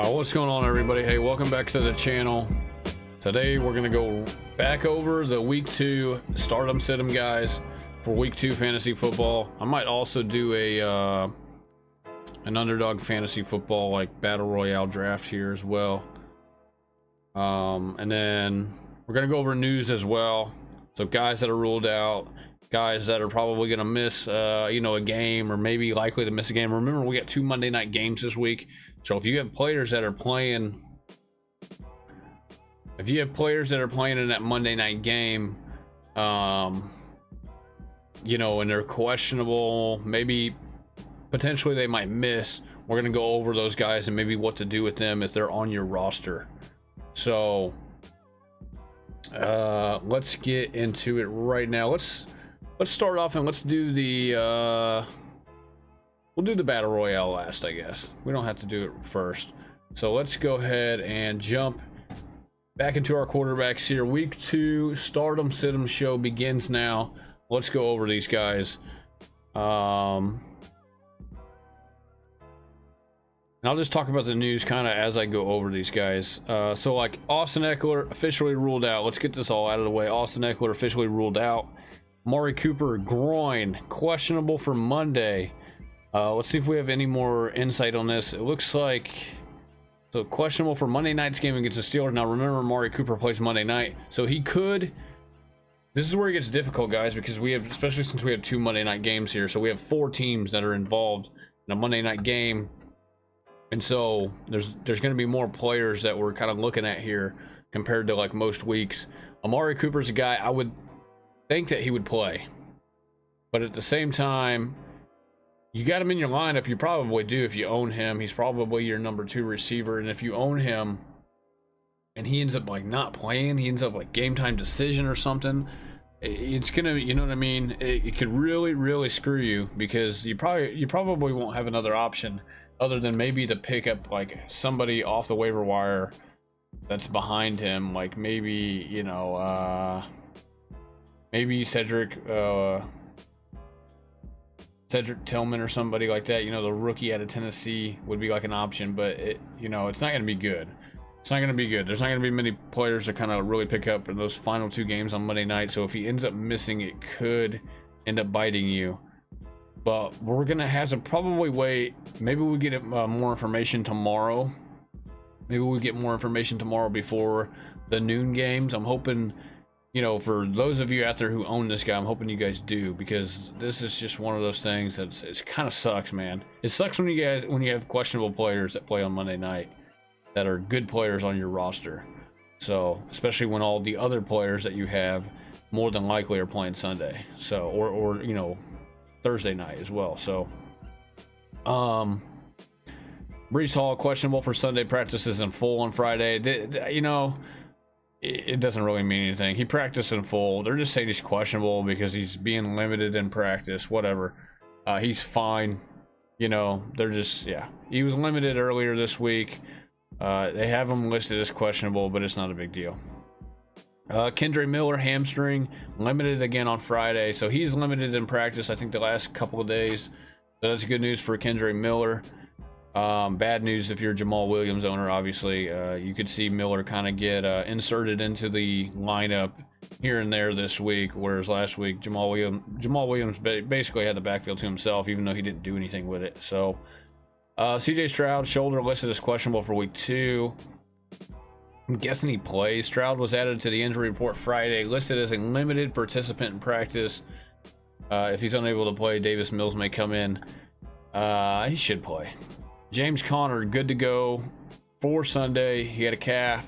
What's going on, everybody? Hey, welcome back to the channel. Today we're gonna go back over the week 2 stardom situm guys for week 2 fantasy football. I might also do a an underdog fantasy football like battle royale draft here as well. And then we're gonna go over news as well. So guys that are ruled out, guys that are probably gonna miss a game, or maybe likely to miss a game. Remember, we got 2 Monday night games this week. So if you have players that are playing, in that Monday night game, and they're questionable, maybe potentially they might miss, we're gonna go over those guys and maybe what to do with them if they're on your roster. So let's get into it right now. Let's start off and let's do the we'll do the battle royale last, I guess. We don't have to do it first. So let's go ahead and jump back into our quarterbacks here. Week 2 stardom situm show begins now. Let's go over these guys. And I'll just talk about the news kind of as I go over these guys. So like Austin Ekeler officially ruled out. Let's get this all out of the way. Austin Ekeler officially ruled out. Amari Cooper groin questionable for Monday. Let's see if we have any more insight on this. It looks like so questionable for Monday night's game against the Steelers. Now remember, Amari Cooper plays Monday night, so he could. This is where it gets difficult, guys, because we have, especially since we have 2 Monday night games here, so we have 4 teams that are involved in a Monday night game, and so there's going to be more players that we're kind of looking at here compared to like most weeks. Amari Cooper's a guy I would think that he would play, but at the same time, you got him in your lineup. You probably do if you own him. He's probably your number 2 receiver, and if you own him and he ends up like not playing, he ends up like game time decision or something, it's gonna, you know what I mean, it could really screw you, because you probably won't have another option other than maybe to pick up like somebody off the waiver wire that's behind him, like maybe maybe Cedric Tillman or somebody like that, the rookie out of Tennessee would be like an option, but it's not going to be good. It's not going to be good. There's not going to be many players that kind of really pick up in those final 2 games on Monday night. So if he ends up missing, it could end up biting you. But we're going to have to probably wait. Maybe we get more information tomorrow. Maybe we get more information tomorrow before the noon games. I'm hoping, for those of you out there who own this guy, I'm hoping you guys do, because this is just one of those things that's, it kind of sucks, man. It sucks when you have questionable players that play on Monday night that are good players on your roster. So especially when all the other players that you have more than likely are playing Sunday, so or Thursday night as well. So Breece Hall questionable for Sunday practices in full on Friday. It doesn't really mean anything. He practiced in full. They're just saying he's questionable because he's being limited in practice, whatever. He's fine. They're just, yeah. He was limited earlier this week. They have him listed as questionable, but it's not a big deal. Kendre Miller, hamstring, limited again on Friday. So he's limited in practice, I think, the last couple of days. So that's good news for Kendre Miller. Bad news if you're a Jamal Williams owner, obviously. You could see Miller kind of get inserted into the lineup here and there this week, whereas last week Jamal Williams basically had the backfield to himself, even though he didn't do anything with it. So CJ Stroud, shoulder, listed as questionable for week 2. I'm guessing he plays. Stroud was added to the injury report Friday, listed as a limited participant in practice. If he's unable to play, Davis Mills may come in. He should play. James Conner, good to go for Sunday. He had a calf.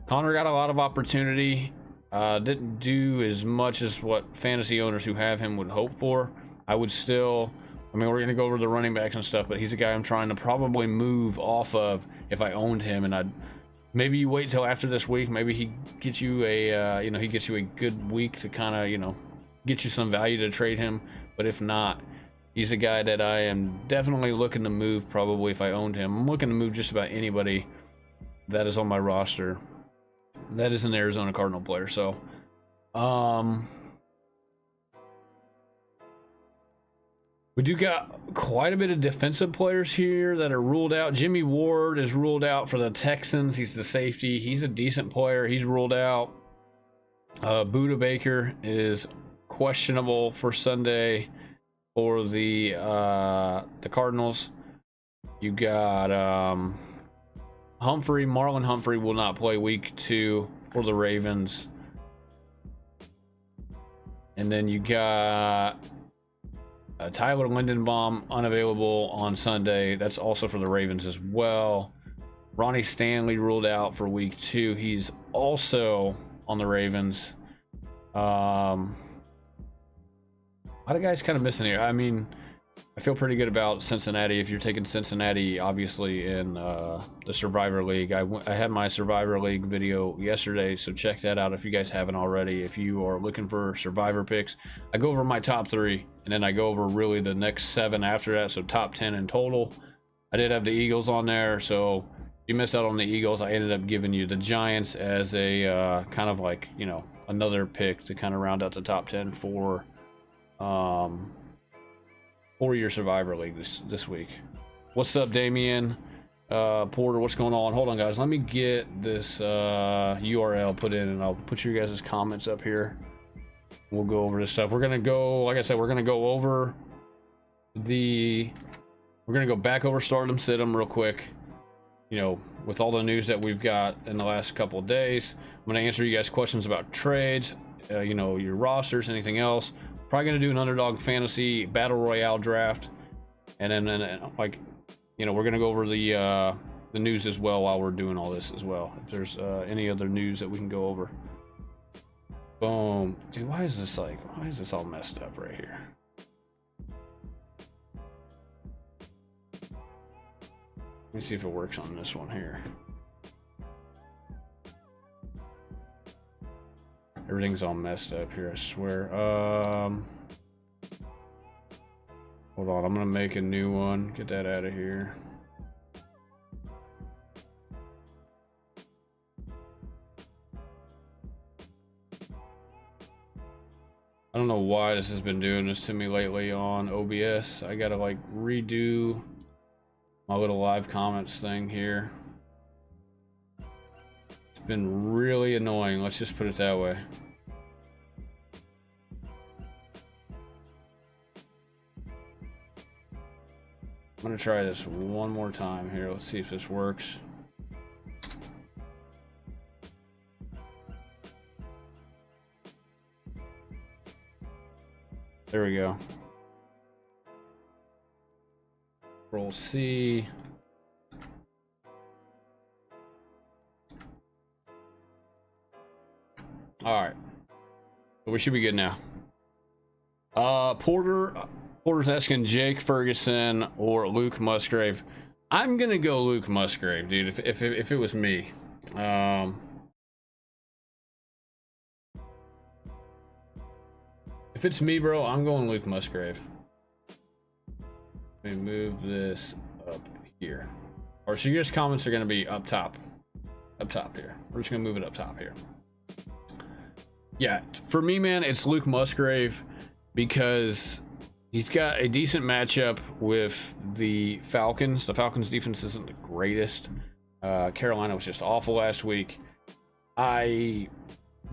Conner got a lot of opportunity. Didn't do as much as what fantasy owners who have him would hope for. I would still, we're going to go over the running backs and stuff, but he's a guy I'm trying to probably move off of if I owned him. And maybe you wait till after this week. Maybe he gets you a, he gets you a good week to kind of, get you some value to trade him. But if not, he's a guy that I am definitely looking to move, probably if I owned him. I'm looking to move just about anybody that is on my roster that is an Arizona Cardinal player. So, We do got quite a bit of defensive players here that are ruled out. Jimmy Ward is ruled out for the Texans. He's the safety. He's a decent player. He's ruled out. Buda Baker is questionable for Sunday for the Cardinals. You got Humphrey. Marlon Humphrey will not play week 2 for the Ravens. And then you got Tyler Lindenbaum unavailable on Sunday. That's also for the Ravens as well. Ronnie Stanley ruled out for week 2. He's also on the Ravens. A lot of guys kind of missing here. I mean, I feel pretty good about Cincinnati. If you're taking Cincinnati, obviously, in the Survivor League. I had my Survivor League video yesterday, so check that out if you guys haven't already. If you are looking for Survivor picks, I go over my top 3, and then I go over really the next 7 after that, so top 10 in total. I did have the Eagles on there, so if you missed out on the Eagles, I ended up giving you the Giants as a kind of like, you know, another pick to kind of round out the top 10 for your Survivor League this week. What's up, Damian? Porter, what's going on? Hold on, guys. Let me get this URL put in, and I'll put your guys' comments up here. We'll go over this stuff. We're gonna go, like I said, we're gonna go over we're gonna go back over Stardom Situm real quick. You know, with all the news that we've got in the last couple of days, I'm gonna answer you guys questions about trades, you know, your rosters, anything else. Probably gonna do an Underdog Fantasy Battle Royale draft, and then like, you know, we're gonna go over the news as well while we're doing all this as well. If there's any other news that we can go over. Boom, dude. Why is this all messed up right here? Let me see if it works on this one here. Everything's all messed up here, I swear. Hold on, I'm gonna make a new one. Get that out of here. I don't know why this has been doing this to me lately on OBS. I gotta like redo my little live comments thing here. It's been really annoying, let's just put it that way. I'm gonna try this one more time here. Let's see if this works. There we go. Control C. All right, we should be good now. Porter's asking Jake Ferguson or Luke Musgrave. I'm gonna go Luke Musgrave, dude. If it was me, if it's me, bro, I'm going Luke Musgrave. Let me move this up here. Or so your guys' comments are gonna be up top here. We're just gonna move it up top here. Yeah, for me, man, it's Luke Musgrave because he's got a decent matchup with the Falcons. The Falcons defense isn't the greatest. Carolina was just awful last week. I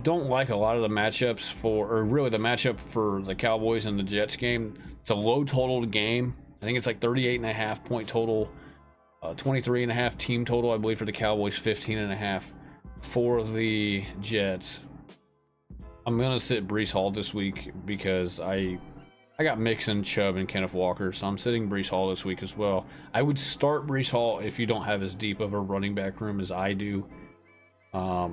don't like a lot of the matchups or really the matchup for the Cowboys and the Jets game. It's a low total game. I think it's like 38.5 point total, 23.5 team total, I believe, for the Cowboys, 15.5 for the Jets. I'm gonna sit Breece Hall this week because I got Mixon, Chubb, and Kenneth Walker, so I'm sitting Breece Hall this week as well. I would start Breece Hall if you don't have as deep of a running back room as I do. But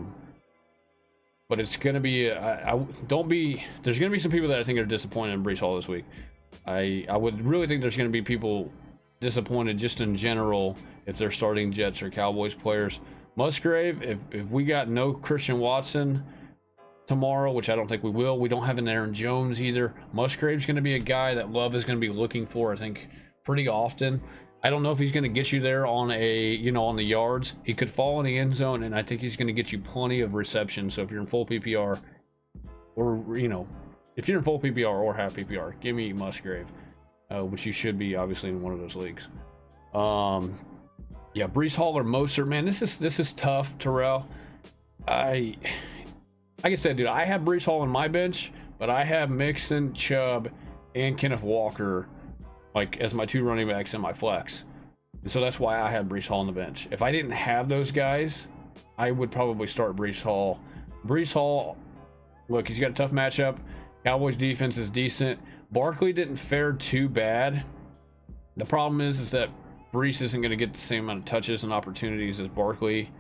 it's gonna be there's gonna be some people that I think are disappointed in Breece Hall this week. I would really think there's gonna be people disappointed just in general if they're starting Jets or Cowboys players. Musgrave, if we got no Christian Watson tomorrow, which I don't think we will. We don't have an Aaron Jones either. Musgrave's going to be a guy that Love is going to be looking for, I think, pretty often. I don't know if he's going to get you there on on the yards. He could fall in the end zone, and I think he's going to get you plenty of reception. So if you're in full PPR, or if you're in full PPR or half PPR, give me Musgrave. which you should be obviously in one of those leagues. Yeah, Breece Hall or Mostert, man, this is tough, Terrell. Like I said, dude, I have Breece Hall on my bench, but I have Mixon, Chubb, and Kenneth Walker like as my 2 running backs in my flex. And so that's why I have Breece Hall on the bench. If I didn't have those guys, I would probably start Breece Hall. Breece Hall, look, he's got a tough matchup. Cowboys defense is decent. Barkley didn't fare too bad. The problem is that Breece isn't going to get the same amount of touches and opportunities as Barkley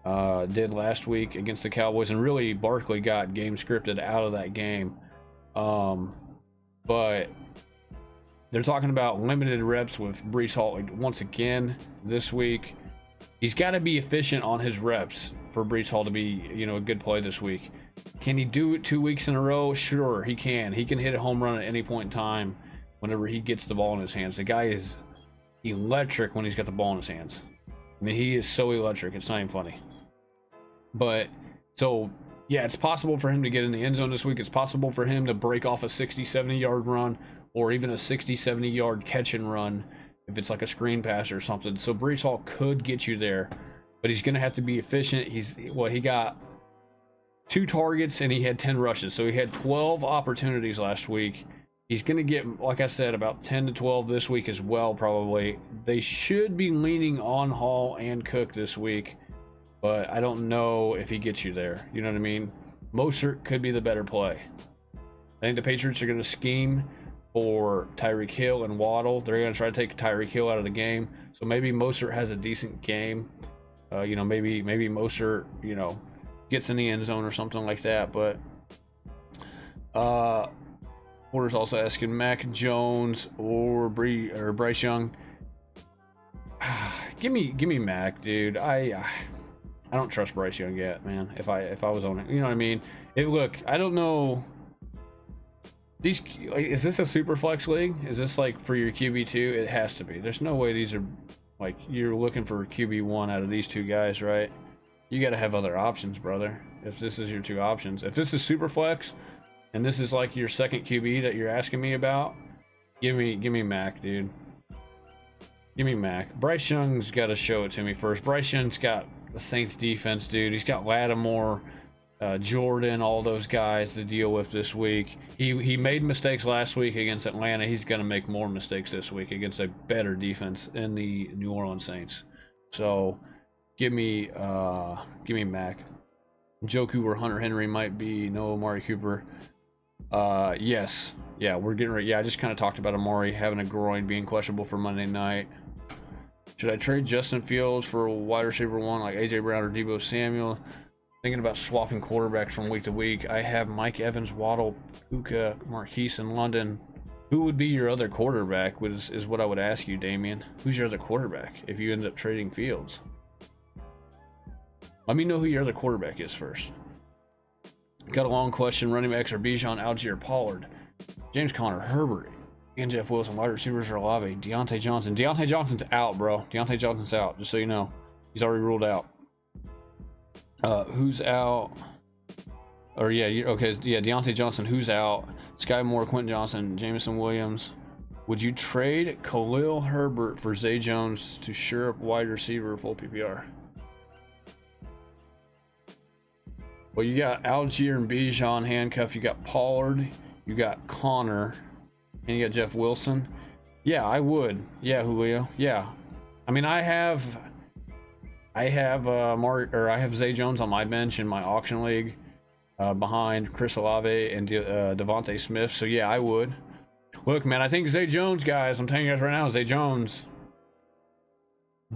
did last week against the Cowboys, and really Barkley got game scripted out of that game. But they're talking about limited reps with Breece Hall once again this week. He's got to be efficient on his reps for Breece Hall to be, a good play this week. Can he do it 2 weeks in a row? Sure, he can. He can hit a home run at any point in time whenever he gets the ball in his hands. The guy is electric when he's got the ball in his hands. I mean, he is so electric, it's not even funny. But so yeah, it's possible for him to get in the end zone this week. It's possible for him to break off a 60-70 yard run, or even a 60-70 yard catch and run if it's like a screen pass or something. So Breece Hall could get you there, but he's going to have to be efficient. He got 2 targets and he had 10 rushes, so he had 12 opportunities last week. He's going to get, like I said, about 10 to 12 this week as well, probably. They should be leaning on Hall and Cook this week, but I don't know if he gets you there. You know what I mean? Mostert could be the better play. I think the Patriots are going to scheme for Tyreek Hill and Waddle. They're going to try to take Tyreek Hill out of the game, so maybe Mostert has a decent game. Maybe Mostert, gets in the end zone or something like that. But Porter's also asking Mac Jones or Bryce Young. give me Mac, dude. I don't trust Bryce Young yet, man. If I was on it, you know what I mean. Look, I don't know. Is this a super flex league? Is this like for your QB2? It has to be. There's no way these are like you're looking for QB1 out of these 2 guys, right? You got to have other options, brother. If this is your 2 options, if this is super flex, and this is like your second QB that you're asking me about, give me Mac, dude. Give me Mac. Bryce Young's got to show it to me first. Bryce Young's got the Saints defense, dude. He's got Lattimore, Jordan, all those guys to deal with this week. He made mistakes last week against Atlanta. He's going to make more mistakes this week against a better defense in the New Orleans Saints. So give me Mac. Njoku or Hunter Henry might be. No Amari Cooper. Yes. Yeah, we're getting ready. Yeah, I just kind of talked about Amari having a groin, being questionable for Monday night. Should I trade Justin Fields for a wide receiver 1 like AJ Brown or Deebo Samuel? Thinking about swapping quarterbacks from week to week. I have Mike Evans, Waddle, Puka, Marquise, and London. Who would be your other quarterback is what I would ask you, Damien. Who's your other quarterback if you end up trading Fields? Let me know who your other quarterback is first. Got a long question. Running backs are Bijan, Algier, Pollard, James Conner, Herbert, and Jeff Wilson. Wide receivers are Olave, Deontay Johnson. Deontay Johnson's out, bro. Deontay Johnson's out, just so you know. He's already ruled out. Who's out? Or yeah, okay, yeah, Deontay Johnson, who's out? Sky Moore, Quentin Johnson, Jameson Williams. Would you trade Khalil Herbert for Zay Jones to shore up wide receiver full PPR? Well, you got Algier and Bijan handcuffed. You got Pollard. You got Connor. And you got Jeff Wilson. Yeah, I would. Yeah, Julio. Yeah. I mean, I have Zay Jones on my bench in my auction league behind Chris Olave and Devontae Smith. So yeah, I would. Look, man, I think Zay Jones, guys, I'm telling you guys right now, Zay Jones,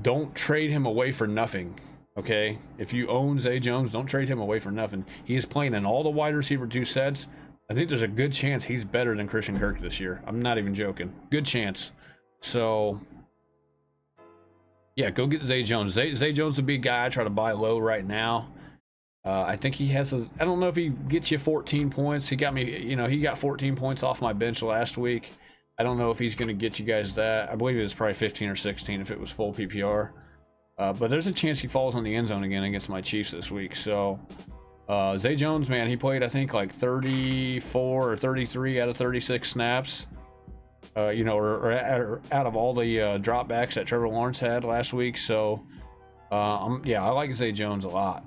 don't trade him away for nothing. Okay, if you own Zay Jones, don't trade him away for nothing. He is playing in all the wide receiver 2 sets. I think there's a good chance he's better than Christian Kirk this year. I'm not even joking. Good chance. So yeah, go get Zay Jones. Zay Jones would be a guy I try to buy low right now. I think he has I don't know if he gets you 14 points. He got me, he got 14 points off my bench last week. I don't know if he's going to get you guys that. I believe it was probably 15 or 16 if it was full PPR. But there's a chance he falls in the end zone again against my Chiefs this week. So Zay Jones, man, he played I think like 34 or 33 out of 36 snaps. You know, or out of all the dropbacks that Trevor Lawrence had last week. So, yeah, I like Zay Jones a lot.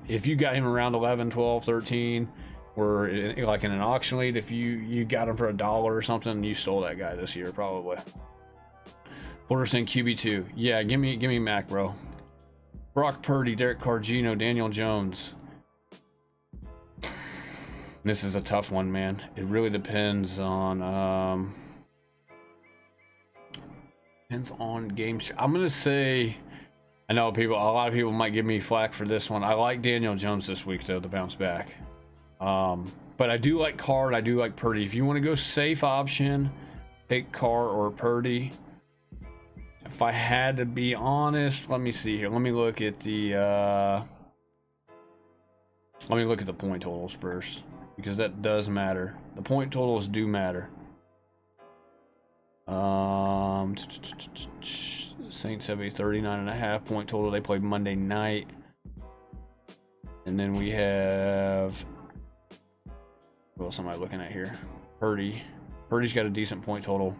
If you got him around 11, 12, 13, or like in an auction lead, if you got him for $1 or something, you stole that guy this year probably. Porter saying QB2. Yeah, give me Mac, bro. Brock Purdy, Derek Carr, Geno, Daniel Jones. This is a tough one, man. It really depends on game. I'm gonna say, I know a lot of people might give me flack for this one. I like Daniel Jones this week though to bounce back. But I do like Carr and I do like Purdy. If you want to go safe option, take Carr or Purdy. If I had to be honest, let me see here. Let me look at the point totals first, because that does matter. The point totals do matter. Saints have a 39.5 point total. They played Monday night. And then we have, what else am I looking at here? Purdy's got a decent point total.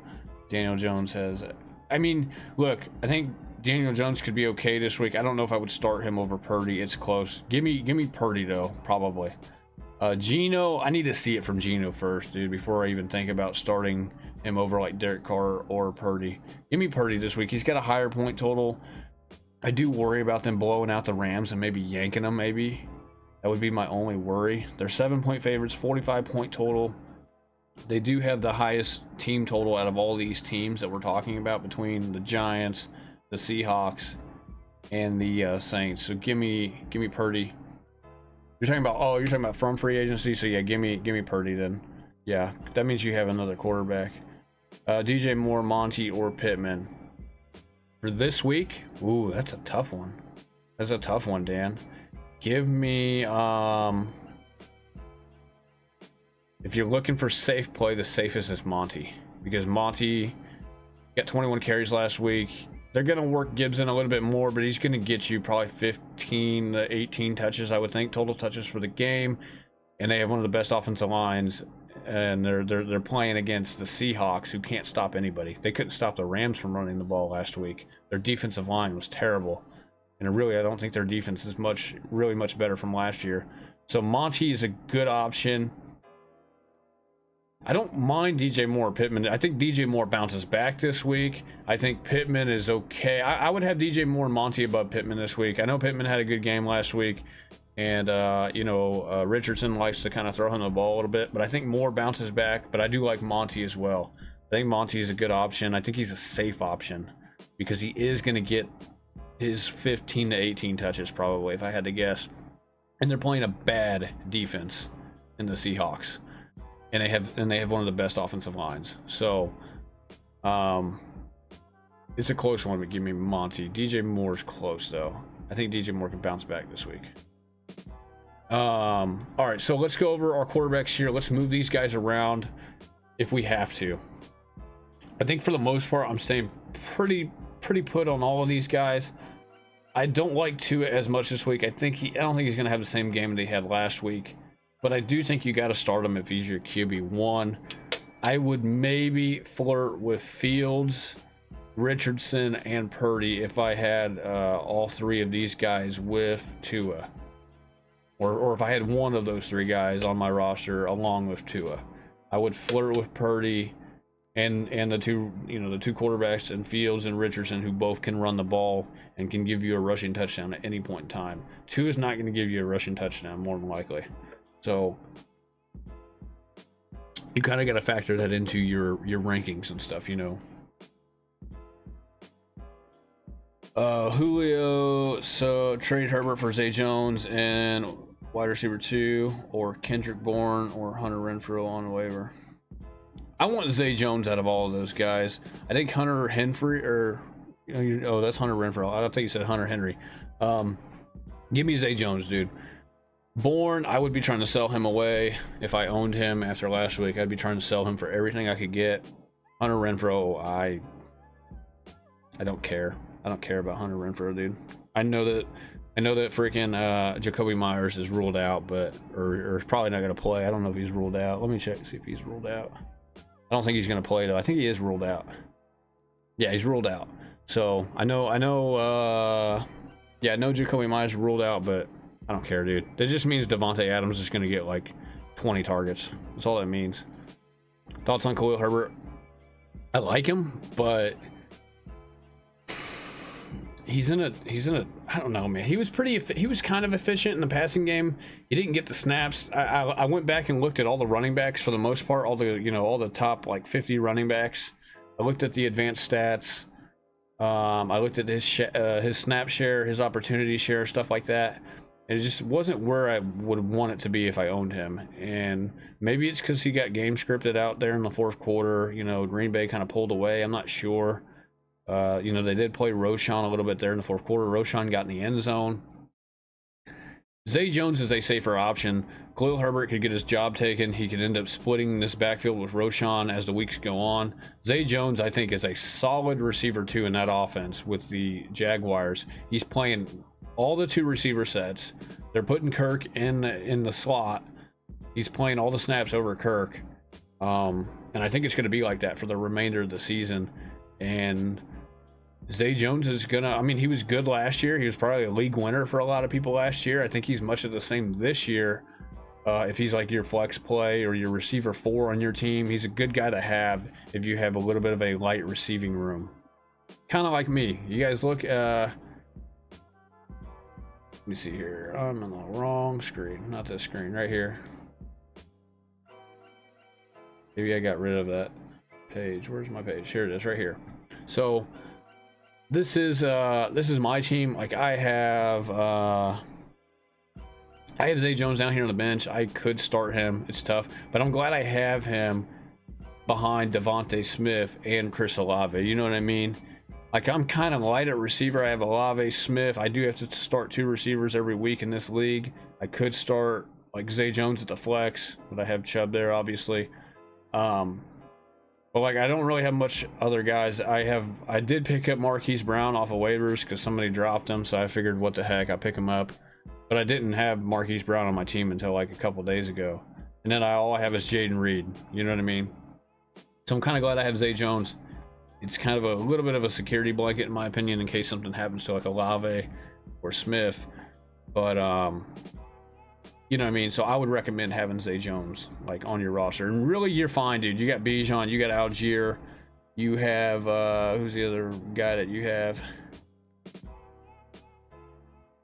Daniel Jones has, I mean, look, I think Daniel Jones could be okay this week. I don't know if I would start him over Purdy. It's close. Give me Purdy though, probably. Geno, I need to see it from Geno first, dude, before I even think about starting him over like Derek Carr or Purdy. Give me Purdy this week. He's got a higher point total. I do worry about them blowing out the Rams and maybe yanking them, maybe. That would be my only worry. They're 7-point favorites, 45 point total. They do have the highest team total out of all these teams that we're talking about, between the Giants, the Seahawks, and the Saints. So give me Purdy. You're talking about from free agency. So yeah, give me Purdy then. Yeah, that means you have another quarterback. DJ Moore, Monty, or Pittman for this week. Ooh, that's a tough one. That's a tough one, Dan. Give me if you're looking for safe play, the safest is Monty, because Monty got 21 carries last week. They're going to work Gibson a little bit more, but he's going to get you probably 15 to 18 touches, I would think, total touches for the game. And they have one of the best offensive lines, and they're playing against the Seahawks, who can't stop anybody. They couldn't stop the Rams from running the ball last week. Their defensive line was terrible, and I don't think their defense is really much better from last year. So Monty is a good option. I don't mind DJ Moore or Pittman. I think DJ Moore bounces back this week. I think Pittman is okay. I would have DJ Moore and Monty above Pittman this week. I know Pittman had a good game last week, and Richardson likes to kind of throw him the ball a little bit, but I think Moore bounces back. But I do like Monty as well. I think Monty is a good option. I think he's a safe option because he is going to get his 15 to 18 touches probably, if I had to guess. And they're playing a bad defense in the Seahawks. And they have one of the best offensive lines. So it's a close one, but give me Monty. DJ Moore's close though. I think DJ Moore can bounce back this week. All right, so let's go over our quarterbacks here. Let's move these guys around if we have to. I think for the most part, I'm staying pretty put on all of these guys. I don't like Tua as much this week. I don't think he's going to have the same game that he had last week. But I do think you got to start him if he's your QB1. I would maybe flirt with Fields, Richardson, and Purdy if I had all three of these guys with Tua. Or if I had one of those three guys on my roster along with Tua. I would flirt with Purdy and the two quarterbacks, and Fields and Richardson, who both can run the ball and can give you a rushing touchdown at any point in time. Tua is not going to give you a rushing touchdown, more than likely. So you kind of got to factor that into your rankings and stuff, Julio, so trade Herbert for Zay Jones and wide receiver 2, or Kendrick Bourne or Hunter Renfrow on waiver. I want Zay Jones out of all of those guys. I think Hunter Henry, that's Hunter Renfrow. I think you said Hunter Henry. Give me Zay Jones, dude. Bourne, I would be trying to sell him away if I owned him after last week. I'd be trying to sell him for everything I could get. Hunter Renfrow, I don't care. I don't care about Hunter Renfrow, dude. I know that freaking Jacoby Myers is ruled out, or is probably not going to play. I don't know if he's ruled out. Let me check, see if he's ruled out. I don't think he's going to play though. I think he is ruled out. Yeah, he's ruled out. So I know, yeah, no Jacoby Myers ruled out, but I don't care, dude. That just means Devontae Adams is going to get like 20 targets. That's all that means. Thoughts on Khalil Herbert? I like him, but he's in a I don't know, man. He was kind of efficient in the passing game. He didn't get the snaps. I went back and looked at all the running backs for the most part, all the top like 50 running backs. I looked at the advanced stats. I looked at his snap share, his opportunity share, stuff like that. And it just wasn't where I would want it to be if I owned him. And maybe it's because he got game scripted out there in the fourth quarter. You know, Green Bay kind of pulled away. I'm not sure. They did play Roschon a little bit there in the fourth quarter. Roschon got in the end zone. Zay Jones is a safer option. Khalil Herbert could get his job taken. He could end up splitting this backfield with Roschon as the weeks go on. Zay Jones, I think, is a solid receiver too in that offense with the Jaguars. He's playing all the two receiver sets. They're putting Kirk in the slot. He's playing all the snaps over Kirk. And I think it's going to be like that for the remainder of the season. And Zay Jones is he was good last year. He was probably a league winner for a lot of people last year. I think he's much of the same this year. If he's like your flex play or your receiver 4 on your team, he's a good guy to have if you have a little bit of a light receiving room. Kind of like me. You guys look, let me see here. I'm on the wrong screen. Not this screen, right here. Maybe I got rid of that page. Where's my page? Here it is, right here. So this is my team. Like I have Zay Jones down here on the bench. I could start him. It's tough, but I'm glad I have him behind Devontae Smith and Chris Olave. You know what I mean? Like I'm kind of light at receiver. I have Olave, Smith. I do have to start 2 receivers every week in this league. I could start like Zay Jones at the flex, but I have Chubb there, obviously. But like I don't really have much other guys. I did pick up Marquise Brown off of waivers because somebody dropped him, so I figured what the heck, I'll pick him up. But I didn't have Marquise Brown on my team until like a couple days ago. And then all I have is Jaden Reed. You know what I mean? So I'm kind of glad I have Zay Jones. It's kind of a little bit of a security blanket in my opinion in case something happens to like Olave or Smith. But you know what I mean? So I would recommend having Zay Jones like on your roster. And really you're fine, dude. You got Bijan, you got Algier, you have who's the other guy that you have?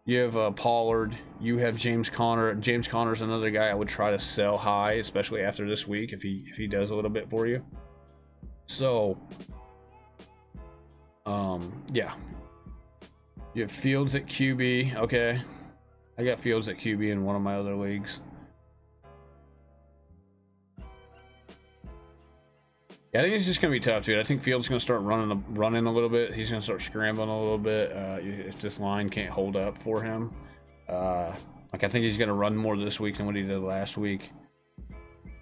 You have Pollard, you have James Conner. James Conner's another guy I would try to sell high, especially after this week if he does a little bit for you. So yeah. You have Fields at QB, okay. I got Fields at QB in one of my other leagues. Yeah, I think it's just gonna be tough, dude. I think Fields is gonna start running a little bit. He's gonna start scrambling a little bit if this line can't hold up for him. Like I think he's gonna run more this week than what he did last week.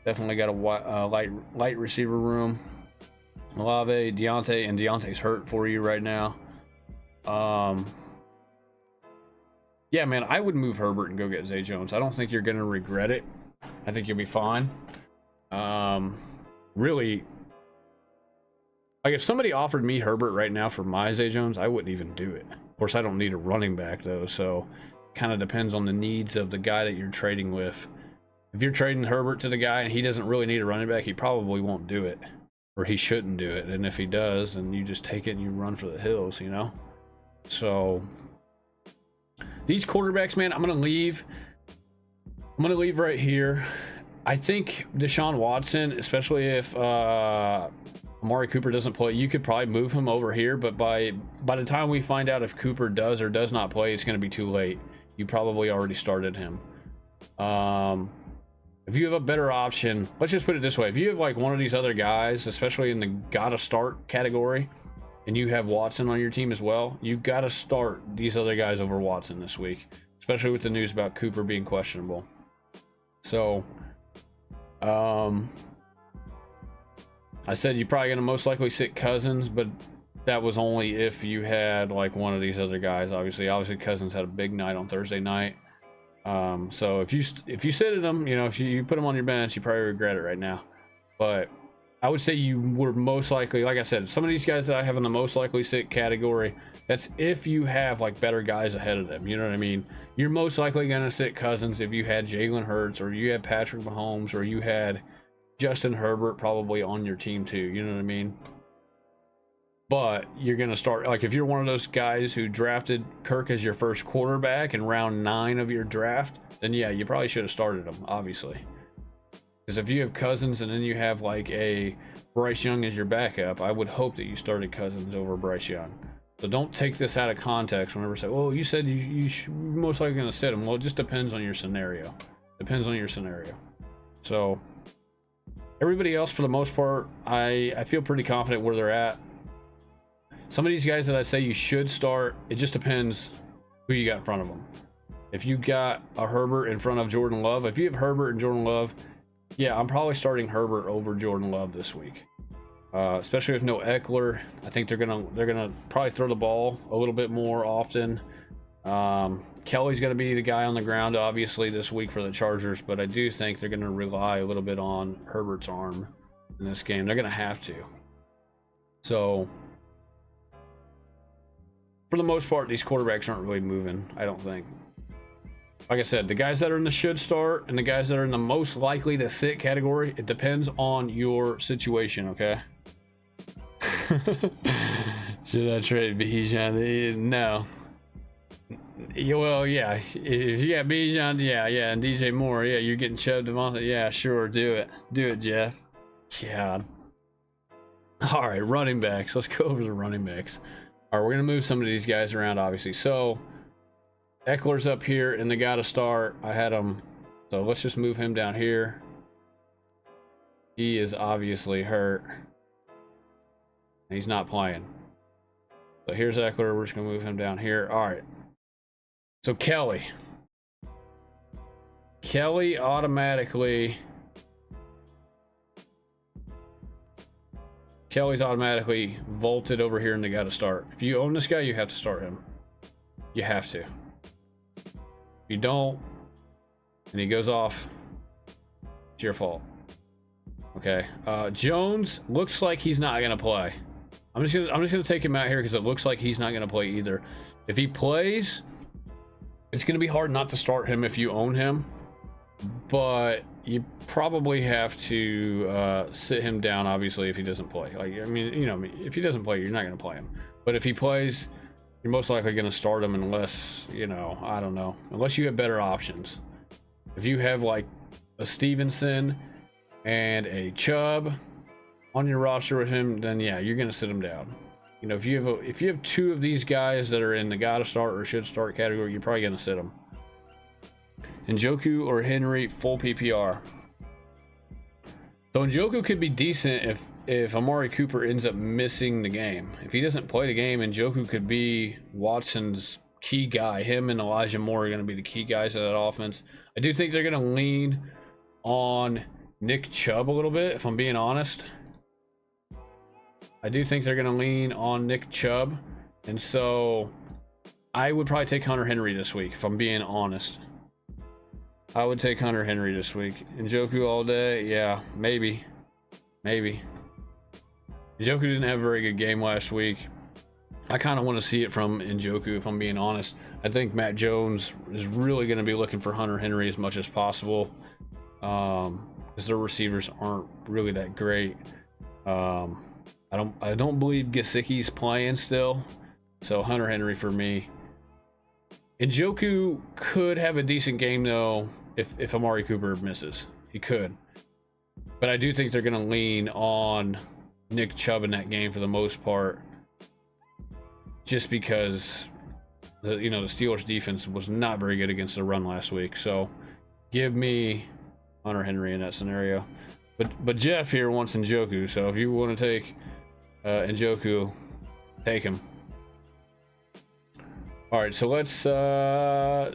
Definitely got a light receiver room. Olave, Deontay, and Deontay's hurt for you right now. Yeah, man, I would move Herbert and go get Zay Jones. I don't think you're gonna regret it. I think you'll be fine. Really, like if somebody offered me Herbert right now for my Zay Jones, I wouldn't even do it. Of course, I don't need a running back though, so kind of depends on the needs of the guy that you're trading with. If you're trading Herbert to the guy and he doesn't really need a running back, he probably won't do it, or he shouldn't do it. And if he does, then you just take it and you run for the hills, you know? So these quarterbacks, man, I'm gonna leave right here. I think Deshaun Watson, especially if Amari Cooper doesn't play, you could probably move him over here, but by the time we find out if Cooper does or does not play, it's going to be too late. You probably already started him. If you have a better option, let's just put it this way. If you have like one of these other guys, especially in the gotta start category, and you have Watson on your team as well, you gotta start these other guys over Watson this week, especially with the news about Cooper being questionable. So I said you're probably going to most likely sit Cousins, but that was only if you had like one of these other guys. Obviously Cousins had a big night on Thursday night. So if you sit him, you know, if you put him on your bench, you probably regret it right now. But I would say you were most likely, like I said, some of these guys that I have in the most likely sit category, that's if you have like better guys ahead of them. You know what I mean? You're most likely going to sit Cousins if you had Jalen Hurts, or you had Patrick Mahomes, or you had Justin Herbert probably on your team too. You know what I mean? But you're going to start, like if you're one of those guys who drafted Kirk as your first quarterback in round 9 of your draft, then yeah, you probably should have started him, obviously. Because if you have Cousins and then you have like a Bryce Young as your backup, I would hope that you started Cousins over Bryce Young. So don't take this out of context whenever say, "Oh, you said you most likely going to sit him." Well, it just depends on your scenario. Depends on your scenario. So everybody else, for the most part, I feel pretty confident where they're at. Some of these guys that I say you should start, it just depends who you got in front of them. If you got a Herbert in front of Jordan Love, if you have Herbert and Jordan Love, yeah, I'm probably starting Herbert over Jordan Love this week, especially with no Eckler. I think they're gonna probably throw the ball a little bit more often. Kelly's gonna be the guy on the ground, obviously, this week for the Chargers, but I do think they're gonna rely a little bit on Herbert's arm in this game. They're gonna have to. So, for the most part, these quarterbacks aren't really moving, I don't think. Like I said, the guys that are in the should start and the guys that are in the most likely to sit category, it depends on your situation, okay? Should I trade Bijan? No. Well, yeah. If you got Bijan, yeah, and DJ Moore, yeah, you're getting shoved Devontae. Yeah, sure, do it. Do it, Jeff. God. All right, running backs. Let's go over the running backs. All right, we're going to move some of these guys around, obviously. So, Eckler's up here, and they got to start. I had him, so let's just move him down here. He is obviously hurt. He's not playing. So here's Eckler. We're just going to move him down here. All right. So Kelly. Kelly automatically. Kelly's automatically vaulted over here, and they got to start. If you own this guy, you have to start him. You have to. If you don't, and he goes off, it's your fault. Okay. Jones looks like he's not gonna play. I'm just gonna take him out here because it looks like he's not gonna play either. If he plays, it's gonna be hard not to start him if you own him, but you probably have to sit him down, obviously, if he doesn't play. Like, I mean, you know, if he doesn't play, you're not gonna play him. But if he plays, you're most likely going to start him unless, you know, I don't know, unless you have better options. If you have like a Stevenson and a Chubb on your roster with him, then yeah, you're going to sit him down. You know, if you have 2 of these guys that are in the gotta start or should start category, you're probably going to sit them. Njoku or Henry, full PPR. So Njoku could be decent if Amari Cooper ends up missing the game. If he doesn't play the game, Njoku could be Watson's key guy. Him and Elijah Moore are going to be the key guys of that offense. I do think they're going to lean on Nick Chubb a little bit, if I'm being honest. I do think they're going to lean on Nick Chubb. And so I would probably take Hunter Henry this week, if I'm being honest. I would take Hunter Henry this week. Njoku all day? Yeah, maybe. Maybe. Njoku didn't have a very good game last week. I kind of want to see it from Njoku, if I'm being honest. I think Matt Jones is really going to be looking for Hunter Henry as much as possible, because their receivers aren't really that great. I don't believe Gesicki's playing still, so Hunter Henry for me. Njoku could have a decent game though if Amari Cooper misses. He could. But I do think they're going to lean on Nick Chubb in that game for the most part, just because the Steelers defense was not very good against the run last week. So give me Hunter Henry in that scenario. But Jeff here wants Njoku, so if you want to take Njoku, take him. All right, so let's so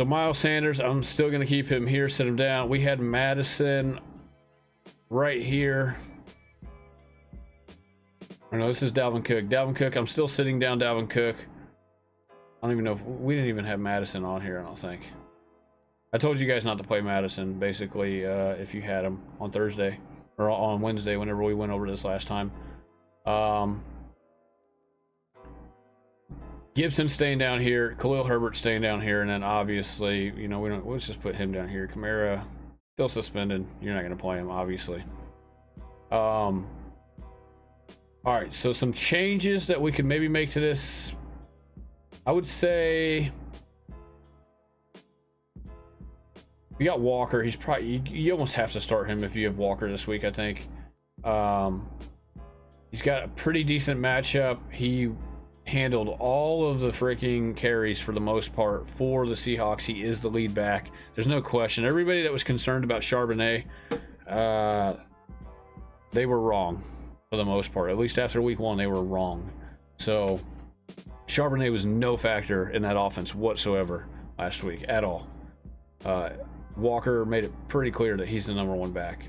Miles Sanders, I'm still going to keep him here, sit him down. We had Madison right here. Oh, no, this is Dalvin Cook. Dalvin Cook, I'm still sitting down Dalvin Cook. I don't even know if we didn't even have Madison on here, I don't think. I told you guys not to play Madison, basically, if you had him on Thursday or on Wednesday, whenever we went over this last time. Gibson staying down here, Khalil Herbert staying down here, and then obviously, you know, let's just put him down here. Kamara still suspended. You're not going to play him, obviously. All right, so some changes that we could maybe make to this. I would say we got Walker. He's probably, you almost have to start him if you have Walker this week, I think. He's got a pretty decent matchup. He handled all of the freaking carries for the most part for the Seahawks. He is the lead back. There's no question. Everybody that was concerned about Charbonnet, they were wrong for the most part. At least after week 1, they were wrong. So Charbonnet was no factor in that offense whatsoever last week at all. Walker made it pretty clear that he's the #1 back.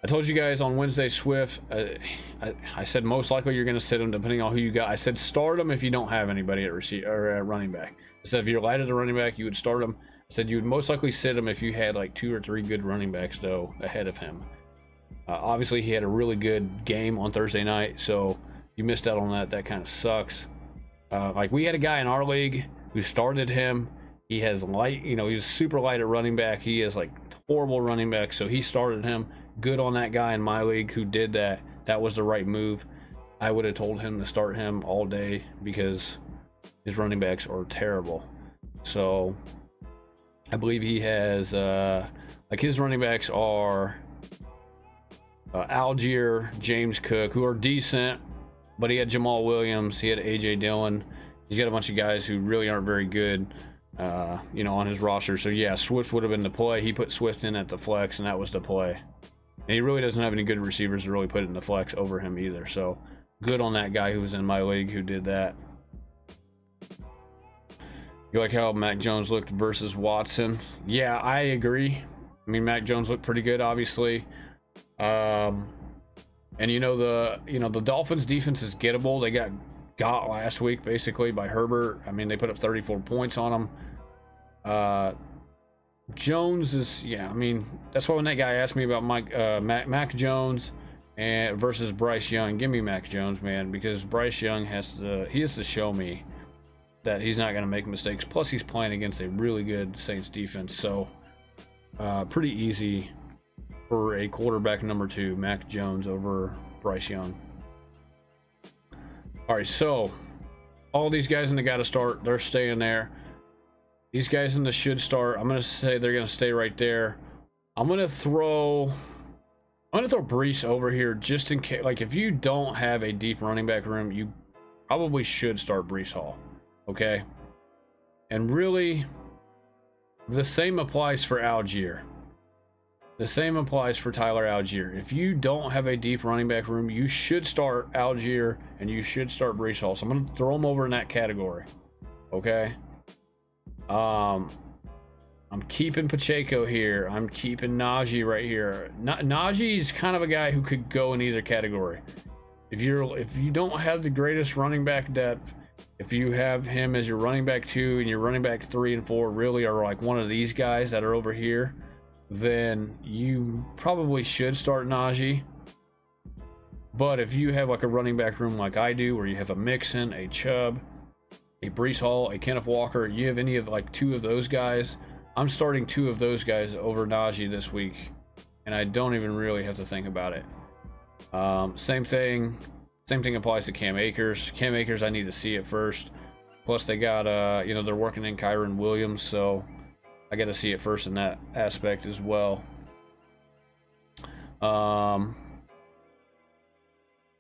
I told you guys on Wednesday, Swift, I said most likely you're going to sit him depending on who you got. I said start him if you don't have anybody at receiver or at running back. I said if you're light at the running back, you would start him. I said you would most likely sit him if you had like 2 or 3 good running backs though ahead of him. Obviously, he had a really good game on Thursday night, so you missed out on that. That kind of sucks. Like we had a guy in our league who started him. He has light, you know, he's super light at running back. He is like horrible running back, so he started him. Good on that guy in my league who did that. That was the right move. I would have told him to start him all day because his running backs are terrible. So I believe he has like his running backs are Algier, James Cook, who are decent, but he had Jamal Williams, he had AJ Dillon. He's got a bunch of guys who really aren't very good, you know, on his roster. So yeah, Swift would have been the play. He put Swift in at the flex, and that was the play. And he really doesn't have any good receivers to really put it in the flex over him either. So good on that guy who was in my league who did that. You like how Mac Jones looked versus Watson? Yeah, I agree. I mean, Mac Jones looked pretty good, obviously. And the Dolphins defense is gettable. They got last week basically by Herbert. I mean, they put up 34 points on him. Jones is, yeah, I mean, that's why when that guy asked me about Mac Jones and versus Bryce Young, give me Mac Jones, man, because Bryce Young has to show me that he's not going to make mistakes. Plus, he's playing against a really good Saints defense, so pretty easy for a quarterback #2, Mac Jones over Bryce Young. All right, so all these guys in the got to start, they're staying there. These guys in the should start. I'm going to say they're going to stay right there. I'm going to throw Breece over here just in case. Like, if you don't have a deep running back room, you probably should start Breece Hall. Okay? And really, the same applies for Algier. The same applies for Tyler Algier. If you don't have a deep running back room, you should start Algier and you should start Breece Hall. So I'm going to throw them over in that category. Okay? I'm keeping Pacheco here. I'm keeping Najee right here. Najee is kind of a guy who could go in either category. If you don't have the greatest running back depth, if you have him as your running back 2 and your running back 3 and 4 really are like one of these guys that are over here, then you probably should start Najee. But if you have like a running back room like I do, where you have a Mixon, a Chubb, a Breece Hall, a Kenneth Walker, you have any of like 2 of those guys, I'm starting 2 of those guys over Najee this week, and I don't even really have to think about it. Same thing applies to Cam Akers. Cam Akers, I need to see it first. Plus they got they're working in Kyron Williams, so I got to see it first in that aspect as well.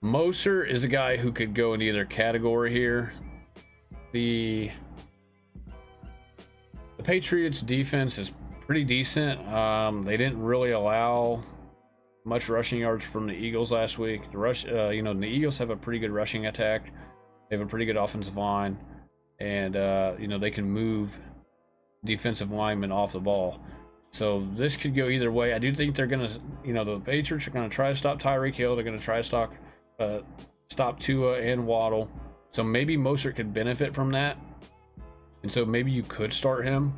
Moser is a guy who could go in either category here. The Patriots defense is pretty decent. They didn't really allow much rushing yards from the Eagles last week. The Eagles have a pretty good rushing attack. They have a pretty good offensive line, and they can move defensive linemen off the ball. So this could go either way. I do think they're gonna, the Patriots are gonna try to stop Tyreek Hill. They're gonna try to stop Tua and Waddle. So maybe Mostert could benefit from that. And so maybe you could start him.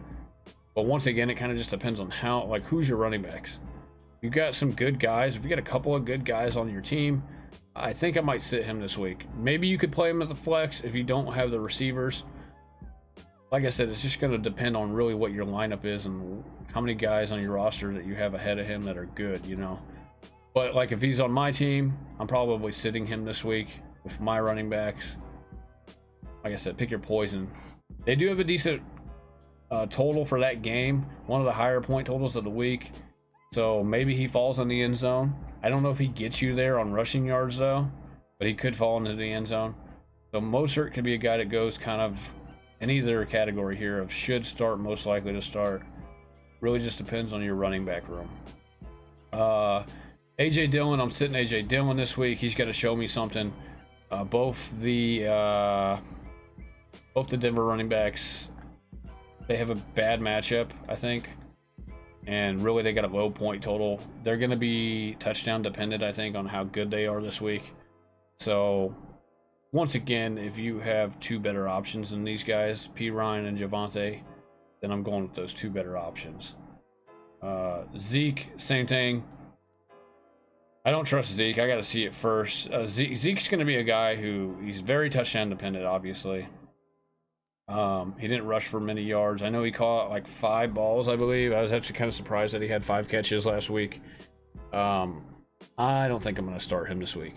But once again, it kind of just depends on how, like, who's your running backs. You've got some good guys. If you got a couple of good guys on your team, I think I might sit him this week. Maybe you could play him at the flex if you don't have the receivers. Like I said, it's just going to depend on really what your lineup is and how many guys on your roster that you have ahead of him that are good, you know. But like if he's on my team, I'm probably sitting him this week with my running backs. Like I said, pick your poison. They do have a decent total for that game, one of the higher point totals of the week. So maybe he falls in the end zone. I don't know if he gets you there on rushing yards though, but he could fall into the end zone. So Mostert could be a guy that goes kind of in either category here of should start, most likely to start. Really just depends on your running back room. AJ Dillon, I'm sitting AJ Dillon this week. He's got to show me something. Both the Denver running backs, they have a bad matchup, I think. And really, they got a low point total. They're going to be touchdown dependent, I think, on how good they are this week. So, once again, if you have two better options than these guys, P. Ryan and Javonte, then I'm going with those two better options. Zeke, same thing. I don't trust Zeke. I got to see it first. Zeke's going to be a guy who he's very touchdown dependent, obviously. He didn't rush for many yards. I know he caught like 5 balls, I believe. I was actually kind of surprised that he had 5 catches last week. I don't think I'm going to start him this week.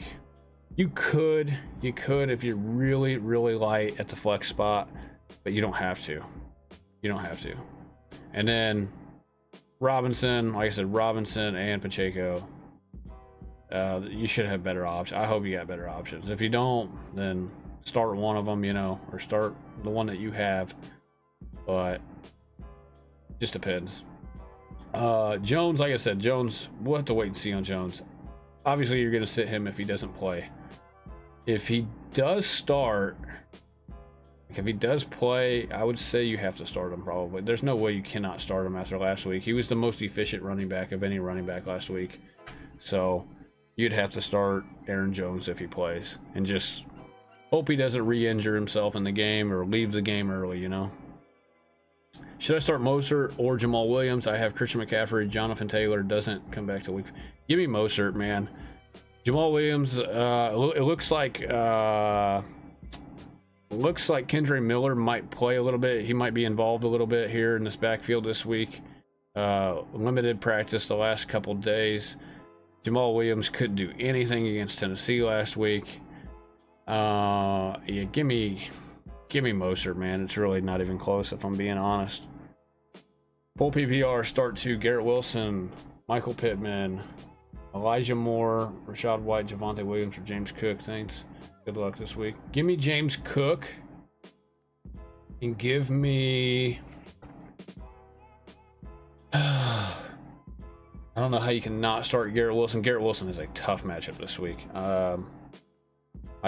You could if you're really, really light at the flex spot, but you don't have to. You don't have to. And then Robinson, like I said, Robinson and Pacheco. You should have better options. I hope you got better options. If you don't, then start one of them, you know, or start the one that you have. But just depends. Jones, like I said, Jones, we'll have to wait and see on Jones. Obviously, you're going to sit him if he doesn't play. If he does start, if he does play, I would say you have to start him probably. There's no way you cannot start him after last week. He was the most efficient running back of any running back last week. So you'd have to start Aaron Jones if he plays. And just hope he doesn't re-injure himself in the game or leave the game early, you know. Should I start Mostert or Jamal Williams? I have Christian McCaffrey. Jonathan Taylor doesn't come back to week. Give me Mostert, man. Jamal Williams, it looks like Kendre Miller might play a little bit. He might be involved a little bit here in this backfield this week. Limited practice the last couple days. Jamal Williams couldn't do anything against Tennessee last week. Yeah, give me Mostert, man. It's really not even close if I'm being honest. Full PPR start to Garrett Wilson, Michael Pittman, Elijah Moore, Rachaad White, Javonte Williams, or James Cook. Thanks. Good luck this week. Give me James Cook. And give me... I don't know how you can not start Garrett Wilson. Garrett Wilson is a tough matchup this week. I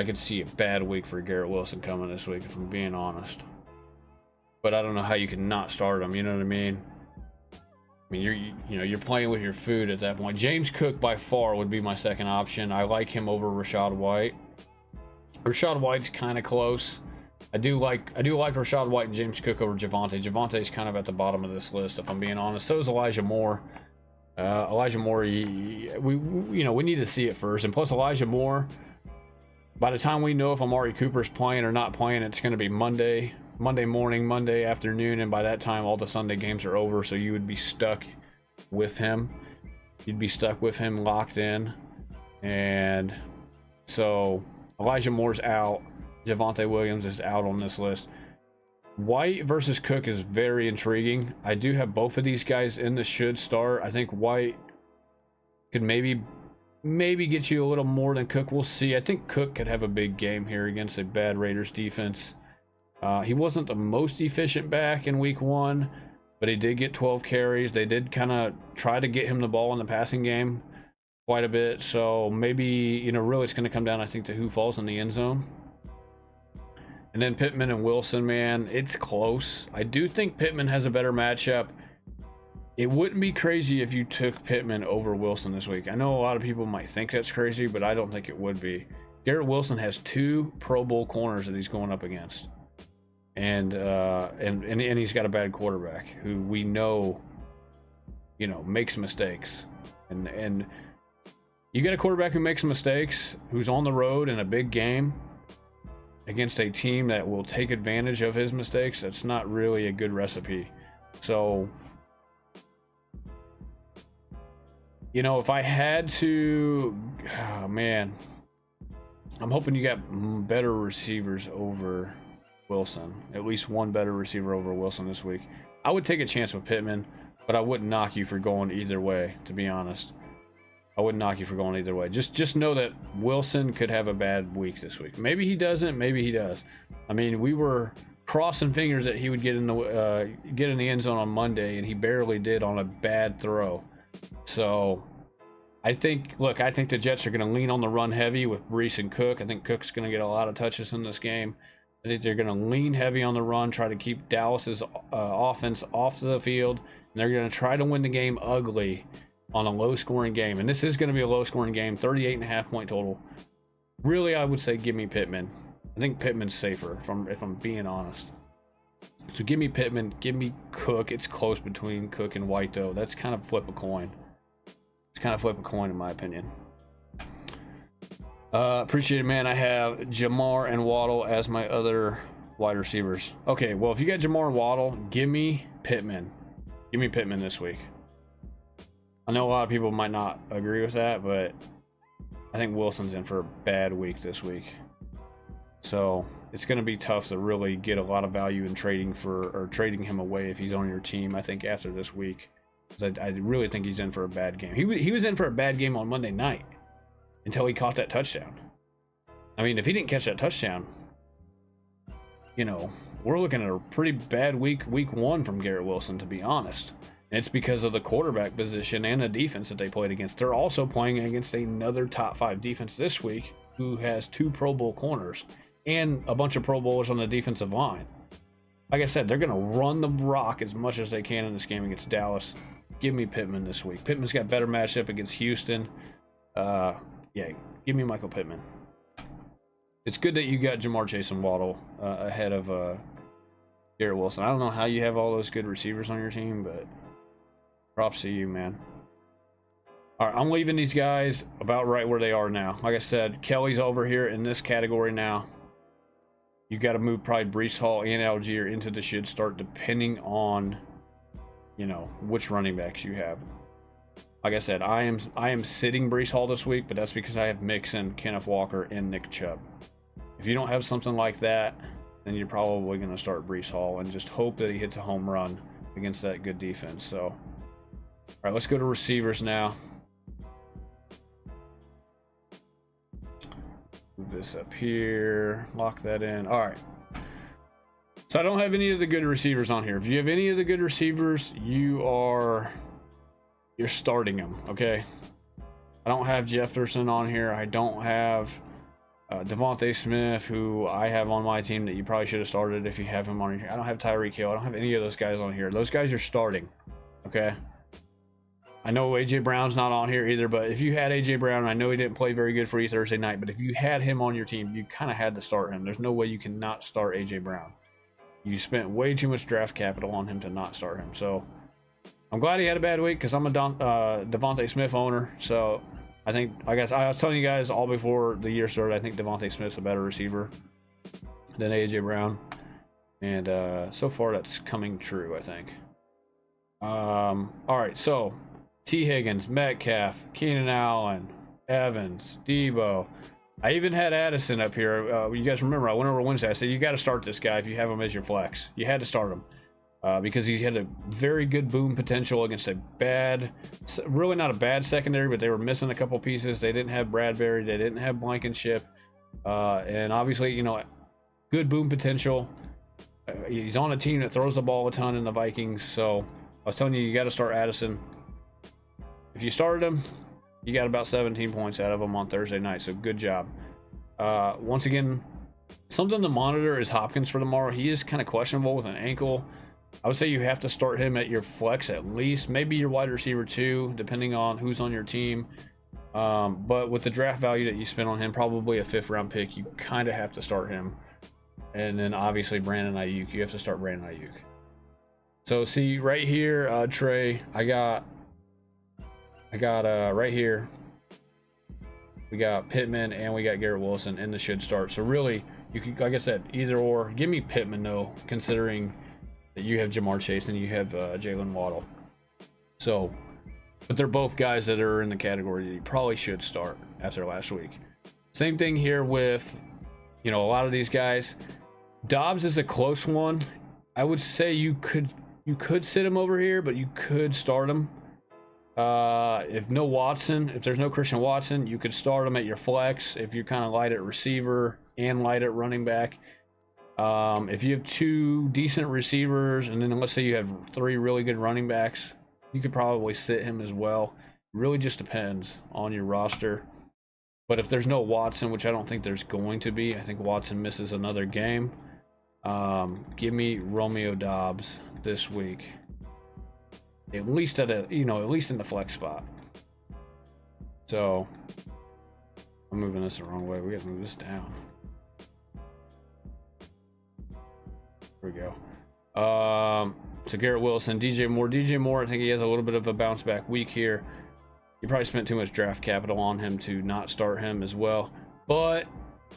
could see a bad week for Garrett Wilson coming this week, if I'm being honest. But I don't know how you can not start him. You know what I mean? I mean, you're playing with your food at that point. James Cook by far would be my second option. I like him over Rachaad White. Rachaad White's kind of close. I do like Rachaad White and James Cook over Javonte. Javonte's kind of at the bottom of this list, if I'm being honest. So is Elijah Moore. Elijah Moore, we need to see it first. And plus, Elijah Moore, by the time we know if Amari Cooper's playing or not playing, it's going to be Monday morning, Monday afternoon, and by that time all the Sunday games are over, so you would be stuck with him. You'd be stuck with him locked in. And so Elijah Moore's out. Javonte Williams is out on this list. White versus Cook is very intriguing. I do have both of these guys in the should start. I think White could maybe get you a little more than Cook. We'll see. I think Cook could have a big game here against a bad Raiders defense. He wasn't the most efficient back in week 1, but he did get 12 carries. They did kind of try to get him the ball in the passing game quite a bit. So maybe, really it's going to come down, I think, to who falls in the end zone. And then Pittman and Wilson, man, it's close. I do think Pittman has a better matchup. It wouldn't be crazy if you took Pittman over Wilson this week. I know a lot of people might think that's crazy, but I don't think it would be. Garrett Wilson has 2 Pro Bowl corners that he's going up against. and he's got a bad quarterback who we know, you know, makes mistakes, and you get a quarterback who makes mistakes, who's on the road in a big game against a team that will take advantage of his mistakes. That's not really a good recipe. So, you know, if I had to, oh man, I'm hoping you got better receivers over Wilson. At least one better receiver over Wilson this week. I would take a chance with Pittman, but I wouldn't knock you for going either way, to be honest. I wouldn't knock you for going either way. Just know that Wilson could have a bad week this week. Maybe he doesn't. Maybe he does. I mean, we were crossing fingers that he would get in the end zone on Monday, and he barely did on a bad throw. So I think the Jets are going to lean on the run heavy with Breece and Cook. I think Cook's going to get a lot of touches in this game. I think they're going to lean heavy on the run, try to keep Dallas's offense off the field, and they're going to try to win the game ugly on a low-scoring game. And this is going to be a low-scoring game, 38.5 point total. Really, I would say give me Pittman. I think Pittman's safer, if I'm being honest. So give me Pittman, give me Cook. It's close between Cook and White, though. That's kind of flip a coin. It's kind of flip a coin, in my opinion. Appreciate it, man. I have Ja'Marr and Waddle as my other wide receivers. Okay, well, if you got Ja'Marr and Waddle, give me Pittman. Give me Pittman this week. I know a lot of people might not agree with that, but I think Wilson's in for a bad week this week. So it's going to be tough to really get a lot of value in trading him away if he's on your team, I think, after this week. I really think he's in for a bad game. He was in for a bad game on Monday night until he caught that touchdown. I mean, if he didn't catch that touchdown, you know, we're looking at a pretty bad week 1 from Garrett Wilson, to be honest. And it's because of the quarterback position and the defense that they played against. They're also playing against another top 5 defense this week who has 2 Pro Bowl corners and a bunch of Pro Bowlers on the defensive line. Like I said, they're going to run the rock as much as they can in this game against Dallas. Give me Pittman this week. Pittman's got better matchup against Houston. Yeah, give me Michael Pittman. It's good that you got Ja'Marr Chase and Waddle ahead of Garrett Wilson. I don't know how you have all those good receivers on your team, but props to you, man. All right, I'm leaving these guys about right where they are now. Like I said, Kelly's over here in this category now. You got to move probably Breece Hall and Algier into the should start, depending on, you know, which running backs you have. Like I said, I am sitting Breece Hall this week, but that's because I have Mixon, Kenneth Walker, and Nick Chubb. If you don't have something like that, then you're probably going to start Breece Hall and just hope that he hits a home run against that good defense. So, all right, let's go to receivers now. Move this up here, lock that in. All right. So I don't have any of the good receivers on here. If you have any of the good receivers, you're starting them, okay? I don't have Jefferson on here. I don't have Devontae Smith, who I have on my team that you probably should have started if you have him on here. I don't have Tyreek Hill. I don't have any of those guys on here. Those guys are starting, okay? I know A.J. Brown's not on here either, but if you had A.J. Brown, I know he didn't play very good for you Thursday night, but if you had him on your team, you kind of had to start him. There's no way you cannot start A.J. Brown. You spent way too much draft capital on him to not start him. So I'm glad he had a bad week because I'm a Devontae Smith owner. So I was telling you guys all before the year started, I think Devontae Smith's a better receiver than A.J. Brown. And so far that's coming true, I think. All right, so T. Higgins, Metcalf, Keenan Allen, Evans, Debo. I even had Addison up here. You guys remember I went over Wednesday. I said you got to start this guy if you have him as your flex. You had to start him because he had a very good boom potential against a really not a bad secondary, but they were missing a couple pieces. They didn't have Bradbury. They didn't have Blankenship. And obviously, you know, good boom potential. He's on a team that throws the ball a ton in the Vikings. So I was telling you got to start Addison. If you started him, you got about 17 points out of him on Thursday night, so good job. Once again, something to monitor is Hopkins for tomorrow. He is kind of questionable with an ankle. I would say you have to start him at your flex at least, maybe your wide receiver too, depending on who's on your team. But with the draft value that you spent on him, probably a 5th round pick, you kind of have to start him. and then obviously Brandon Ayuk. You have to start Brandon Ayuk. So see right here, Trey, I got right here, we got Pittman and we got Garrett Wilson in the should start. So really, you can, like I said, either or. Give me Pittman though, considering that you have Jamar Chase and you have Jalen Waddle. So, but they're both guys that are in the category that you probably should start after last week. Same thing here with, you know, a lot of these guys. Dobbs is a close one. I would say you could sit him over here, but you could start him. If there's no Christian Watson, you could start him at your flex if you're kind of light at receiver and light at running back. If you have 2 decent receivers, and then let's say you have 3 really good running backs, you could probably sit him as well. It really just depends on your roster. But if there's no Watson, which I don't think there's going to be, I think Watson misses another game. Give me Romeo Dobbs this week. At least at least in the flex spot. So I'm moving this the wrong way. We got to move this down. There we go. So Garrett Wilson, DJ Moore. I think he has a little bit of a bounce back week here. You probably spent too much draft capital on him to not start him as well. But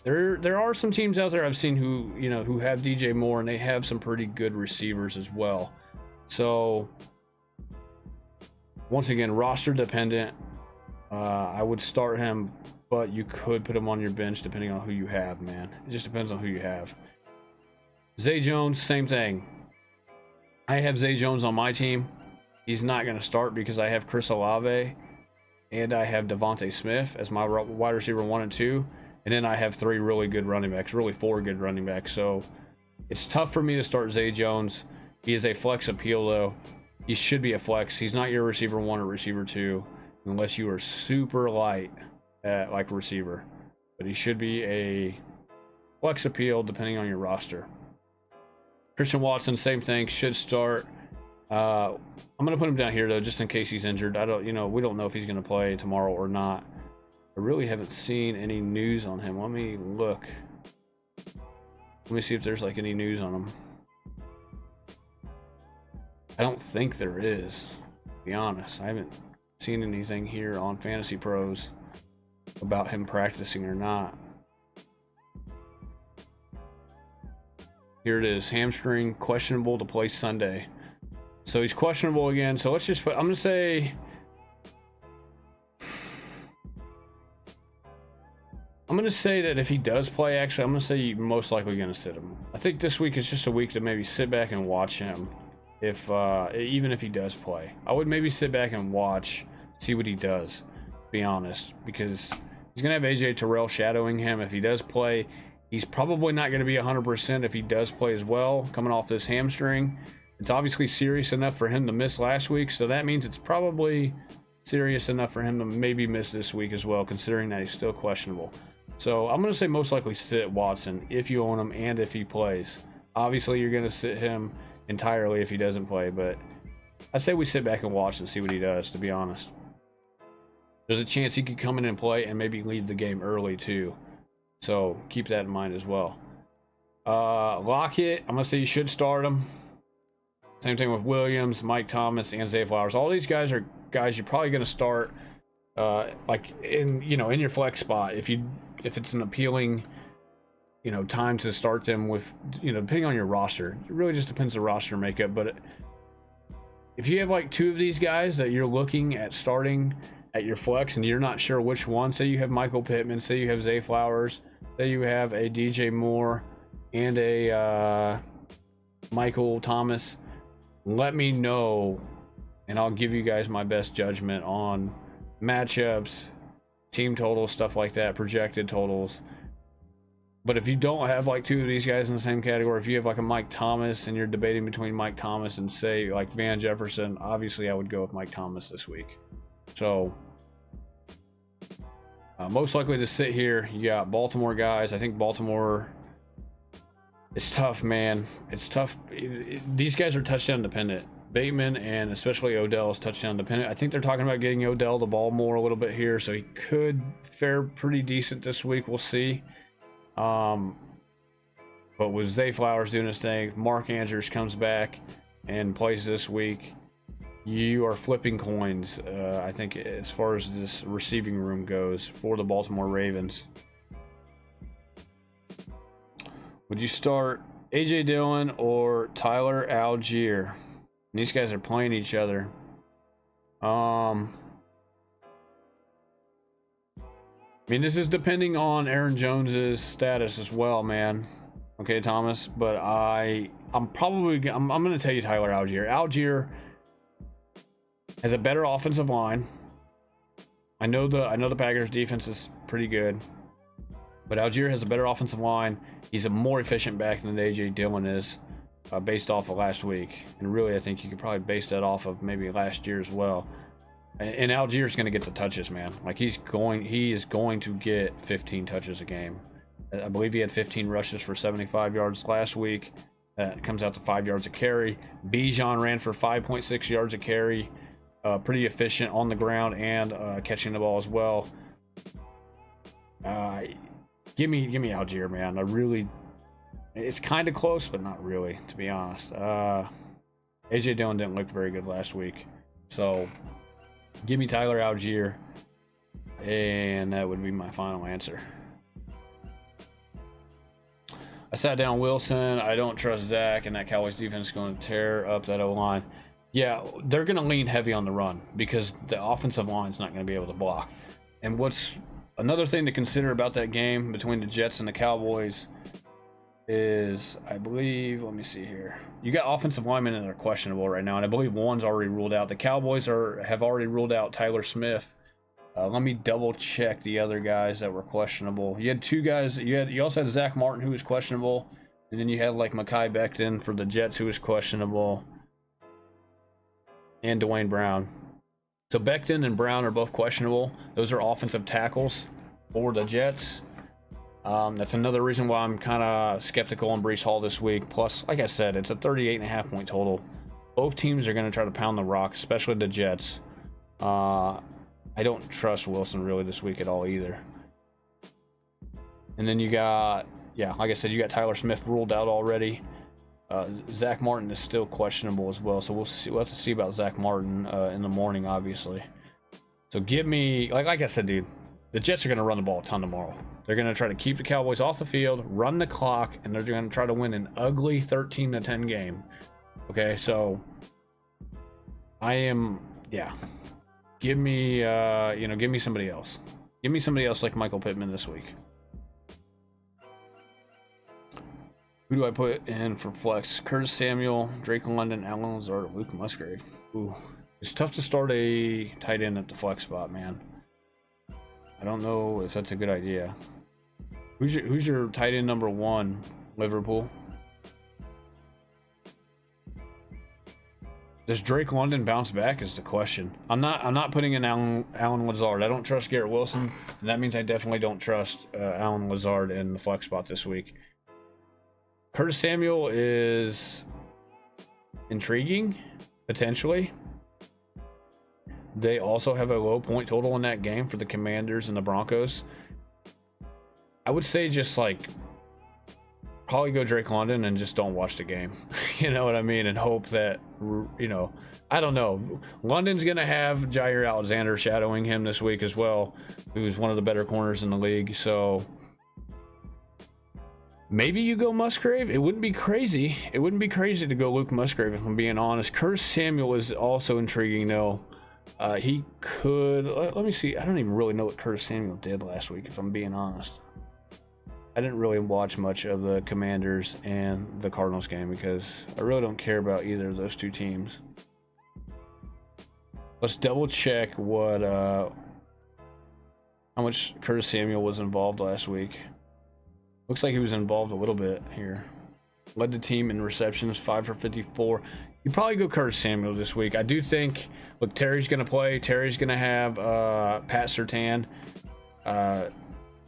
there are some teams out there I've seen who have DJ Moore, and they have some pretty good receivers as well. So once again, roster dependent. I would start him, but you could put him on your bench depending on who you have, man. It just depends on who you have. Zay Jones, same thing. I have Zay Jones on my team. He's not going to start because I have Chris Olave and I have Devontae Smith as my wide receiver 1 and 2. And then I have 3 really good running backs, really 4 good running backs. So it's tough for me to start Zay Jones. He is a flex appeal, though. He should be a flex. He's not your receiver 1 or receiver 2 unless you are super light at like receiver. But he should be a flex appeal depending on your roster. Christian Watson, same thing, should start. I'm gonna put him down here though, just in case he's injured. We don't know if he's gonna play tomorrow or not. I really haven't seen any news on him. Let me look. Let me see if there's like any news on him. I don't think there is, to be honest. I haven't seen anything here on Fantasy Pros about him practicing or not. Here it is, hamstring, questionable to play Sunday. So he's questionable again. So let's just put, I'm gonna say that if he does play, actually, I'm gonna say you're most likely gonna sit him. I think this week is just a week to maybe sit back and watch him. If even if he does play, I would maybe sit back and watch, see what he does, to be honest, because he's gonna have AJ Terrell shadowing him. If he does play, he's probably not going to be 100% if he does play as well, coming off this hamstring. It's obviously serious enough for him to miss last week, so that means it's probably serious enough for him to maybe miss this week as well, considering that he's still questionable. So I'm going to say most likely sit Watson if you own him and if he plays. Obviously, you're going to sit him entirely if he doesn't play, but I say we sit back and watch and see what he does, to be honest. There's a chance he could come in and play and maybe leave the game early too. So keep that in mind as well. Lockett, I'm gonna say you should start him. Same thing with Williams, Mike Thomas, and Zay Flowers. All these guys are guys you're probably gonna start like in your flex spot if it's an appealing time to start them with, depending on your roster. It really just depends on the roster makeup. But if you have like 2 of these guys that you're looking at starting at your flex and you're not sure which one, say you have Michael Pittman, say you have Zay Flowers, say you have a DJ Moore and a Michael Thomas, let me know and I'll give you guys my best judgment on matchups, team totals, stuff like that, projected totals. But if you don't have like 2 of these guys in the same category, if you have like a Mike Thomas and you're debating between Mike Thomas and say like Van Jefferson, obviously I would go with Mike Thomas this week. So most likely to sit here, you got Baltimore guys. I think Baltimore, it's tough, man. It's tough. These guys are touchdown dependent. Bateman and especially Odell is touchdown dependent. I think they're talking about getting Odell the ball more a little bit here, so he could fare pretty decent this week. We'll see. But with Zay Flowers doing his thing, Mark Andrews comes back and plays this week. You are flipping coins, I think, as far as this receiving room goes for the Baltimore Ravens. Would you start A.J. Dillon or Tyler Algier? And these guys are playing each other. I mean, this is depending on Aaron Jones's status as well, man. Okay, Thomas, but I'm going to tell you Tyler Algier. Algier has a better offensive line. I know the Packers defense is pretty good, but Algier has a better offensive line. He's a more efficient back than AJ Dillon is, based off of last week. And really, I think you could probably base that off of maybe last year as well. And Algier's going to get the touches, man. Like he is going to get 15 touches a game. I believe he had 15 rushes for 75 yards last week. That comes out to 5 yards a carry. Bijan ran for 5.6 yards a carry. Pretty efficient on the ground and catching the ball as well. Give me Algier, man. It's kind of close, but not really, to be honest. AJ Dillon didn't look very good last week, so give me Tyler Algier, and that would be my final answer. I sat down Wilson. I don't trust Zach, and that Cowboys defense is going to tear up that O-line. Yeah, they're going to lean heavy on the run because the offensive line is not going to be able to block. And what's another thing to consider about that game between the Jets and the Cowboys is, I believe, let me see here. You got offensive linemen that are questionable right now, and I believe one's already ruled out. The Cowboys have already ruled out Tyler Smith. Let me double check the other guys that were questionable. You had two guys. You also had Zach Martin, who was questionable, and then you had like Mekhi Becton for the Jets, who was questionable, and Dwayne Brown. So Becton and Brown are both questionable. Those are offensive tackles for the Jets. That's another reason why I'm kind of skeptical on Breece Hall this week. Plus, like I said, it's a 38.5 point total. Both teams are going to try to pound the rock, especially the Jets. I don't trust Wilson really this week at all either. And then you got, like I said, you got Tyler Smith ruled out already. Zach Martin is still questionable as well, so we'll have to see about Zach Martin in the morning, obviously. So give me, like I said, dude, the Jets are going to run the ball a ton tomorrow. They're going to try to keep the Cowboys off the field, run the clock, and they're going to try to win an ugly 13-10 game. Okay, so give me give me somebody else. Give me somebody else like Michael Pittman this week. Who do I put in for flex? Curtis Samuel, Drake London, Allen Lazard, Luke Musgrave. Ooh, it's tough to start a tight end at the flex spot, man. I don't know if that's a good idea. Who's your tight end number one, Liverpool? Does Drake London bounce back is the question. I'm not putting in Allen Lazard. I don't trust Garrett Wilson, and that means I definitely don't trust Allen Lazard in the flex spot this week. Curtis Samuel is intriguing, potentially. They also have a low point total in that game for the Commanders and the Broncos. I would say just like probably go Drake London and just don't watch the game. You know what I mean? And hope that, I don't know. London's going to have Jair Alexander shadowing him this week as well, who's one of the better corners in the league. So maybe you go Musgrave. It wouldn't be crazy. It wouldn't be crazy to go Luke Musgrave, if I'm being honest. Curtis Samuel is also intriguing, though. He could... Let me see. I don't even really know what Curtis Samuel did last week, if I'm being honest. I didn't really watch much of the Commanders and the Cardinals game because I really don't care about either of those two teams. Let's double check what how much Curtis Samuel was involved last week. Looks like he was involved a little bit here. Led the team in receptions, 5 for 54. You probably go Curtis Samuel this week. I do think, look, Terry's going to play. Terry's going to have Pat Surtain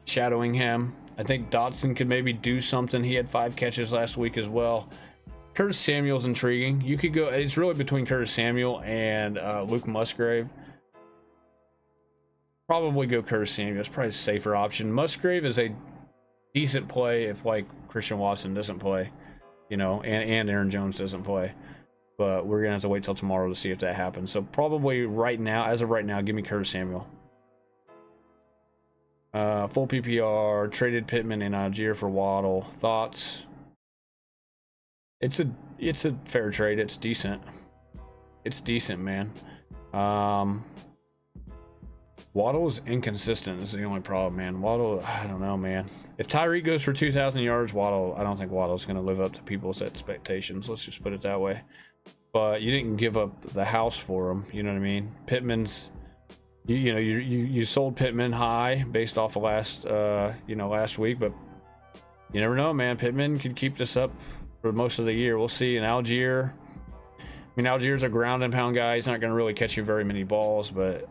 shadowing him. I think Dotson could maybe do something. He had 5 catches last week as well. Curtis Samuel's intriguing. You could go, it's really between Curtis Samuel and Luke Musgrave. Probably go Curtis Samuel. It's probably a safer option. Musgrave is a decent play if like Christian Watson doesn't play, you know, and Aaron Jones doesn't play. But we're gonna have to wait till tomorrow to see if that happens. So probably right now, as of right now, give me Curtis Samuel. Full PPR, traded Pittman and Algier for Waddle. Thoughts? It's a fair trade. It's decent. It's decent, man. Waddle is inconsistent. Is the only problem, man. Waddle, I don't know, man. If Tyreek goes for 2,000 yards, Waddle, I don't think Waddle's going to live up to people's expectations. Let's just put it that way. But you didn't give up the house for him. You know what I mean? Pittman's, you know, you sold Pittman high based off of last week, but you never know, man. Pittman could keep this up for most of the year. We'll see. And Algier, I mean, Algier's a ground and pound guy. He's not going to really catch you very many balls, but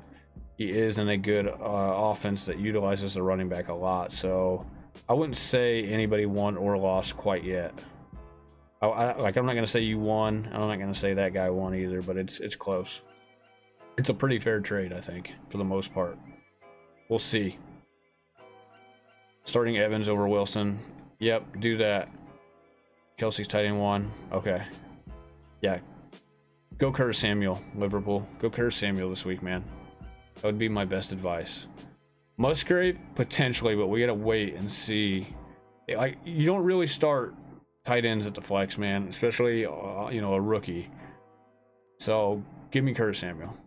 he is in a good offense that utilizes the running back a lot. So I wouldn't say anybody won or lost quite yet. I'm not going to say you won. I'm not going to say that guy won either, but it's close. It's a pretty fair trade, I think, for the most part. We'll see. Starting Evans over Wilson. Yep, do that. Kelsey's tight end 1. Okay. Yeah. Go Curtis Samuel, Liverpool. Go Curtis Samuel this week, man. That would be my best advice. Musgrave, potentially, but we got to wait and see. Like, you don't really start tight ends at the flex, man, especially, you know, a rookie. So give me Curtis Samuel.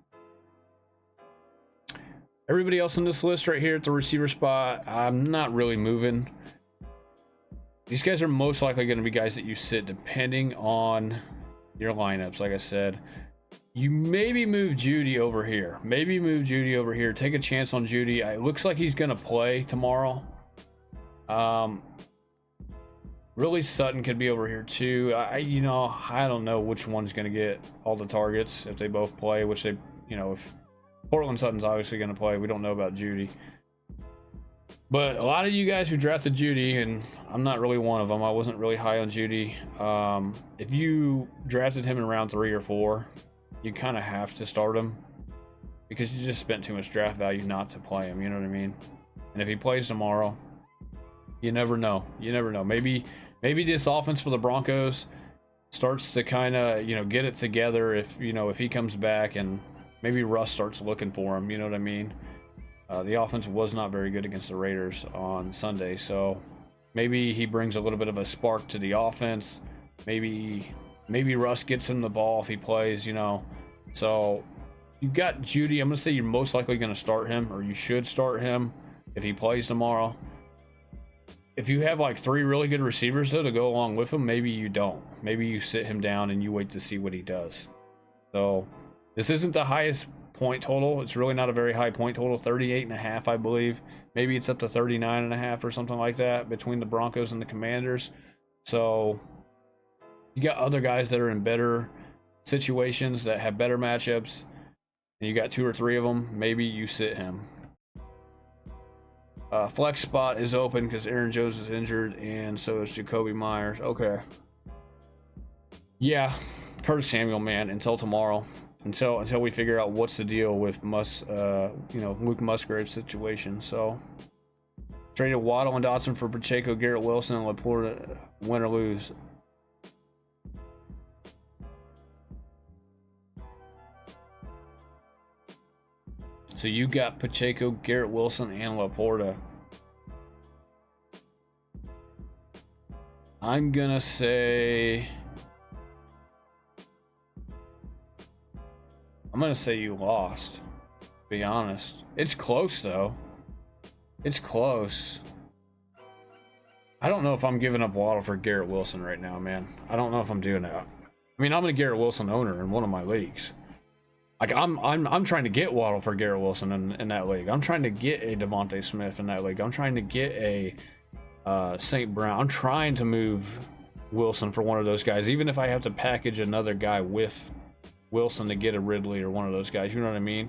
Everybody else on this list right here at the receiver spot, I'm not really moving. These guys are most likely going to be guys that you sit depending on your lineups. Like I said, you maybe move Judy over here. Take a chance on Judy. It looks like he's going to play tomorrow. Really, Sutton could be over here too. I don't know which one's going to get all the targets if they both play, which they, you know, if Portland Sutton's obviously going to play. We don't know about Judy. But a lot of you guys who drafted Judy, and I'm not really one of them. I wasn't really high on Judy. If you drafted him in round 3 or 4, you kind of have to start him because you just spent too much draft value not to play him. You know what I mean? And if he plays tomorrow, you never know. Maybe this offense for the Broncos starts to kind of, you know, get it together if he comes back and maybe Russ starts looking for him. You know what I mean? The offense was not very good against the Raiders on Sunday, so maybe he brings a little bit of a spark to the offense. Maybe Russ gets him the ball if he plays, you know. So you've got Judy. I'm going to say you're most likely going to start him, or you should start him if he plays tomorrow. If you have like 3 really good receivers, though, to go along with him, maybe you don't. Maybe you sit him down and you wait to see what he does. So this isn't the highest point total. It's really not a very high point total. 38.5, I believe. Maybe it's up to 39.5 or something like that between the Broncos and the Commanders. So you got other guys that are in better situations that have better matchups, and you got 2 or 3 of them. Maybe you sit him. Flex spot is open because Aaron Jones is injured, and so is Jacoby Myers. Okay. Yeah, Curtis Samuel, man, until tomorrow. Until we figure out what's the deal with Luke Musgrave's situation. So traded Waddle and Dotson for Pacheco, Garrett Wilson, and Laporta. Win or lose. So you got Pacheco, Garrett Wilson, and Laporta. I'm gonna say you lost, to be honest. It's close, though. It's close. I don't know if I'm giving up Waddle for Garrett Wilson right now, man. I don't know if I'm doing that. I mean, I'm a Garrett Wilson owner in one of my leagues. Like, I'm trying to get Waddle for Garrett Wilson in that league. I'm trying to get a Devontae Smith in that league. I'm trying to get a St. Brown. I'm trying to move Wilson for one of those guys, even if I have to package another guy with Wilson to get a Ridley or one of those guys. You know what I mean?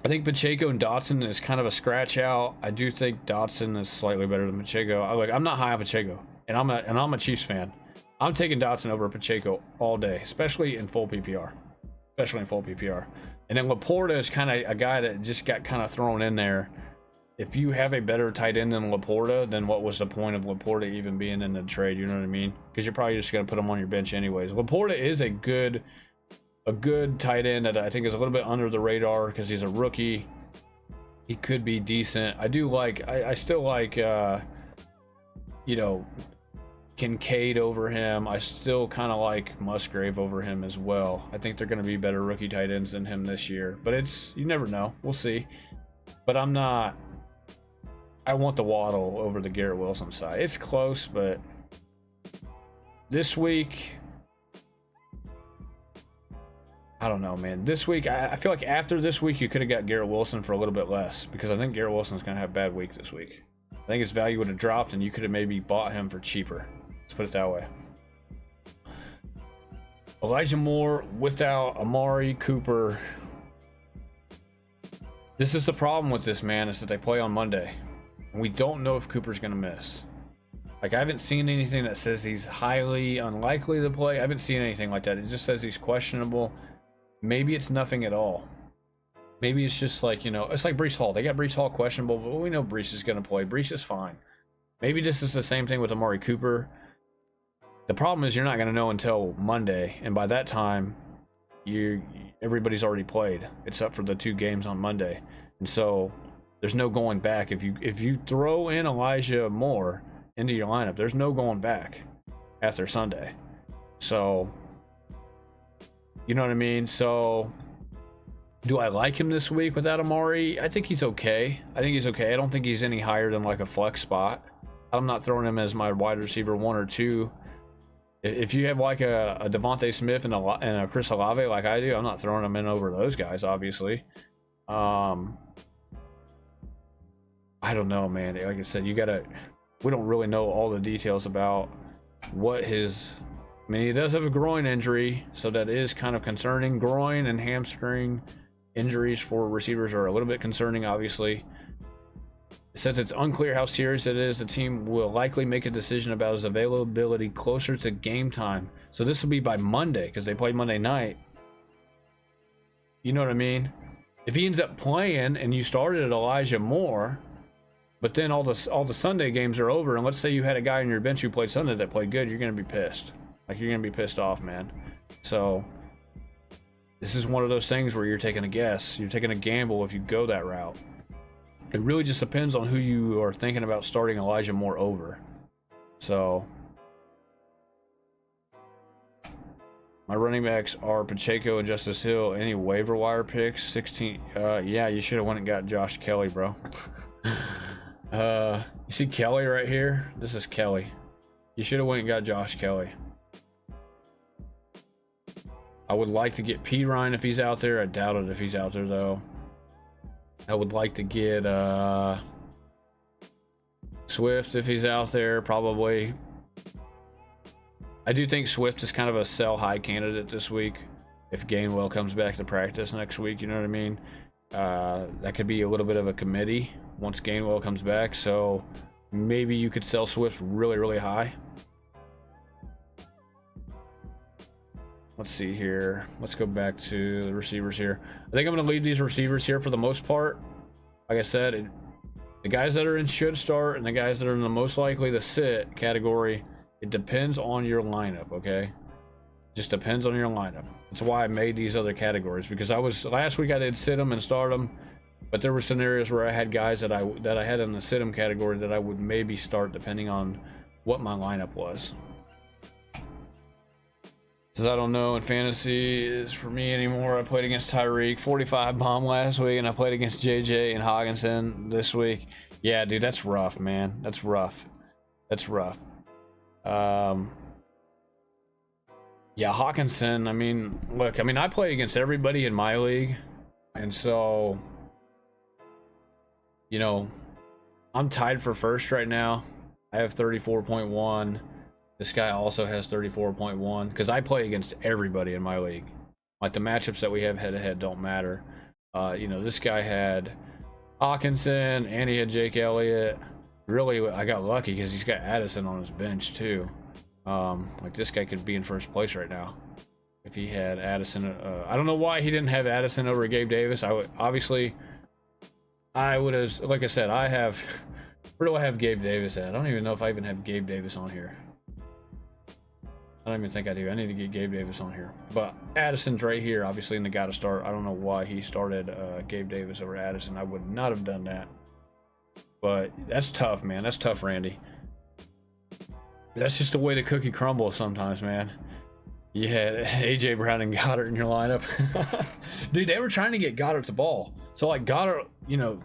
I think Pacheco and Dotson is kind of a scratch out. I do think Dotson is slightly better than Pacheco. I'm not high on Pacheco, and I'm a Chiefs fan. I'm taking Dotson over Pacheco all day, especially in full PPR. And then Laporta is kind of a guy that just got kind of thrown in there. if you have a better tight end than Laporta, then what was the point of Laporta even being in the trade? You know what I mean? Because you're probably just going to put him on your bench anyways. Laporta is a good tight end that I think is a little bit under the radar because he's a rookie. He could be decent. I still like, you know, Kincaid over him. I still kind of like Musgrave over him as well. I think they're going to be better rookie tight ends than him this year. But you never know. We'll see. But I want the Waddle over the Garrett Wilson side. It's close, but this week, I don't know, man. This week, I feel like after this week, you could have got Garrett Wilson for a little bit less because I think Garrett Wilson's going to have a bad week this week. I think his value would have dropped and you could have maybe bought him for cheaper. Let's put it that way. Elijah Moore without Amari Cooper. This is the problem with this, man, is that they play on Monday. And we don't know if Cooper's going to miss. Like, I haven't seen anything that says he's highly unlikely to play. I haven't seen anything like that. It just says he's questionable. Maybe it's nothing at all. Maybe it's just like, you know, it's like Breece Hall. They got Breece Hall questionable, but we know Breece is going to play. Breece is fine. Maybe this is the same thing with Amari Cooper. The problem is you're not going to know until Monday. And by that time, everybody's already played, except for the 2 games on Monday. And so there's no going back. If you throw in Elijah Moore into your lineup, there's no going back after Sunday. So, you know what I mean? So, do I like him this week without Amari? I think he's okay. I don't think he's any higher than like a flex spot. I'm not throwing him as my wide receiver 1 or 2. If you have like a Devontae Smith and a Chris Olave like I do, I'm not throwing him in over those guys, obviously. I don't know, man. Like I said, we don't really know all the details about what I mean, he does have a groin injury, so that is kind of concerning. Groin and hamstring injuries for receivers are a little bit concerning, obviously. Since it's unclear how serious it is, the team will likely make a decision about his availability closer to game time. So this will be by Monday, because they play Monday night. You know what I mean? If he ends up playing and you started Elijah Moore, but then all the Sunday games are over, and let's say you had a guy on your bench who played Sunday that played good, you're going to be pissed. Like, you're going to be pissed off, man. So this is one of those things where you're taking a guess. You're taking a gamble if you go that route. It really just depends on who you are thinking about starting Elijah Moore over. So my running backs are Pacheco and Justice Hill. Any waiver wire picks? 16. Yeah, you should have went and got Josh Kelly, bro. You see Kelly right here? This is Kelly. You should have went and got Josh Kelly. I would like to get P. Ryan if he's out there. I doubt it if he's out there, though. I would like to get Swift if he's out there, probably. I do think Swift is kind of a sell high candidate this week. If Gainwell comes back to practice next week, you know what I mean? That could be a little bit of a committee once Gainwell comes back. So maybe you could sell Swift really, really high. Let's see here. Let's go back to the receivers here. I think I'm going to leave these receivers here for the most part. Like I said, the guys that are in should start and the guys that are in the most likely to sit category, it depends on your lineup, okay? Just depends on your lineup. That's why I made these other categories, because last week I did sit them and start them, but there were scenarios where I had guys that I had in the sit them category that I would maybe start depending on what my lineup was. Says I don't know, and fantasy is for me anymore. I played against Tyreek, 45 bomb last week, and I played against JJ and Hockenson this week. Yeah, dude, that's rough, man. That's rough. That's rough. Yeah, Hockenson, I mean, look, I play against everybody in my league, and so, you know, I'm tied for first right now. I have 34.1. This guy also has 34.1 because I play against everybody in my league. Like, the matchups that we have head-to-head don't matter. You know, this guy had Hockenson and he had Jake Elliott. Really, I got lucky because he's got Addison on his bench too. Like, this guy could be in first place right now if he had Addison. I don't know why he didn't have Addison over Gabe Davis. I would obviously, I would have, like I said, I have. Where do I have Gabe Davis at? I don't even know if I even have Gabe Davis on here. I don't even think I do. I need to get Gabe Davis on here. But Addison's right here, obviously, in the gotta start. I don't know why he started Gabe Davis over Addison. I would not have done that. But that's tough, man. That's tough, Randy. That's just the way the cookie crumbles sometimes, man. You had AJ Brown and Goddard in your lineup. Dude, they were trying to get Goddard the ball. So, like, Goddard, you know,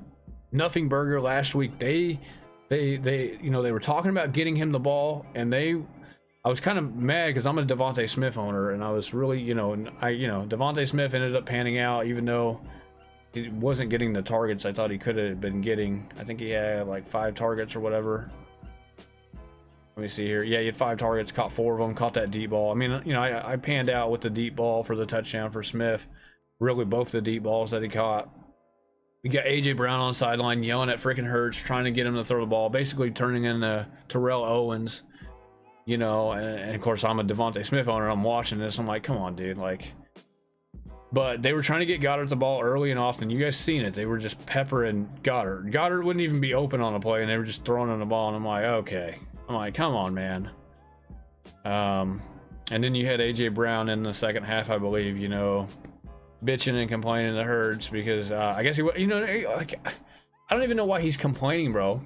Nothing Burger last week, they were talking about getting him the ball, and I was kind of mad because I'm a Devontae Smith owner, and I was really, Devontae Smith ended up panning out, even though he wasn't getting the targets I thought he could have been getting. I think he had like 5 targets or whatever. Let me see here. Yeah, he had 5 targets, caught 4 of them, caught that deep ball. I mean, I panned out with the deep ball for the touchdown for Smith. Really, both the deep balls that he caught. We got AJ Brown on the sideline yelling at freaking Hurts, trying to get him to throw the ball, basically turning into Terrell Owens. You know, and of course I'm a Devontae Smith owner. I'm watching this. I'm like, come on, dude. Like, but they were trying to get Goddard the ball early and often. You guys seen it. They were just peppering Goddard. Goddard wouldn't even be open on the play, and they were just throwing him the ball. And I'm like, okay. I'm like, come on, man. And then you had AJ Brown in the second half, I believe. You know, bitching and complaining to Hurts because I guess like I don't even know why he's complaining, bro.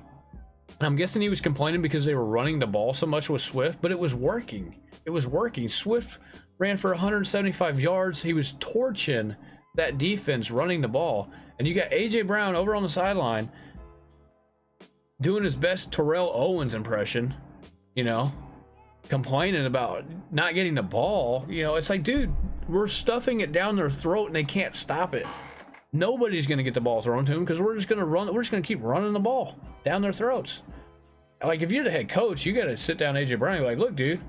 I'm guessing he was complaining because they were running the ball so much with Swift, but it was working. It was working. Swift ran for 175 yards. He was torching that defense running the ball. And you got AJ Brown over on the sideline doing his best Terrell Owens impression, you know, complaining about not getting the ball. You know, it's like, dude, we're stuffing it down their throat and they can't stop it. Nobody's going to get the ball thrown to him because we're just going to run. We're just going to keep running the ball down their throats. Like, if you're the head coach, you got to sit down AJ Brown. You're like, look, dude,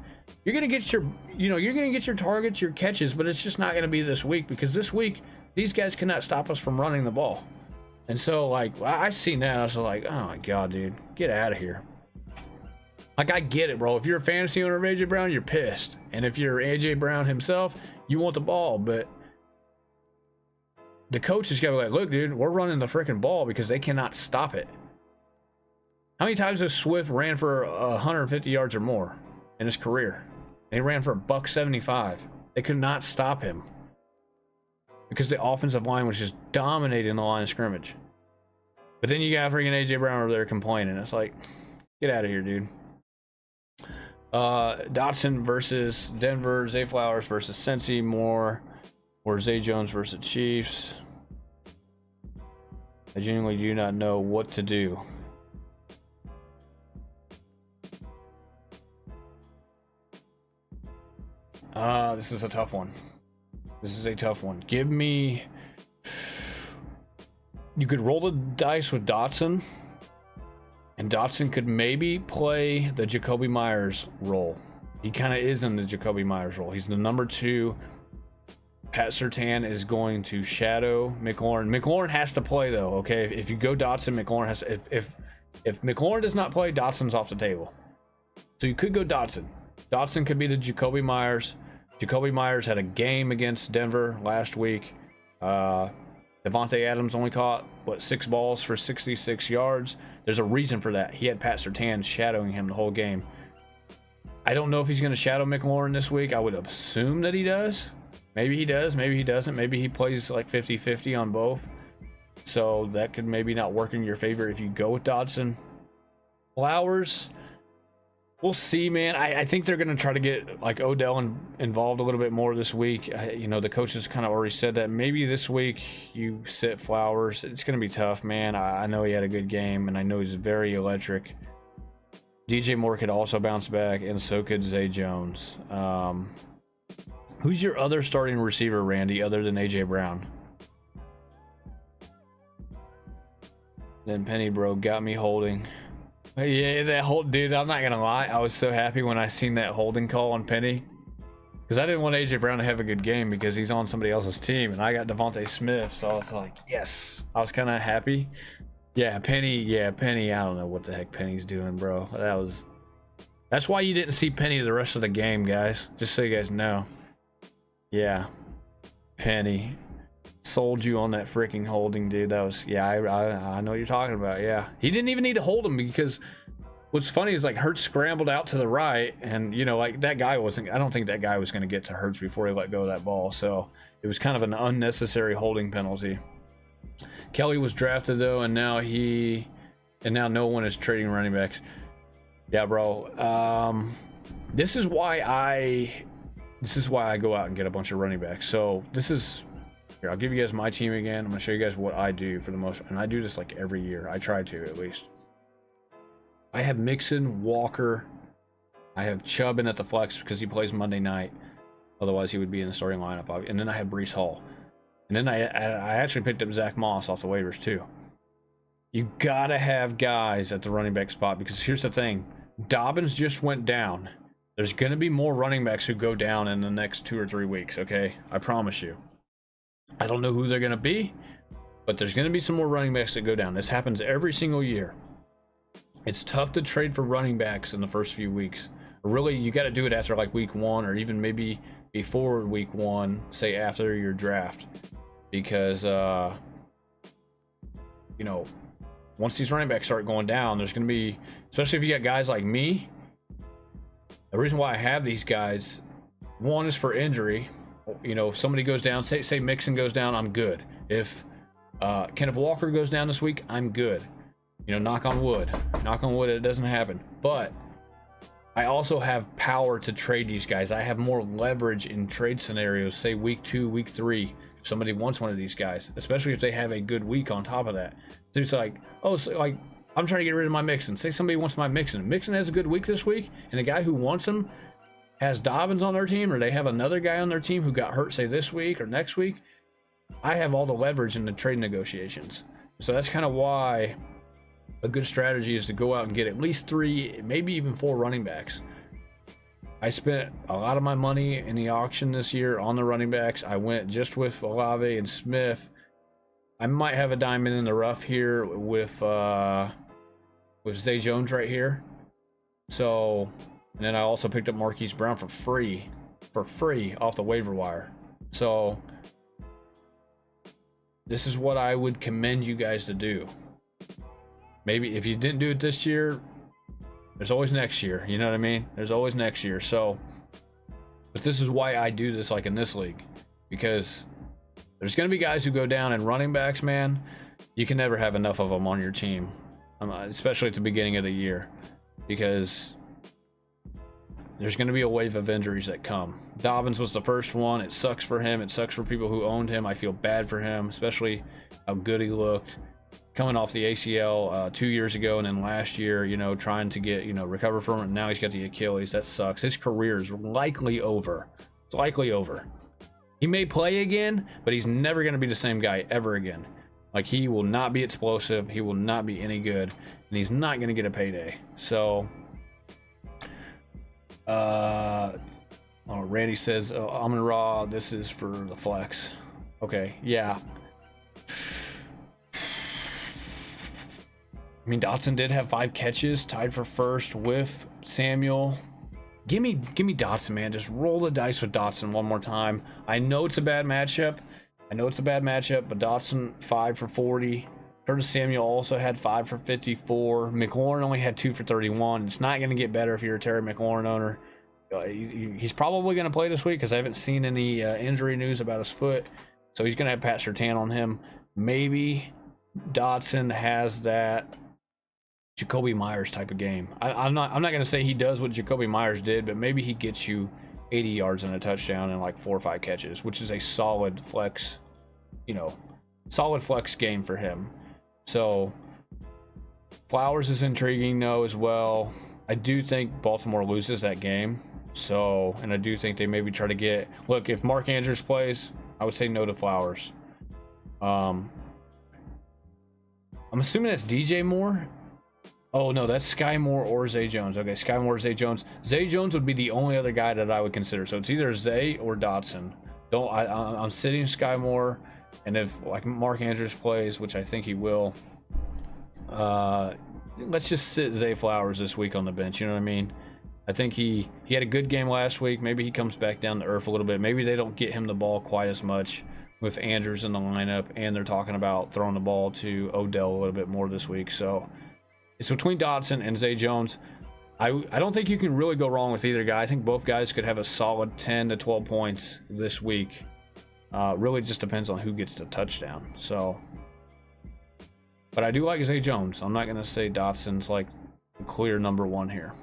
you're going to get your, you're going to get your targets, your catches, but it's just not going to be this week because this week these guys cannot stop us from running the ball. And so, like, I seen that. I was like, oh my God, dude, get out of here. Like, I get it, bro. If you're a fantasy owner of AJ Brown, you're pissed. And if you're AJ Brown himself, you want the ball, but the coach has got to be like, look, dude, we're running the freaking ball because they cannot stop it. How many times has Swift ran for 150 yards or more in his career? They ran for $175. They could not stop him because the offensive line was just dominating the line of scrimmage. But then you got freaking AJ Brown over there complaining. It's like, get out of here, dude. Dotson versus Denver. Zay Flowers versus Cincy. Moore or Zay Jones versus Chiefs. I genuinely do not know what to do. This is a tough one. This is a tough one. Give me... You could roll the dice with Dotson, and Dotson could maybe play the Jakobi Meyers role. He kind of is in the Jakobi Meyers role. He's the number 2. Pat Surtain is going to shadow McLaurin. McLaurin has to play, though, okay? If you go Dotson, McLaurin has to... If McLaurin does not play, Dotson's off the table. So you could go Dotson. Dotson could be the Jakobi Meyers. Jakobi Meyers had a game against Denver last week. Devontae Adams only caught, 6 balls for 66 yards. There's a reason for that. He had Pat Surtain shadowing him the whole game. I don't know if he's going to shadow McLaurin this week. I would assume that he does. Maybe he does. Maybe he doesn't. Maybe he plays like 50-50 on both. So that could maybe not work in your favor if you go with Dotson. Flowers, we'll see, man. I think they're going to try to get like Odell involved a little bit more this week. The coaches kind of already said that. Maybe this week you sit Flowers. It's going to be tough, man. I know he had a good game, and I know he's very electric. DJ Moore could also bounce back, and so could Zay Jones. Who's your other starting receiver, Randy, other than AJ Brown? Then Penny, bro, got me holding. Yeah, that whole dude, I'm not gonna lie, I was so happy when I seen that holding call on Penny, because I didn't want AJ Brown to have a good game because he's on somebody else's team, and I got Devontae Smith, so I was like, yes. I was kind of happy. Yeah, Penny. I don't know what the heck Penny's doing, bro. That's why you didn't see Penny the rest of the game, guys. Just so you guys know. Yeah, Penny. sold you on that freaking holding, dude. That was, yeah, I know what you're talking about. Yeah, he didn't even need to hold him, because what's funny is like Hurts scrambled out to the right, and you know, like that guy wasn't, I don't think that guy was going to get to Hurts before he let go of that ball, so it was kind of an unnecessary holding penalty. Kelly was drafted though, and now no one is trading running backs. Yeah, bro. This is why I go out and get a bunch of running backs. So here, I'll give you guys my team again. I'm gonna show you guys what I do for the most, and I do this like every year. I try to, at least. I have Mixon, Walker. I have Chubb in at the flex because he plays Monday night. Otherwise, he would be in the starting lineup. And then I have Breece Hall. And then I actually picked up Zach Moss off the waivers too. You gotta have guys at the running back spot, because here's the thing. Dobbins just went down. There's gonna be more running backs who go down in the next 2 or 3 weeks, okay? I promise you. I don't know who they're gonna be, but there's gonna be some more running backs that go down. This happens every single year. It's tough to trade for running backs in the first few weeks. Really, you got to do it after like week 1, or even maybe before week 1, say after your draft, because you know, once these running backs start going down, there's going to be, especially if you got guys like me. The reason why I have these guys, one is for injury. You know, if somebody goes down, say Mixon goes down, I'm good. If Kenneth Walker goes down this week, I'm good. You know, knock on wood, it doesn't happen. But I also have power to trade these guys. I have more leverage in trade scenarios, say week 2, week 3. If somebody wants one of these guys, especially if they have a good week on top of that. So it's like, oh, so like I'm trying to get rid of my Mixon. Say somebody wants my Mixon. Mixon has a good week this week, and a guy who wants him has Dobbins on their team, or they have another guy on their team who got hurt, say this week or next week. I have all the leverage in the trade negotiations. So that's kind of why a good strategy is to go out and get at least 3, maybe even 4 running backs. I spent a lot of my money in the auction this year on the running backs. I went just with Olave and Smith. I might have a diamond in the rough here with Zay Jones right here. So, and then I also picked up Marquise Brown for free off the waiver wire. So this is what I would commend you guys to do. Maybe if you didn't do it this year, there's always next year. You know what I mean? There's always next year. So, but this is why I do this, like in this league, because there's going to be guys who go down, and running backs, man, you can never have enough of them on your team, especially at the beginning of the year, because there's going to be a wave of injuries that come. Dobbins was the first one. It sucks for him. It sucks for people who owned him. I feel bad for him, especially how good he looked coming off the ACL 2 years ago, and then last year, you know, trying to get, you know, recover from it. Now he's got the Achilles. That sucks. His career is likely over. It's likely over. He may play again, but he's never going to be the same guy ever again. Like, he will not be explosive. He will not be any good, and he's not going to get a payday. So, Randy says, Amon-Ra, this is for the flex. Okay, yeah. I mean, Dotson did have 5 catches, tied for first with Samuel. Give me Dotson, man. Just roll the dice with Dotson one more time. I know it's a bad matchup. but Dotson 5 for 40. Curtis Samuel also had 5 for 54. McLaurin only had 2 for 31. It's not going to get better if you're a Terry McLaurin owner. He's probably going to play this week because I haven't seen any injury news about his foot. So he's going to have Pat Surtain on him. Maybe Dotson has that Jacoby Myers type of game. I'm not going to say he does what Jacoby Myers did, but maybe he gets you 80 yards and a touchdown and like 4 or 5 catches, which is a solid flex, solid flex game for him. So Flowers is intriguing though as well. I do think Baltimore loses that game. So, and I do think they maybe try to get, look, if Mark Andrews plays, I would say no to Flowers. I'm assuming that's DJ Moore. Oh no, that's Sky Moore or Zay Jones. Okay, Sky Moore or Zay Jones. Zay Jones would be the only other guy that I would consider. So it's either Zay or Dotson. I'm sitting Sky Moore, and if like Mark Andrews plays, which I think he will, let's just sit Zay Flowers this week on the bench. You know what I mean? I think he had a good game last week. Maybe he comes back down to earth a little bit. Maybe they don't get him the ball quite as much. with Andrews in the lineup, and they're talking about throwing the ball to Odell a little bit more this week. So it's between Dotson and Zay Jones. I don't think you can really go wrong with either guy. I think both guys could have a solid 10 to 12 points this week. Really just depends on who gets the touchdown. So, but I do like Zay Jones. I'm not going to say Dotson's like the clear number one here.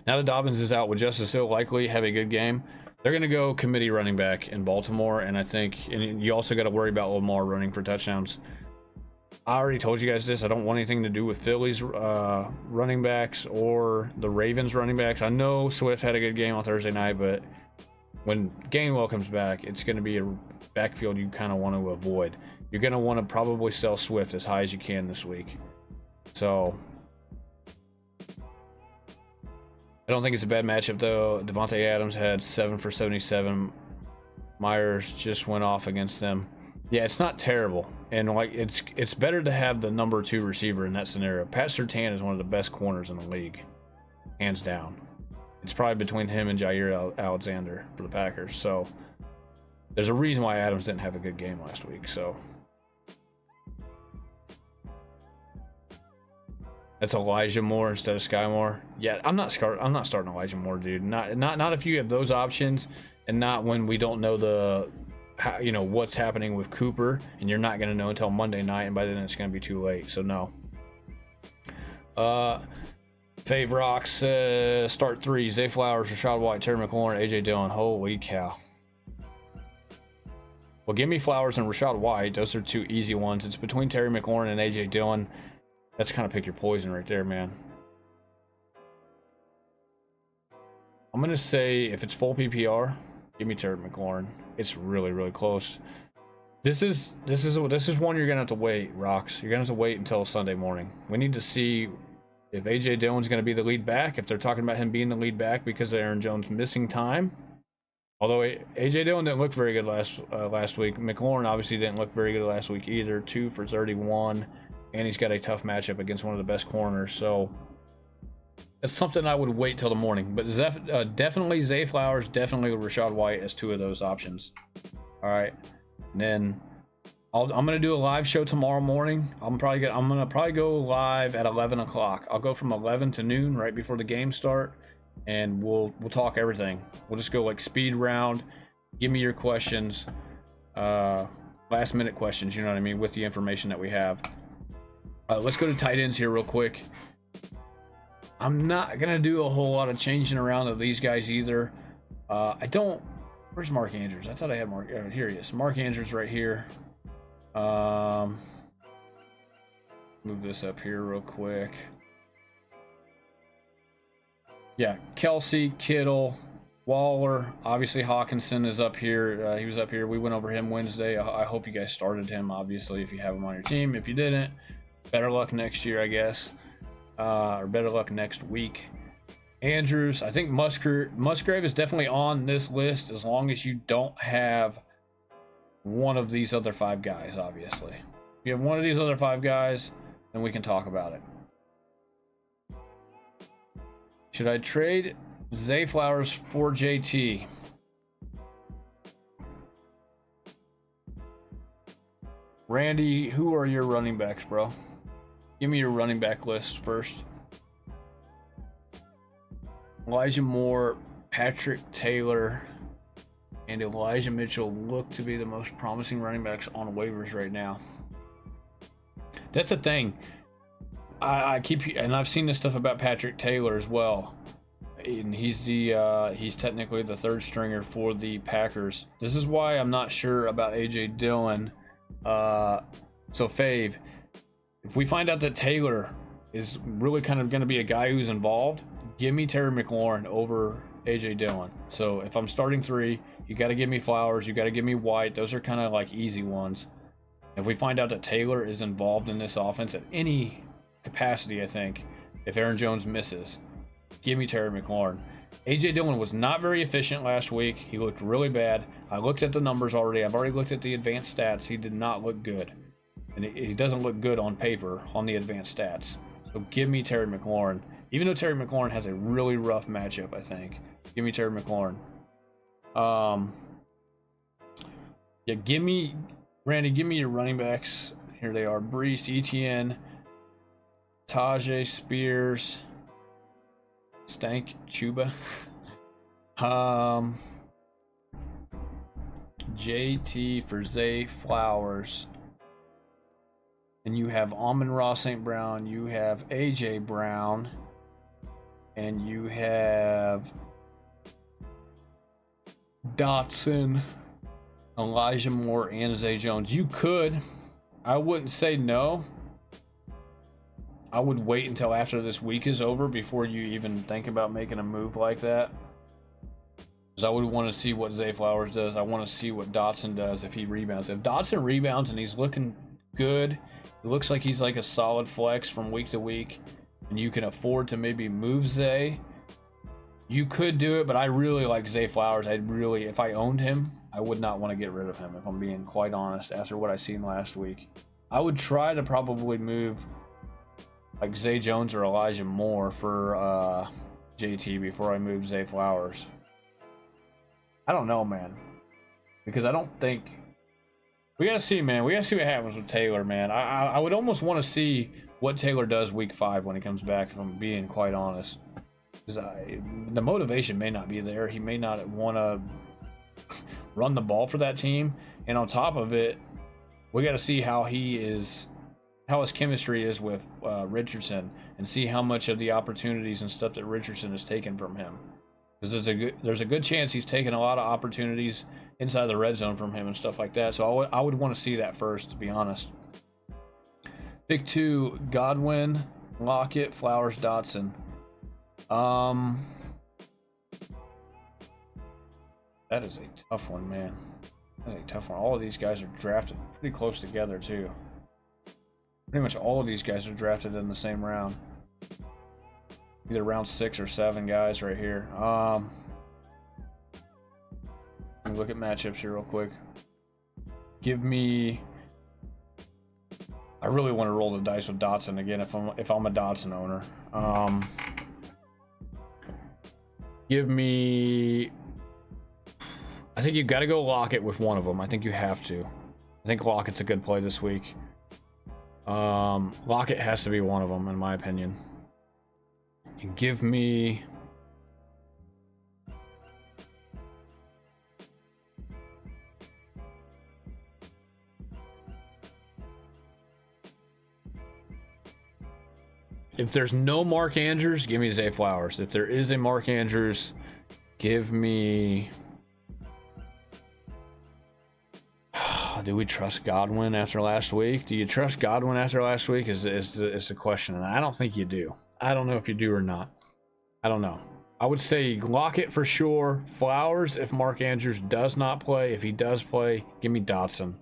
Now that Dobbins is out, with Justice Hill likely have a good game, they're going to go committee running back in Baltimore. And I think, and you also got to worry about Lamar running for touchdowns. I already told you guys this. I don't want anything to do with Philly's running backs or the Ravens running backs. I know Swift had a good game on Thursday night, but when Gainwell comes back, it's going to be a backfield you kind of want to avoid. You're going to want to probably sell Swift as high as you can this week. So I don't think it's a bad matchup, though. Devontae Adams had 7 for 77. Myers just went off against them. Yeah, it's not terrible. And like it's better to have the number 2 receiver in that scenario. Pat Surtain is one of the best corners in the league, hands down. It's probably between him and Jair Alexander for the Packers. So there's a reason why Adams didn't have a good game last week. So that's Elijah Moore instead of Sky Moore. Yeah, I'm not starting Elijah Moore, dude. Not if you have those options, and not when we don't know what's happening with Cooper, and you're not going to know until Monday night, and by then it's going to be too late. So no. Fave Rocks start 3: Zay Flowers, Rashad White, Terry McLaurin, AJ Dillon. Holy cow. Well, give me Flowers and Rashad White. Those are 2 easy ones. It's between Terry McLaurin and AJ Dillon. That's kind of pick your poison right there, man. I'm going to say if it's full PPR, give me Terry McLaurin. It's really, really close. This is one you're going to have to wait, Rocks. You're going to have to wait until Sunday morning. We need to see if AJ Dillon's going to be the lead back, if they're talking about him being the lead back because of Aaron Jones missing time. Although AJ Dillon didn't look very good last week. McLaurin obviously didn't look very good last week either. 2 for 31. And he's got a tough matchup against one of the best corners. So that's something I would wait till the morning. But definitely Zay Flowers, definitely Rashad White as 2 of those options. All right. And then I'm gonna do a live show tomorrow morning. I'm gonna probably go live at 11 o'clock. I'll go from 11 to noon, right before the game start, and we'll talk everything. We'll just go like speed round. Give me your questions, last minute questions. You know what I mean, with the information that we have. Let's go to tight ends here real quick. I'm not gonna do a whole lot of changing around of these guys either. Where's Mark Andrews? I thought I had Mark. Here he is. Mark Andrews right here. Move this up here real quick. Yeah, Kelsey, Kittle, Waller. Obviously, Hawkinson is up here. He was up here. We went over him Wednesday. I hope you guys started him, obviously, if you have him on your team. If you didn't, better luck next year, I guess. Or better luck next week. Andrews, I think Musgrave is definitely on this list as long as you don't have one of these other 5 guys, obviously. If you have one of these other 5 guys, then we can talk about it. Should I trade Zay Flowers for JT? Randy, who are your running backs, bro? Give me your running back list first. Elijah Moore, Patrick Taylor, and Elijah Mitchell look to be the most promising running backs on waivers right now. That's the thing. I've seen this stuff about Patrick Taylor as well. And he's technically the 3rd stringer for the Packers. This is why I'm not sure about AJ Dillon. So Fave, if we find out that Taylor is really kind of going to be a guy who's involved, give me Terry McLaurin over AJ Dillon. So if I'm starting 3, you got to give me Flowers, you got to give me White. Those are kind of like easy ones. If we find out that Taylor is involved in this offense at any capacity, I think, if Aaron Jones misses, give me Terry McLaurin. AJ Dillon was not very efficient last week. He looked really bad. I looked at the numbers already. I've already looked at the advanced stats. He did not look good. And he doesn't look good on paper on the advanced stats. So give me Terry McLaurin. Even though Terry McLaurin has a really rough matchup, I think. Give me Terry McLaurin. Yeah, Yeah, give me, Randy, give me your running backs. Here they are: Brees, Etienne, Tajay Spears, Stank Chuba, JT for Zay Flowers. And you have Amon-Ra St. Brown, you have AJ Brown, and you have Dotson, Elijah Moore, and Zay Jones. You could, I wouldn't say no. I would wait until after this week is over before you even think about making a move like that. Because I would want to see what Zay Flowers does. I want to see what Dotson does if he rebounds. If Dotson rebounds and he's looking good, it looks like he's like a solid flex from week to week, and you can afford to maybe move Zay, you could do it. But I really like Zay Flowers. If I owned him, I would not want to get rid of him, if I'm being quite honest, after what I seen last week. I would try to probably move like Zay Jones or Elijah Moore for JT before I move Zay Flowers. I don't know, man, because I don't think, we gotta see, man. We gotta see what happens with Taylor, man. I would almost want to see what Taylor does week 5 when he comes back, if I'm being quite honest. Because the motivation may not be there. He may not want to run the ball for that team. And on top of it, we got to see how his chemistry is with Richardson, and see how much of the opportunities and stuff that Richardson has taken from him. Because there's a good chance he's taken a lot of opportunities inside the red zone from him and stuff like that. So I would want to see that first, to be honest. Pick 2, Godwin, Lockett, Flowers, Dotson. That is a tough one, man. That's a tough one. All of these guys are drafted pretty close together, too. Pretty much all of these guys are drafted in the same round. Either round 6 or 7 guys right here. Let me look at matchups here real quick. Give me, I really want to roll the dice with Dotson again if I'm a Dotson owner. Give me, I think you've got to go Lockett with one of them. I think you have to. I think Lockett's a good play this week. Lockett has to be one of them, in my opinion. And give me, if there's no Mark Andrews, give me Zay Flowers. If there is a Mark Andrews, give me, do we trust Godwin after last week? Do you trust Godwin after last week is the question, and I don't think you do. I don't know if you do or not. I don't know. I would say Lockett for sure. Flowers if Mark Andrews does not play. If he does play, give me Dotson.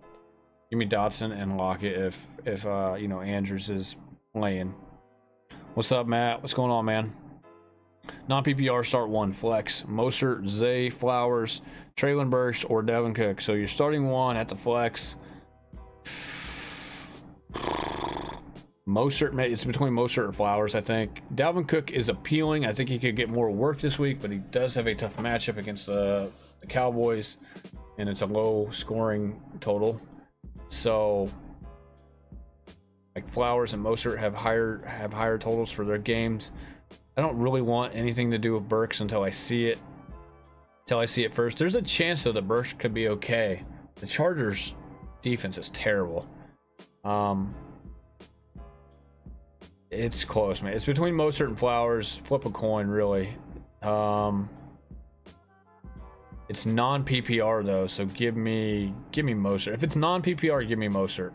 Give me Dotson and Lockett if Andrews is playing. What's up, Matt? What's going on, man? Non-PPR start 1, flex, Mostert, Zay Flowers, Treylon Burks, or Devin Cook. So you're starting 1 at the flex. Mostert, it's between Mostert and Flowers, I think. Dalvin Cook is appealing. I think he could get more work this week, but he does have a tough matchup against the Cowboys, and it's a low scoring total. So like Flowers and Mostert have higher totals for their games. I don't really want anything to do with Burks until I see it. First. There's a chance though that Burks could be okay. The Chargers defense is terrible. It's close, man. It's between Mostert and Flowers. Flip a coin, really. It's non-PPR though, so give me Mostert. If it's non-PPR, give me Mostert.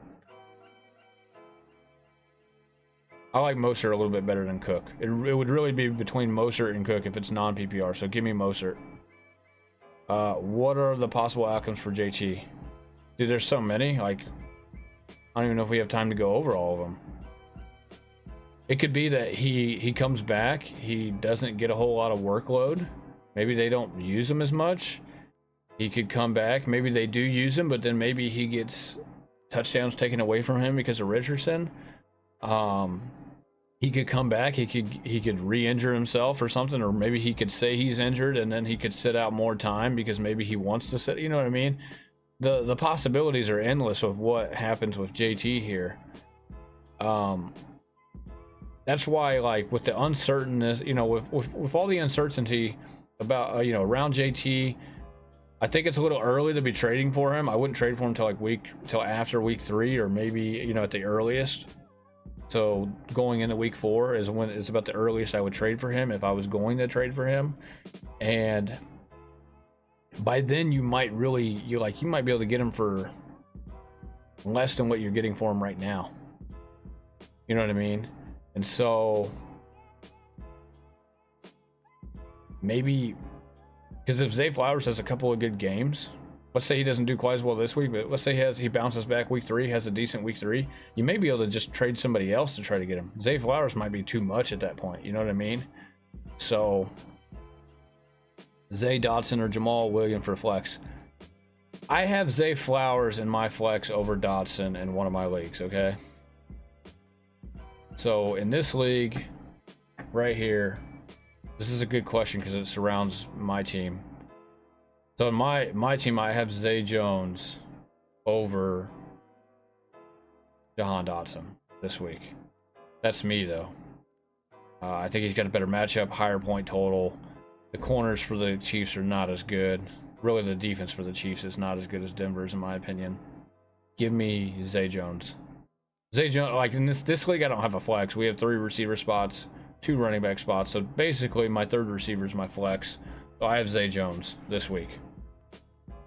I like Mostert a little bit better than Cook. It would really be between Mostert and Cook if it's non-PPR, so give me Mostert. What are the possible outcomes for JT? Dude, there's so many. Like, I don't even know if we have time to go over all of them. It could be that he comes back, he doesn't get a whole lot of workload. Maybe they don't use him as much. He could come back. Maybe they do use him, but then maybe he gets touchdowns taken away from him because of Richardson. He could come back. He could re-injure himself or something, or maybe he could say he's injured and then he could sit out more time because maybe he wants to sit. You know what I mean? the possibilities are endless of what happens with JT here. That's why, like, with the uncertainness, you know, with all the uncertainty about, you know, around JT, I think it's a little early to be trading for him. I wouldn't trade for him till after week 3, or maybe, you know, at the earliest. So going into week 4 is when it's about the earliest I would trade for him if I was going to trade for him. And by then you might be able to get him for less than what you're getting for him right now. You know what I mean? And so maybe, because if Zay Flowers has a couple of good games, let's say he doesn't do quite as well this week, but let's say he bounces back week 3, has a decent week 3, you may be able to just trade somebody else to try to get him. Zay Flowers might be too much at that point. You know what I mean? So Zay, Dotson, or Jamal Williams for flex. I have Zay Flowers in my flex over Dotson in one of my leagues, okay? So in this league right here, this is a good question because it surrounds my team. So in my team, I have Zay Jones over Jahan Dotson this week. That's me, though. I think he's got a better matchup, higher point total. The corners for the Chiefs are not as good. Really, the defense for the Chiefs is not as good as Denver's, in my opinion. Give me Zay Jones. Zay Jones, like in this league, I don't have a flex. We have 3 receiver spots, 2 running back spots. So basically, my third receiver is my flex. So I have Zay Jones this week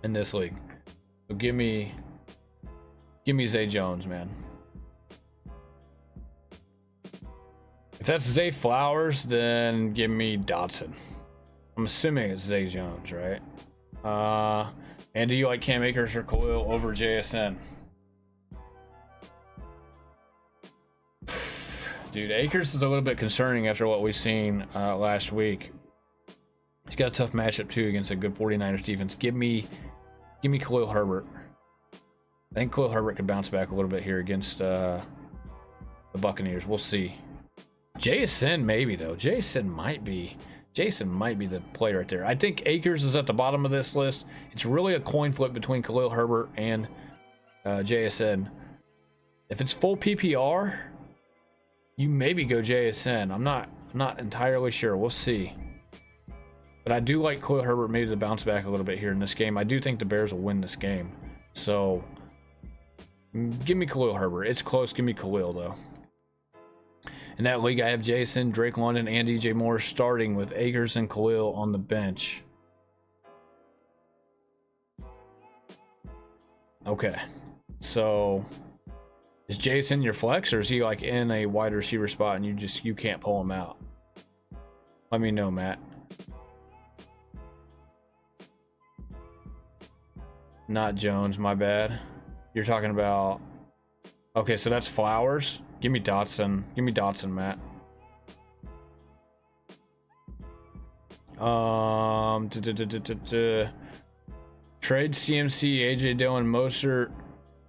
in this league. So give me Zay Jones, man. If that's Zay Flowers, then give me Dotson. I'm assuming it's Zay Jones, right? And do you like Cam Akers or Khalil over JSN? Dude, Akers is a little bit concerning after what we've seen last week. He's got a tough matchup too against a good 49ers defense. Give me Khalil Herbert. I think Khalil Herbert could bounce back a little bit here against the Buccaneers. We'll see. JSN maybe though. Jason might be the player right there. I think Akers is at the bottom of this list. It's really a coin flip between Khalil Herbert and JSN. If it's full PPR, you maybe go JSN. I'm not entirely sure. We'll see. But I do like Khalil Herbert maybe to bounce back a little bit here in this game. I do think the Bears will win this game. So give me Khalil Herbert. It's close. Give me Khalil though. In that league, I have Jason, Drake London, and DJ Moore starting with Akers and Khalil on the bench. Okay, so is Jason your flex, or is he like in a wide receiver spot and you can't pull him out? Let me know, Matt. Not Jones, my bad. You're talking about, okay, so that's Flowers. Give me Dotson. Give me Dotson, Matt. Trade CMC, AJ Dillon, Mostert,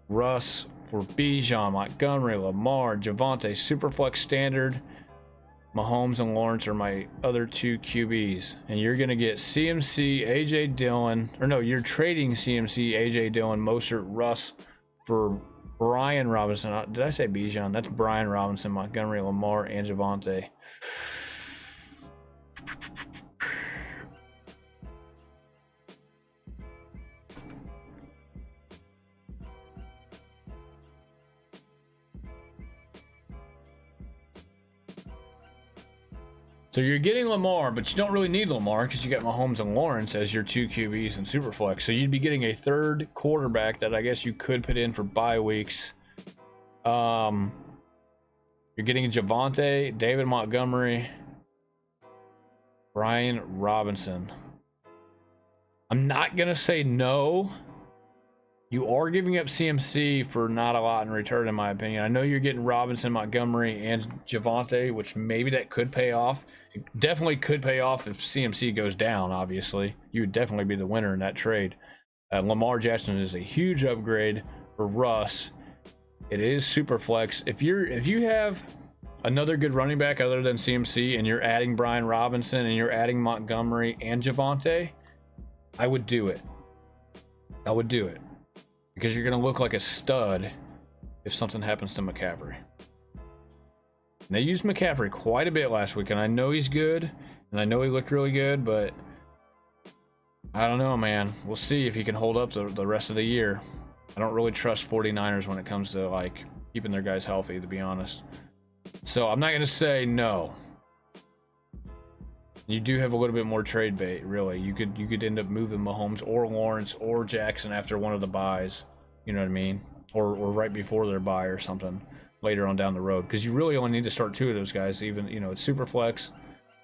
Russ for Bijan, Montgomery, Lamar, Javonte, Superflex Standard, Mahomes, and Lawrence are my other 2 QBs. And you're going to get CMC, AJ Dillon, or no, you're trading CMC, AJ Dillon, Mostert, Russ for Brian Robinson. Did I say Bijan? That's Brian Robinson, Montgomery, Lamar, and Javonte. So you're getting Lamar, but you don't really need Lamar because you got Mahomes and Lawrence as your 2 QBs in Superflex. So you'd be getting a third quarterback that I guess you could put in for bye weeks. You're getting Javonte, David Montgomery, Brian Robinson. I'm not going to say no. You are giving up CMC for not a lot in return, in my opinion. I know you're getting Robinson, Montgomery, and Javonte, which maybe that could pay off. It definitely could pay off if CMC goes down, obviously. You would definitely be the winner in that trade. Lamar Jackson is a huge upgrade for Russ. It is super flex. If you have another good running back other than CMC and you're adding Brian Robinson and you're adding Montgomery and Javonte, I would do it. I would do it. because you're going to look like a stud if something happens to McCaffrey. And they used McCaffrey quite a bit last week, and I know he's good, and I know he looked really good, but I don't know, man. We'll see if he can hold up the rest of the year. I don't really trust 49ers when it comes to like keeping their guys healthy, to be honest. So I'm not going to say no. You do have a little bit more trade bait, really. You could end up moving Mahomes or Lawrence or Jackson after one of the buys. You know what I mean? Or right before their buy or something later on down the road. Because you really only need to start 2 of those guys. Even, you know, it's super flex,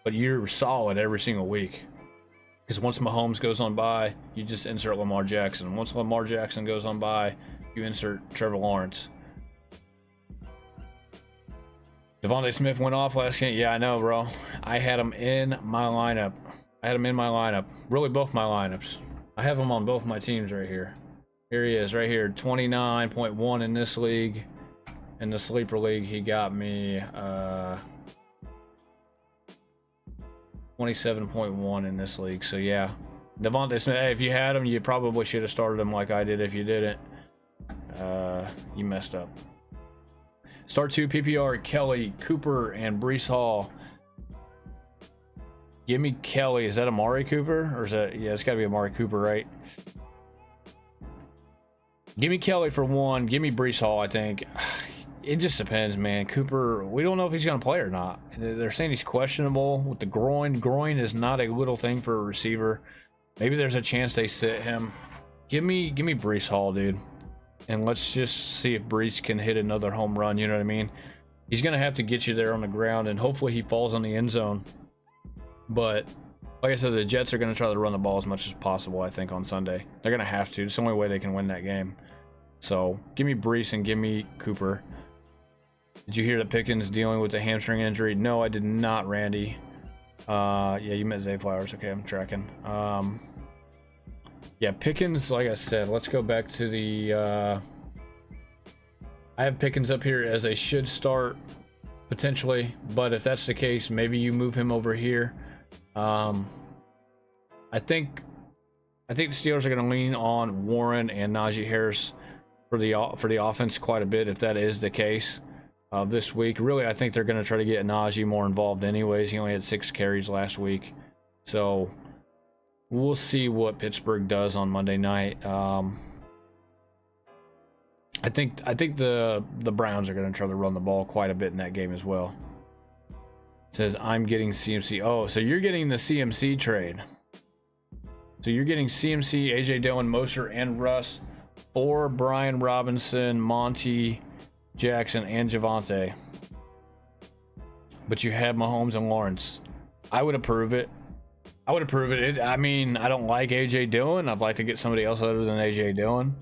but you're solid every single week. Because once Mahomes goes on by, you just insert Lamar Jackson. Once Lamar Jackson goes on by, you insert Trevor Lawrence. Devontae Smith went off last game. Yeah, I know, bro. I had him in my lineup. Really, both my lineups. I have him on both my teams right here. Here he is, right here. 29.1 in this league. In the sleeper league, he got me 27.1 in this league. So yeah, Devontae Smith. Hey, if you had him, you probably should have started him like I did. If you didn't, you messed up. Start 2 PPR: Kelly, Cooper, and Breece Hall. Give me Kelly. Is that Amari Cooper, or is that? Yeah, it's got to be Amari Cooper, right? Give me Kelly for 1. Give me Breece Hall. I think it just depends, man. Cooper, we don't know if he's going to play or not. They're saying he's questionable with the groin. Groin is not a little thing for a receiver. Maybe there's a chance they sit him. Give me Breece Hall, dude. And let's just see if Breece can hit another home run. You know what I mean? He's going to have to get you there on the ground, and hopefully he falls on the end zone. But like I said, the Jets are going to try to run the ball as much as possible, I think, on Sunday. They're going to have to. It's the only way they can win that game. So give me Breece and give me Cooper. Did you hear that Pickens dealing with a hamstring injury? No, I did not, Randy. Yeah, you meant Zay Flowers. Okay, I'm tracking. Yeah, Pickens, like I said, let's go back to the... I have Pickens up here as a should start, potentially. But if that's the case, maybe you move him over here. I think the Steelers are going to lean on Warren and Najee Harris for the offense quite a bit, if that is the case this week. Really, I think they're going to try to get Najee more involved anyways. He only had 6 carries last week. So we'll see what Pittsburgh does on Monday night. I think the Browns are going to try to run the ball quite a bit in that game as well. It says I'm getting CMC. Oh, so you're getting the CMC trade. So you're getting CMC, AJ Dillon, Mostert, and Russ for Brian Robinson, Monty, Jackson, and Javonte. But you have Mahomes and Lawrence. I would approve it. I mean, I don't like AJ Dillon. I'd like to get somebody else other than AJ Dillon.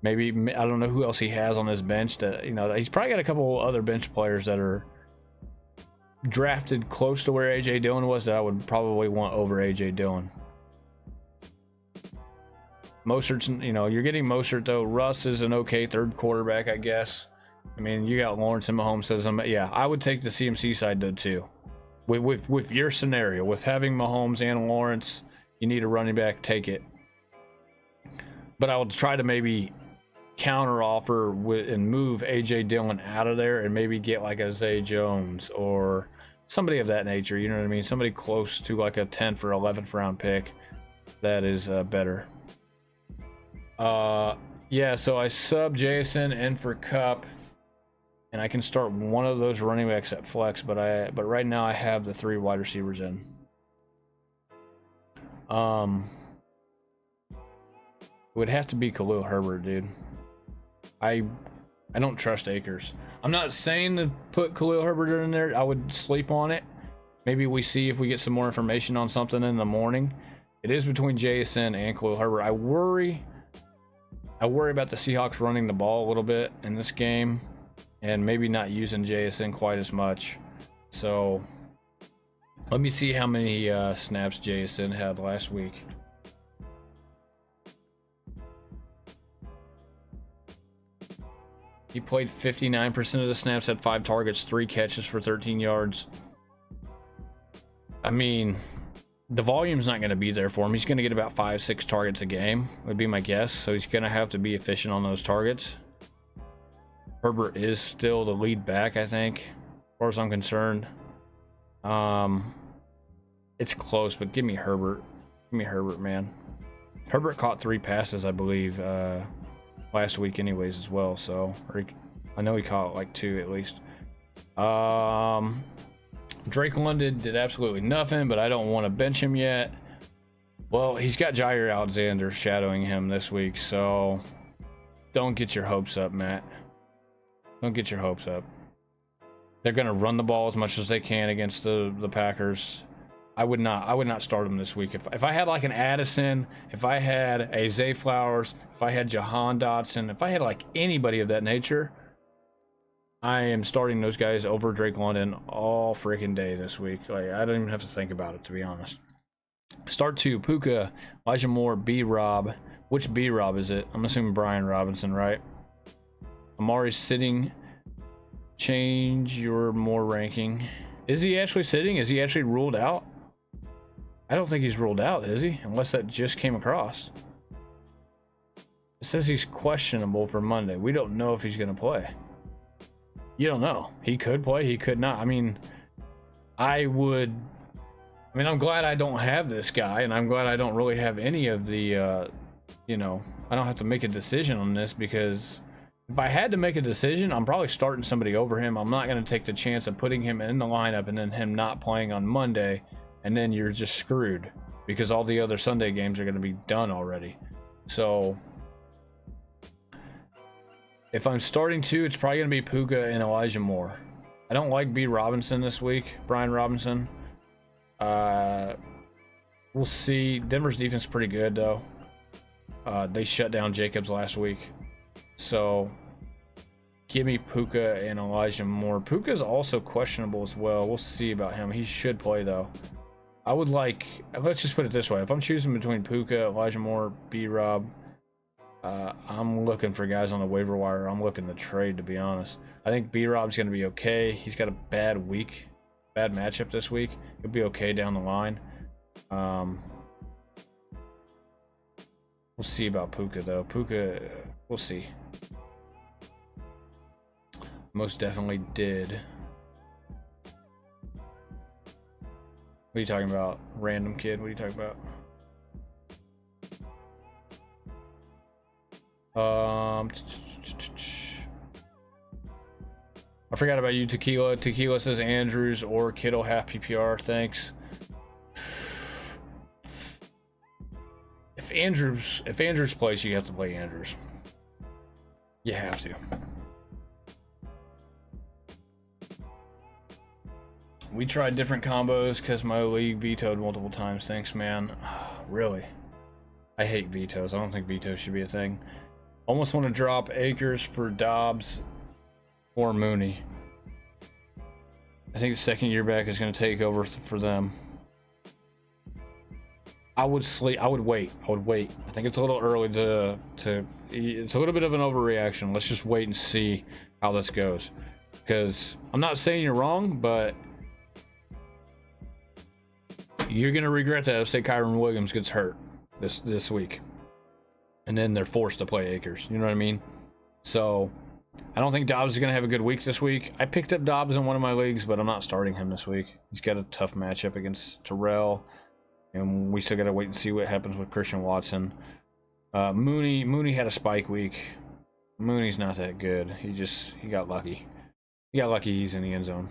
Maybe, I don't know who else he has on his bench. That, you know, he's probably got a couple other bench players that are drafted close to where AJ Dillon was that I would probably want over AJ Dillon. Mostert's, you know, you're getting Mostert though. Russ is an okay third quarterback, I guess. I mean, you got Lawrence and Mahomes. Says, yeah, I would take the CMC side though too. With your scenario, with having Mahomes and Lawrence, you need a running back, take it. But I would try to maybe counter offer and move AJ Dillon out of there and maybe get like a Zay Jones or somebody of that nature. You know what I mean? Somebody close to like a 10th or 11th round pick that is better. Yeah, so I sub Jason in for Cup, and I can start one of those running backs at flex, but right now I have the 3 wide receivers in. It would have to be Khalil Herbert, dude. I don't trust Akers. I'm not saying to put Khalil Herbert in there. I would sleep on it. Maybe we see if we get some more information on something in the morning. It is between Jason and Khalil Herbert. I worry about the Seahawks running the ball a little bit in this game and maybe not using JSN quite as much. So let me see how many snaps JSN had last week. He played 59% of the snaps, had 5 targets, 3 catches for 13 yards. I mean, the volume's not going to be there for him. He's going to get about 5-6 targets a game, would be my guess. So he's going to have to be efficient on those targets. Herbert is still the lead back, I think, as far as I'm concerned. It's close, but give me Herbert. Give me Herbert, man. Herbert caught 3 passes, I believe, last week anyways as well. So I know he caught like 2 at least. Drake London did absolutely nothing, but I don't want to bench him yet. Well, he's got Jair Alexander shadowing him this week, so don't get your hopes up, Matt. Don't get your hopes up. They're going to run the ball as much as they can against the Packers. I would not start him this week. If I had like an Addison, if I had a Zay Flowers, if I had Jahan Dotson, if I had like anybody of that nature, I am starting those guys over Drake London all freaking day this week. Like, I don't even have to think about it, to be honest. Start 2, Puka, Elijah Moore, B-Rob. Which B-Rob is it? I'm assuming Brian Robinson, right? Amari's sitting. Change your Moore ranking. Is he actually sitting? Is he actually ruled out? I don't think he's ruled out, is he? Unless that just came across. It says he's questionable for Monday. We don't know if he's going to play. You don't know. He could play, he could not. I mean, I'm glad I don't have this guy, and I'm glad I don't really have any of the, you know, I don't have to make a decision on this, because if I had to make a decision, I'm probably starting somebody over him. I'm not going to take the chance of putting him in the lineup and then him not playing on Monday, and then you're just screwed because all the other Sunday games are going to be done already. So if I'm starting 2, it's probably going to be Puka and Elijah Moore. I don't like B. Robinson this week, Brian Robinson. We'll see. Denver's defense is pretty good, though. They shut down Jacobs last week. So give me Puka and Elijah Moore. Puka's also questionable as well. We'll see about him. He should play, though. I would like, let's just put it this way. If I'm choosing between Puka, Elijah Moore, B-Rob, I'm looking for guys on the waiver wire. I'm looking to trade, to be honest. I think B-Rob's going to be okay. He's got a bad matchup this week. He'll be okay down the line. We'll see about Puka, though. Puka, we'll see. Most definitely did. What are you talking about? Random kid? What are you talking about? I forgot about you, Tequila. Tequila says Andrews or Kittle half PPR. Thanks. If Andrews plays, you have to play Andrews. You have to. We tried different combos because my league vetoed multiple times. Thanks, man. Really? I hate vetoes. I don't think vetoes should be a thing. Almost want to drop Akers for Dobbs or Mooney. I think the second year back is going to take over for them. I would wait. I think it's a little early to it's a little bit of an overreaction. Let's just wait and see how this goes. Because I'm not saying you're wrong, but you're going to regret that if, say, Kyron Williams gets hurt this week. And then they're forced to play Akers. You know what I mean? So I don't think Dobbs is going to have a good week this week. I picked up Dobbs in one of my leagues, but I'm not starting him this week. He's got a tough matchup against Terrell. And we still got to wait and see what happens with Christian Watson. Mooney had a spike week. Mooney's not that good. He got lucky. He got lucky he's in the end zone.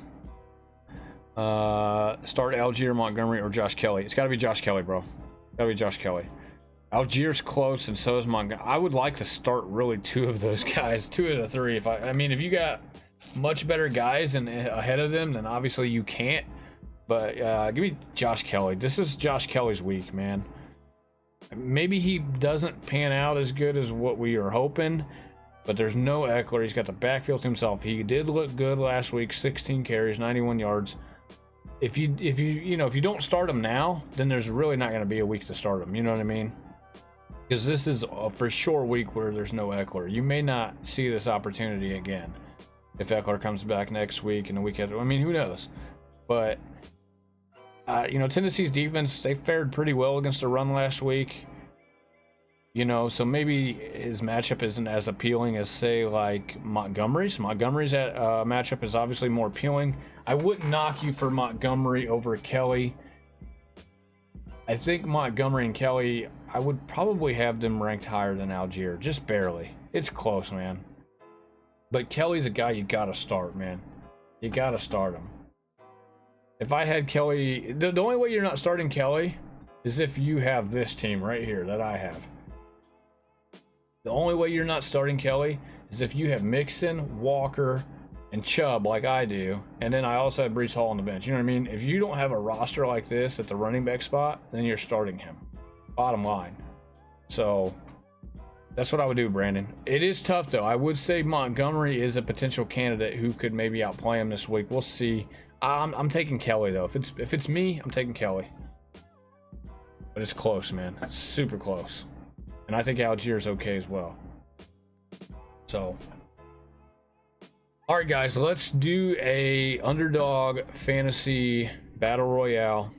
Start Algier, Montgomery, or Josh Kelly. It's got to be Josh Kelly, bro. Got to be Josh Kelly. Algier's close, and so is Montgomery. I would like to start really 2 of those guys, 2 of the 3. I mean, if you got much better guys and ahead of them, then obviously you can't. But give me Josh Kelly. This is Josh Kelly's week, man. Maybe he doesn't pan out as good as what we are hoping, but there's no Eckler. He's got the backfield to himself. He did look good last week, 16 carries, 91 yards. If you don't start him now, then there's really not going to be a week to start him. You know what I mean? Because this is a for sure week where there's no Eckler. You may not see this opportunity again if Eckler comes back next week and the week after. I mean, who knows? But You know, Tennessee's defense, they fared pretty well against the run last week. You know, so maybe his matchup isn't as appealing as, say, like Montgomery's. Montgomery's matchup is obviously more appealing. I wouldn't knock you for Montgomery over Kelly. I think Montgomery and Kelly, I would probably have them ranked higher than Algier, just barely. It's close, man. But Kelly's a guy you gotta start, man. You gotta start him. If I had Kelly, the only way you're not starting Kelly is if you have this team right here that I have. The only way you're not starting Kelly is if you have Mixon, Walker, and Chubb like I do, and then I also have Breece Hall on the bench. You know what I mean? If you don't have a roster like this at the running back spot, then you're starting him. Bottom line. So that's what I would do, Brandon. It is tough though. I would say Montgomery is a potential candidate who could maybe outplay him this week. We'll see. I'm taking Kelly though. If it's me, I'm taking Kelly. But it's close, man. Super close. And I think Algier's okay as well. So, all right, guys, let's do a underdog fantasy battle royale.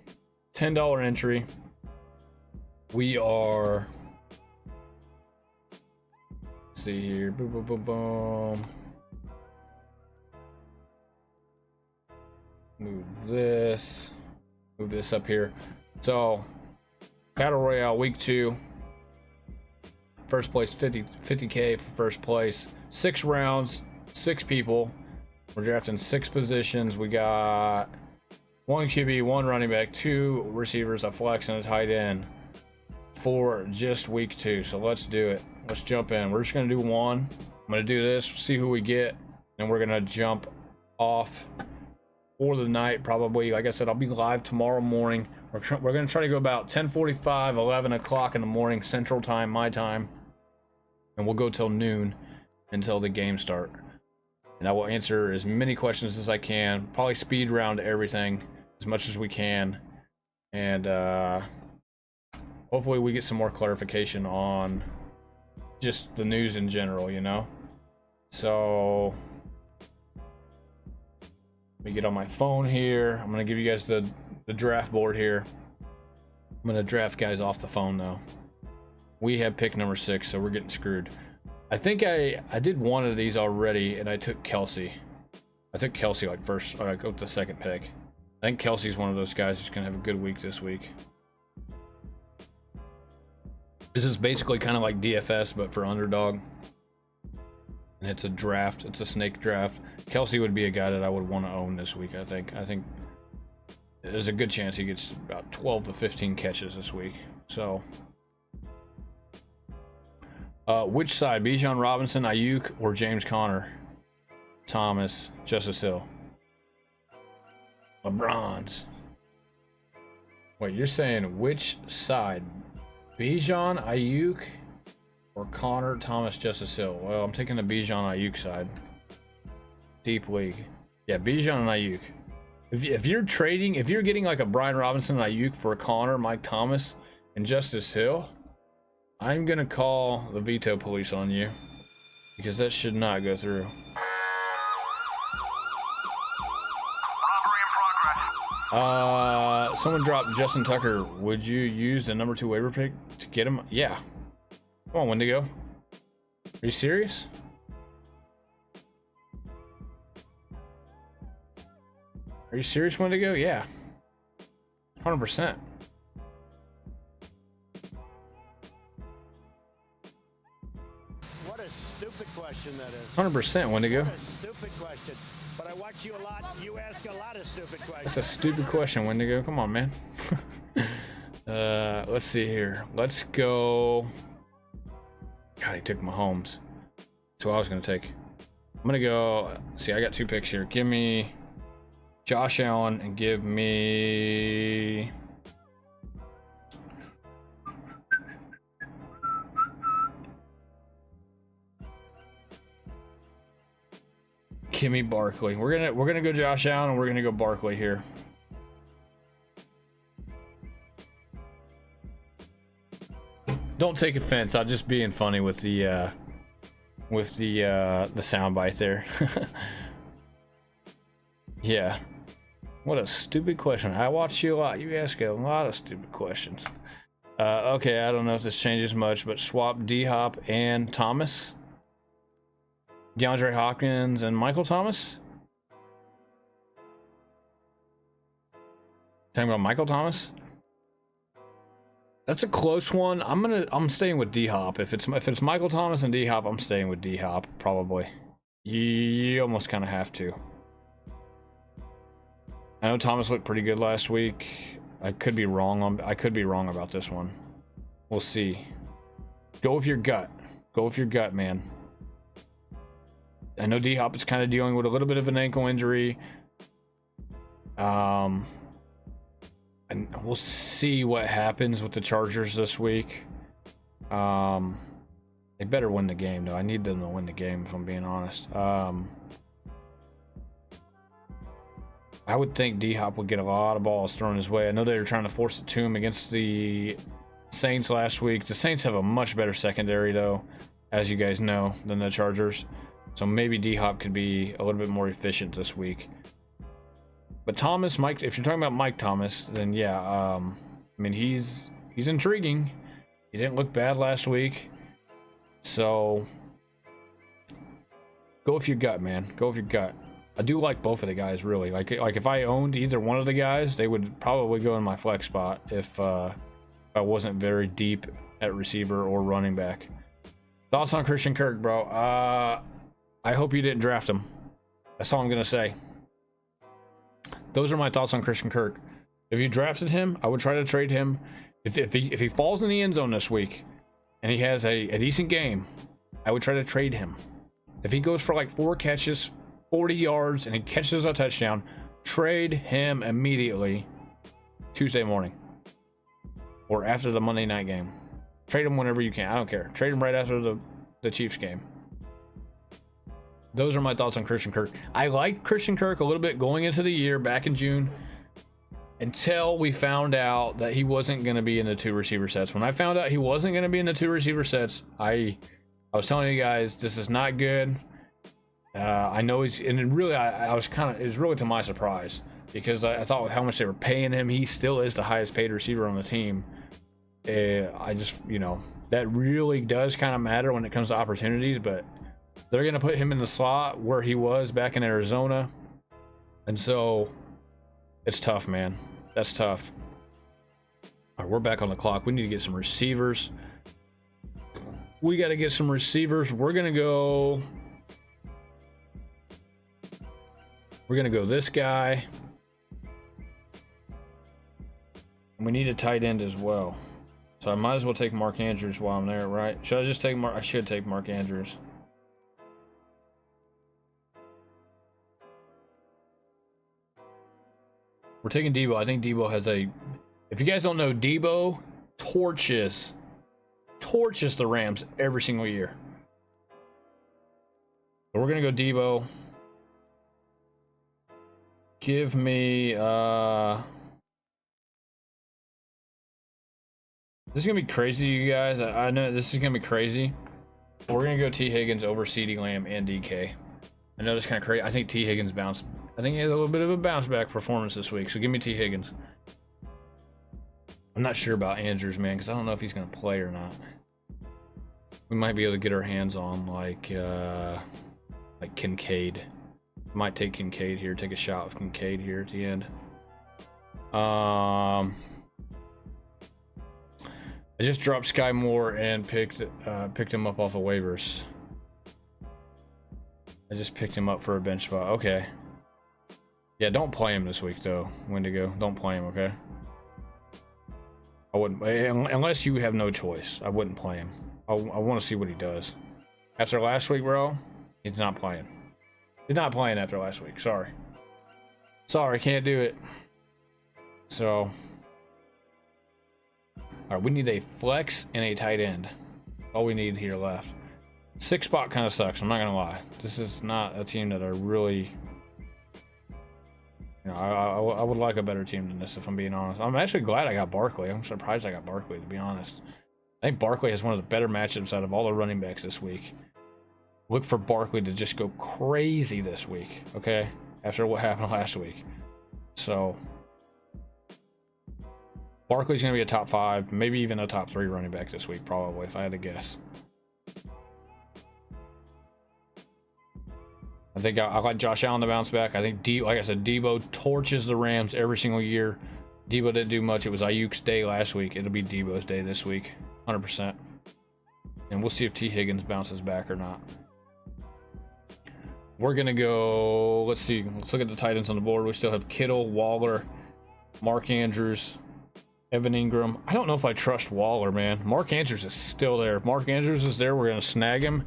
$10 entry. We are. Let's see here. Boom, boom, boom, boom. Move this up here. So, battle royale week 2. First place, 50K for first place. 6 rounds, 6 people. We're drafting 6 positions. We got 1 QB, 1 running back, 2 receivers, a flex, and a tight end for just week 2. So let's do it. Let's jump in. We're just gonna do one. I'm gonna do this, see who we get, and we're gonna jump off for the night. Probably, like I said, I'll be live tomorrow morning. We're gonna try to go about 10:45, 11 o'clock in the morning, Central Time, my time. And we'll go till noon until the game start. And I will answer as many questions as I can. Probably speed round everything as much as we can. And hopefully we get some more clarification on just the news in general, you know? So let me get on my phone here. I'm gonna give you guys the draft board here. I'm gonna draft guys off the phone though. We have pick number 6, so we're getting screwed. I think I did one of these already, and I took Kelsey. I took Kelsey like first, or I go with the second pick. I think Kelsey's one of those guys who's gonna have a good week this week. This is basically kind of like DFS, but for underdog. And it's a draft. It's a snake draft. Kelsey would be a guy that I would want to own this week. I think there's a good chance he gets about 12 to 15 catches this week. So. Which side? Bijan Robinson, Ayuk, or James Conner? Thomas, Justice Hill. LeBron's. Wait, you're saying which side? Bijan, Ayuk, or Conner, Thomas, Justice Hill? Well, I'm taking the Bijan Ayuk side. Deep league. Yeah, Bijan and Ayuk. If you're trading, if you're getting like a Brian Robinson and Ayuk for a Conner, Mike Thomas, and Justice Hill, I'm gonna call the veto police on you, because that should not go through. Someone dropped Justin Tucker. Would you use the number 2 waiver pick to get him? Yeah. Come on, Wendigo. Are you serious? Are you serious, Wendigo? Yeah. 100%. What a stupid question that is. 100%, Wendigo. What a stupid question. But I watch you a lot. You ask a lot of stupid questions. That's a stupid question, Wendigo. Come on, man. Let's see here. Let's go. God, he took Mahomes. That's who I was going to take. I'm going to go. See, I got 2 picks here. Give me Josh Allen and give me. Kimmy Barkley. We're gonna go Josh Allen and we're gonna go Barkley here. Don't take offense. I'm just being funny with the soundbite there. Yeah. What a stupid question. I watch you a lot. You ask a lot of stupid questions. Okay, I don't know if this changes much, but swap D-Hop and Thomas. DeAndre Hopkins and Michael Thomas. Talking about Michael Thomas. That's a close one. I'm staying with D-Hop. If it's Michael Thomas and D-Hop, I'm staying with D-Hop probably. You almost kind of have to. I know Thomas looked pretty good last week. I could be wrong about this one. We'll see. Go with your gut. Go with your gut, man. I know D-Hop is kind of dealing with a little bit of an ankle injury. And we'll see what happens with the Chargers this week. They better win the game, though. I need them to win the game, if I'm being honest. I would think D-Hop would get a lot of balls thrown his way. I know they were trying to force it to him against the Saints last week. The Saints have a much better secondary, though, as you guys know, than the Chargers. So maybe D-Hop could be a little bit more efficient this week. But Thomas, Mike, if you're talking about Mike Thomas, then yeah, I mean, he's intriguing. He didn't look bad last week. So go with your gut, man. Go with your gut. I do like both of the guys, really. Like if I owned either one of the guys, they would probably go in my flex spot if I wasn't very deep at receiver or running back. Thoughts on Christian Kirk, bro? I hope you didn't draft him. That's all I'm gonna say. Those are my thoughts on Christian Kirk. If you drafted him, I would try to trade him. If he falls in the end zone this week and he has a decent game, I would try to trade him. If he goes for like 4 catches, 40 yards, and he catches a touchdown, trade him immediately Tuesday morning or after the Monday night game. Trade him whenever you can. I don't care. Trade him right after the Chiefs game. Those are my thoughts on Christian Kirk. I liked Christian Kirk a little bit going into the year back in June until we found out that he wasn't going to be in the 2 receiver sets. When I found out he wasn't going to be in the 2 receiver sets, I was telling you guys, this is not good. I know he's, and really, I was it was really to my surprise because I thought with how much they were paying him, he still is the highest paid receiver on the team. I just, that really does kind of matter when it comes to opportunities, but they're going to put him in the slot where he was back in Arizona. And so it's tough, man. That's tough. All right, we're back on the clock. We need to get some receivers. We got to get some receivers. We're going to go this guy. We need a tight end as well. So I might as well take Mark Andrews while I'm there, right? Should I just take I should take Mark Andrews. We're taking Debo. I think Debo has a... If you guys don't know, Debo torches the Rams every single year. But we're going to go Debo. Give me... This is going to be crazy, you guys. I know this is going to be crazy. We're going to go T. Higgins over CeeDee Lamb and DK. I know it's kind of crazy. I think T. Higgins bounced... I think he has a little bit of a bounce back performance this week, so give me T. Higgins. I'm not sure about Andrews, man, because I don't know if he's going to play or not. We might be able to get our hands on like Kincaid. Might take Kincaid here, take a shot with Kincaid here at the end. I just dropped Sky Moore and picked him up off of waivers. I just picked him up for a bench spot. Okay. Yeah, don't play him this week, though, Wendigo. Don't play him, okay? I wouldn't, unless you have no choice. I wouldn't play him. I want to see what he does. After last week, bro, he's not playing. He's not playing after last week. Sorry. Sorry, can't do it. So, all right, we need a flex and a tight end. All we need here left. 6 spot kind of sucks. I'm not gonna lie. This is not a team that I really. I would like a better team than this, if I'm being honest. I'm actually glad I got Barkley. I'm surprised I got Barkley, to be honest. I think Barkley has one of the better matchups out of all the running backs this week. Look for Barkley to just go crazy this week, okay? After what happened last week. So Barkley's going to be a top 5, maybe even a top 3 running back this week, probably, if I had to guess. I think I like Josh Allen to bounce back. I think, like I said, Debo torches the Rams every single year. Debo didn't do much. It was Ayuk's day last week. It'll be Debo's day this week, 100%. And we'll see if T. Higgins bounces back or not. We're going to go, let's see. Let's look at the tight ends on the board. We still have Kittle, Waller, Mark Andrews, Evan Ingram. I don't know if I trust Waller, man. Mark Andrews is still there. If Mark Andrews is there, we're going to snag him.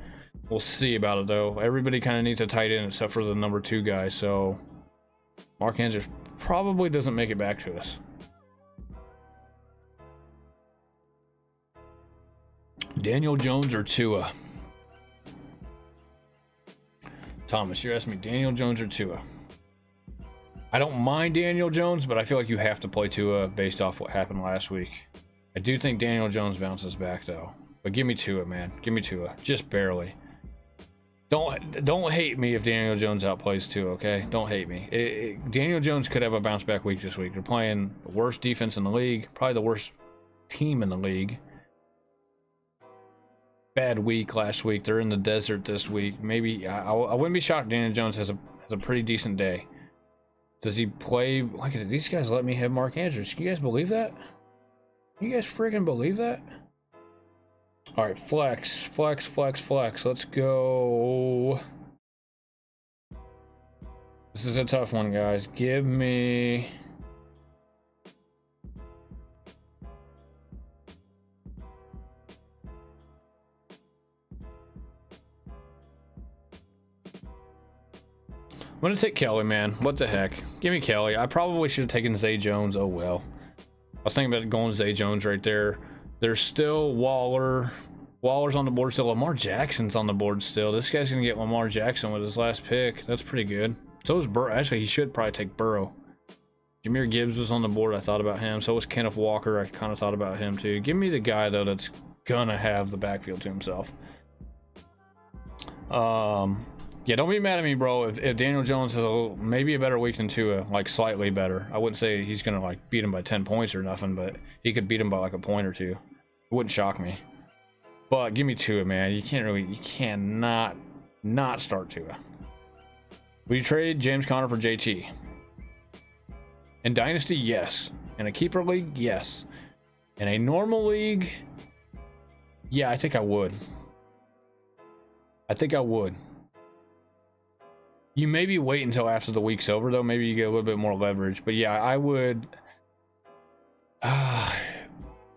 We'll see about it, though. Everybody kind of needs a tight end except for the number 2 guy. So Mark Andrews probably doesn't make it back to us. Daniel Jones or Tua? Thomas, you're asking me Daniel Jones or Tua. I don't mind Daniel Jones, but I feel like you have to play Tua based off what happened last week. I do think Daniel Jones bounces back, though. But give me Tua, man. Give me Tua. Just barely. Don't hate me if Daniel Jones outplays Tua, okay? Don't hate me. Daniel Jones could have a bounce back week this week. They're playing the worst defense in the league, probably the worst team in the league. Bad week last week. They're in the desert this week. Maybe I wouldn't be shocked if Daniel Jones has a pretty decent day. Does he play? Look at these guys. Let me have Mark Andrews. Can you guys believe that? You guys freaking believe that? All right, flex. Let's go. This is a tough one, guys. Give me. I'm going to take Kelly, man. What the heck? Give me Kelly. I probably should have taken Zay Jones. Oh, well. I was thinking about going Zay Jones right there. There's still Waller. Waller's on the board still. Lamar Jackson's on the board still. This guy's going to get Lamar Jackson with his last pick. That's pretty good. So is Burrow. Actually, he should probably take Burrow. Jahmyr Gibbs was on the board. I thought about him. So was Kenneth Walker. I kind of thought about him, too. Give me the guy, though, that's going to have the backfield to himself. Yeah, don't be mad at me, bro. If Daniel Jones has maybe a better week than Tua, like slightly better. I wouldn't say he's gonna like beat him by 10 points or nothing, but he could beat him by like a point or 2. It wouldn't shock me. But give me Tua, man. You cannot not start Tua. Would you trade James Conner for JT? In Dynasty, yes. In a keeper league, yes. In a normal league, yeah, I think I would. You maybe wait until after the week's over, though. Maybe you get a little bit more leverage. But yeah, I would.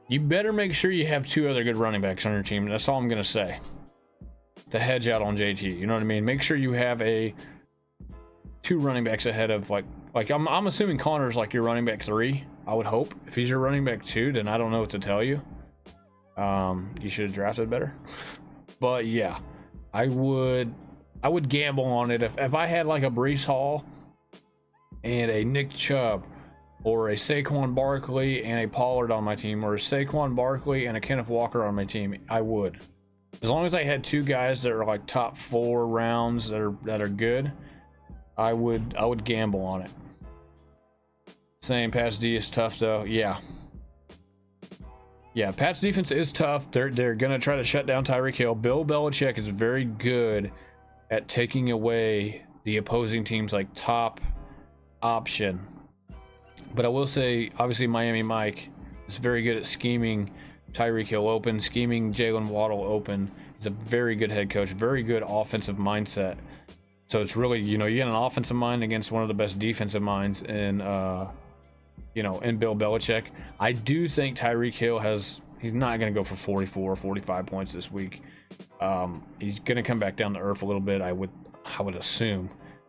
You better make sure you have 2 other good running backs on your team. That's all I'm going to say. To hedge out on JT. You know what I mean? Make sure you have 2 running backs ahead of like I'm assuming Connor's like your running back 3. I would hope. If he's your running back 2, then I don't know what to tell you. You should have drafted better. But yeah, I would gamble on it. If I had like a Breece Hall and a Nick Chubb or a Saquon Barkley and a Pollard on my team, or a Saquon Barkley and a Kenneth Walker on my team, I would. As long as I had 2 guys that are like top 4 rounds that are good, I would gamble on it. Saying Pat's D is tough though. Yeah, Pat's defense is tough. They're gonna try to shut down Tyreek Hill. Bill Belichick is very good at taking away the opposing team's like top option. But I will say, obviously, Miami Mike is very good at scheming Tyreek Hill open, scheming Jalen Waddle open. He's a very good head coach, very good offensive mindset. So it's really, you get an offensive mind against one of the best defensive minds in Bill Belichick. I do think Tyreek Hill he's not going to go for 44 or 45 points this week. He's going to come back down to earth a little bit, I would assume.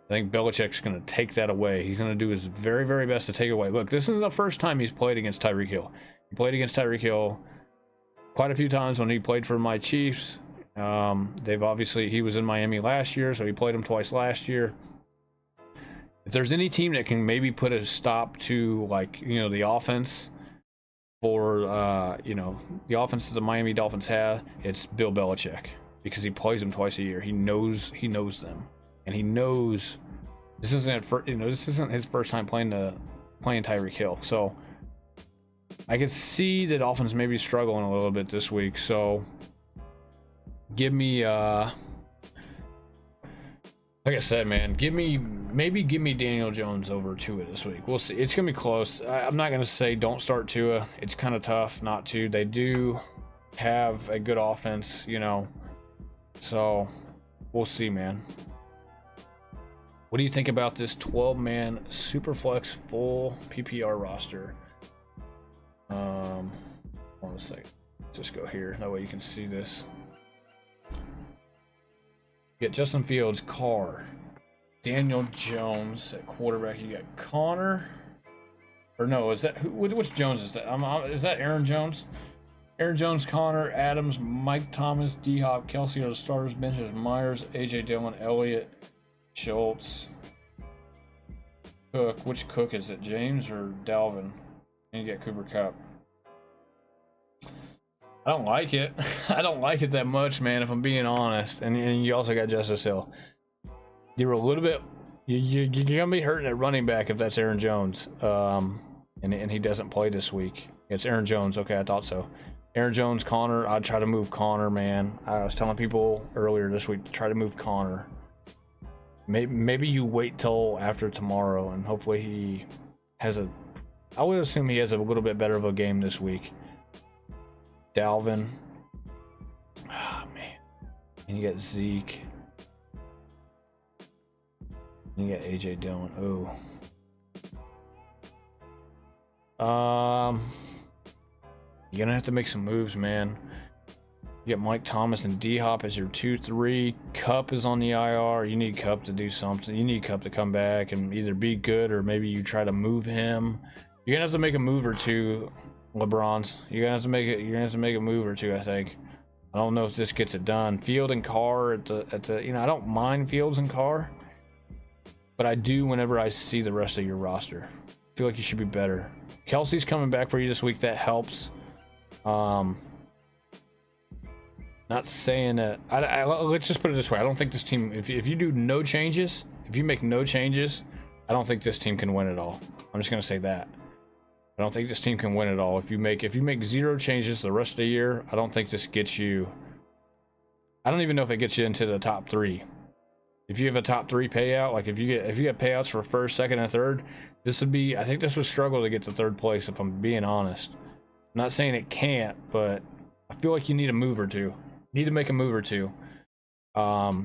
I think Belichick's going to take that away. He's going to do his very, very best to take it away. Look, this isn't the first time he's played against Tyreek Hill. He played against Tyreek Hill quite a few times when he played for my Chiefs. He was in Miami last year, so he played him twice last year. If there's any team that can maybe put a stop to the offense for the offense that the Miami Dolphins have, it's Bill Belichick, because he plays them twice a year. He knows them, and he knows This isn't this isn't his first time playing Tyreek Hill. So I can see that Dolphins maybe struggling a little bit this week. So give me like I said, man, give me Daniel Jones over Tua this week. We'll see. It's gonna be close. I'm not gonna say don't start Tua. It's kind of tough not to. They do have a good offense, so we'll see, man. What do you think about this 12-man Superflex full PPR roster? Hold on a second. Let's just go here. That way you can see this. You got Justin Fields, Carr, Daniel Jones at quarterback. You got Connor, or no? Is that which Jones is that? Is that Aaron Jones? Aaron Jones, Connor, Adams, Mike Thomas, D Hop, Kelsey are the starters. Benches Myers, AJ Dillon, Elliott, Schultz, Cook. Which Cook is it? James or Dalvin? And you get Cooper Kupp. I don't like it. I don't like it that much, man, if I'm being honest. And you also got Justice Hill. You're a little bit... You're going to be hurting at running back if that's Aaron Jones. And he doesn't play this week. It's Aaron Jones. Okay, I thought so. Aaron Jones, Connor. I'd try to move Connor, man. I was telling people earlier this week to try to move Connor. Maybe you wait till after tomorrow, and hopefully he has a... I would assume he has a little bit better of a game this week. Dalvin. Ah, man. And you got Zeke. And you got AJ Dillon. Ooh. You're gonna have to make some moves, man. You got Mike Thomas and D Hop as your 2-3. Kupp is on the IR. You need Kupp to do something. You need Kupp to come back and either be good, or maybe you try to move him. You're gonna have to make a move or two, LeBron's. You're gonna have to make it. You're gonna have to make a move or two, I think. I don't know if this gets it done. Field and Carr at the I don't mind Fields and Carr, but I do whenever I see the rest of your roster. I feel like you should be better. Kelsey's coming back for you this week. That helps. Not saying that. Let's just put it this way. I don't think this team. If you do no changes, if you make no changes, I don't think this team can win it all. I'm just gonna say that. I don't think this team can win it all. If you make 0 changes the rest of the year, I don't think this gets you. I don't even know if it gets you into the top 3. If you have a top 3 payout, like if you get payouts for first, second, and third, this would be. I think this would struggle to get to third place. If I'm being honest, I'm not saying it can't, but I feel like you need a move or two. You need to make a move or two. I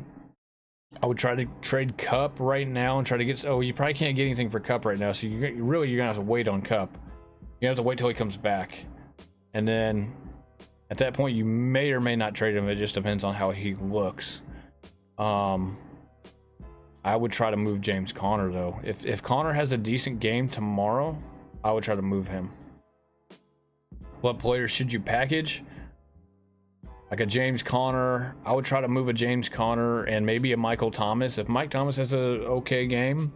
would try to trade Kupp right now and try to get. Oh, you probably can't get anything for Kupp right now, so you're gonna have to wait on Kupp. You have to wait till he comes back, and then at that point you may or may not trade him. It just depends on how he looks. I would try to move James Conner though. If Conner has a decent game tomorrow, I would try to move him. What players should you package? Like a James Conner, I would try to move a James Conner and maybe a Michael Thomas. If Mike Thomas has a okay game,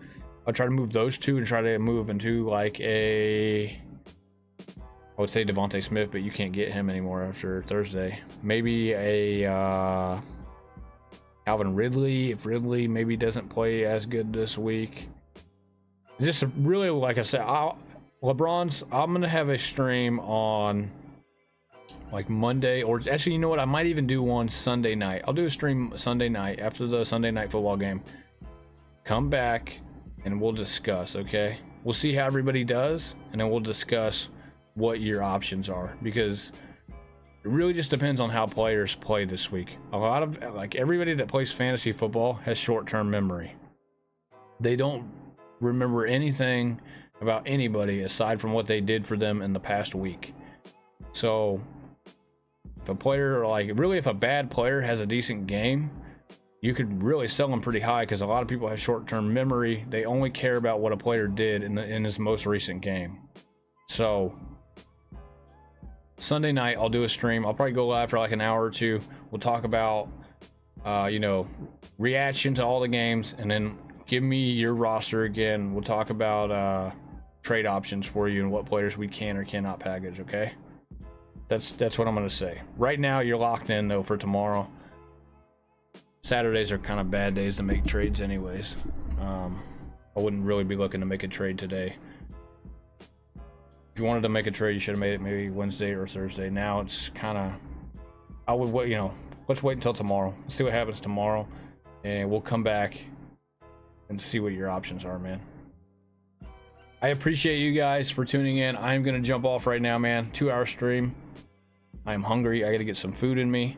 I'll try to move those two and try to move into like I would say Devontae Smith, but you can't get him anymore after Thursday. Maybe a Calvin Ridley, if Ridley maybe doesn't play as good this week. Just really, like I said, LeBron's, I'm going to have a stream on like Monday, or actually, you know what? I might even do one Sunday night. I'll do a stream Sunday night after the Sunday night football game. Come back and we'll discuss, okay? We'll see how everybody does, and then we'll discuss what your options are, because it really just depends on how players play this week. A lot of, like, everybody that plays fantasy football has short-term memory. They don't remember anything about anybody aside from what they did for them in the past week. So if a player, like, really, if a bad player has a decent game, you could really sell them pretty high, because a lot of people have short-term memory. They only care about what a player did in his most recent game. So Sunday night, I'll do a stream. I'll probably go live for like an hour or two. We'll talk about, reaction to all the games, and then give me your roster again. We'll talk about trade options for you and what players we can or cannot package, okay? That's what I'm going to say. Right now, you're locked in, though, for tomorrow. Saturdays are kind of bad days to make trades anyways. I wouldn't really be looking to make a trade today. If you wanted to make a trade, you should have made it maybe Wednesday or Thursday. Now it's kind of, I would wait, you know, let's wait until tomorrow. Let's see what happens tomorrow, and we'll come back and see what your options are, man. I appreciate you guys for tuning in. I'm gonna jump off right now, man. 2-hour stream. I am hungry. I gotta get some food in me.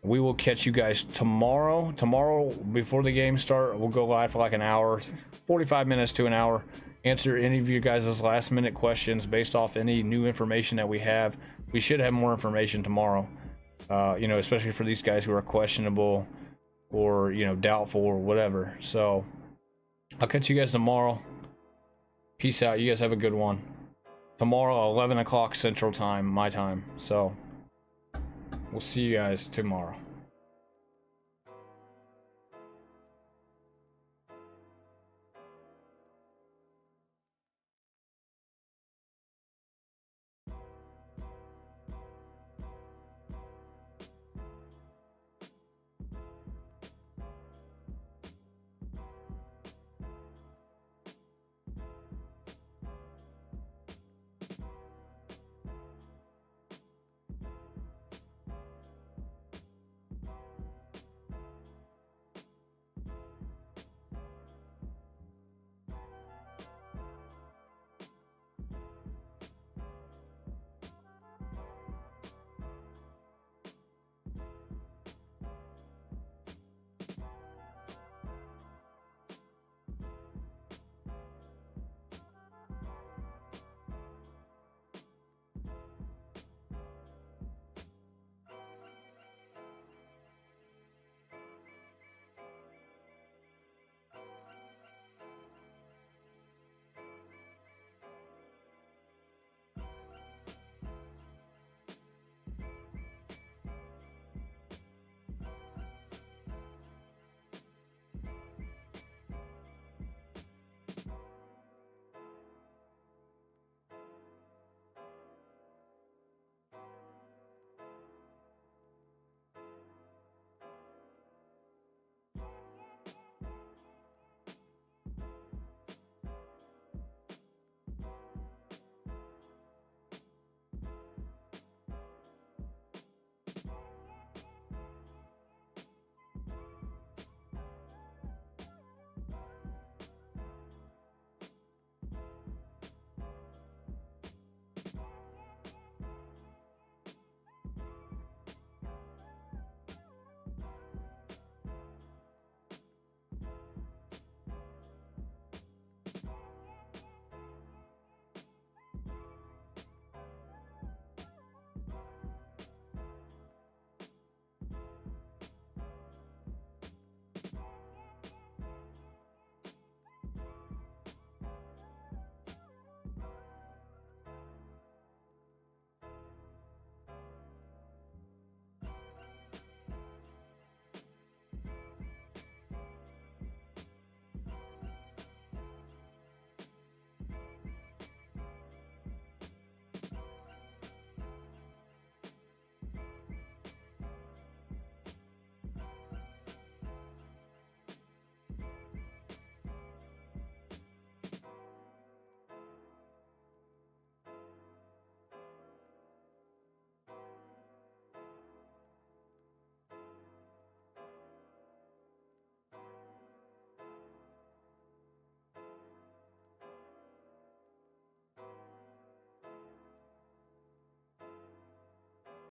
We will catch you guys tomorrow. Tomorrow, before the game start, we'll go live for like an hour, 45 minutes to an hour. Answer any of you guys' last minute questions based off any new information that we have. We should have more information tomorrow, you know, especially for these guys who are questionable or, you know, doubtful or whatever. So I'll catch you guys tomorrow. Peace out. You guys have a good one. Tomorrow, 11 o'clock Central Time, my time. So we'll see you guys tomorrow.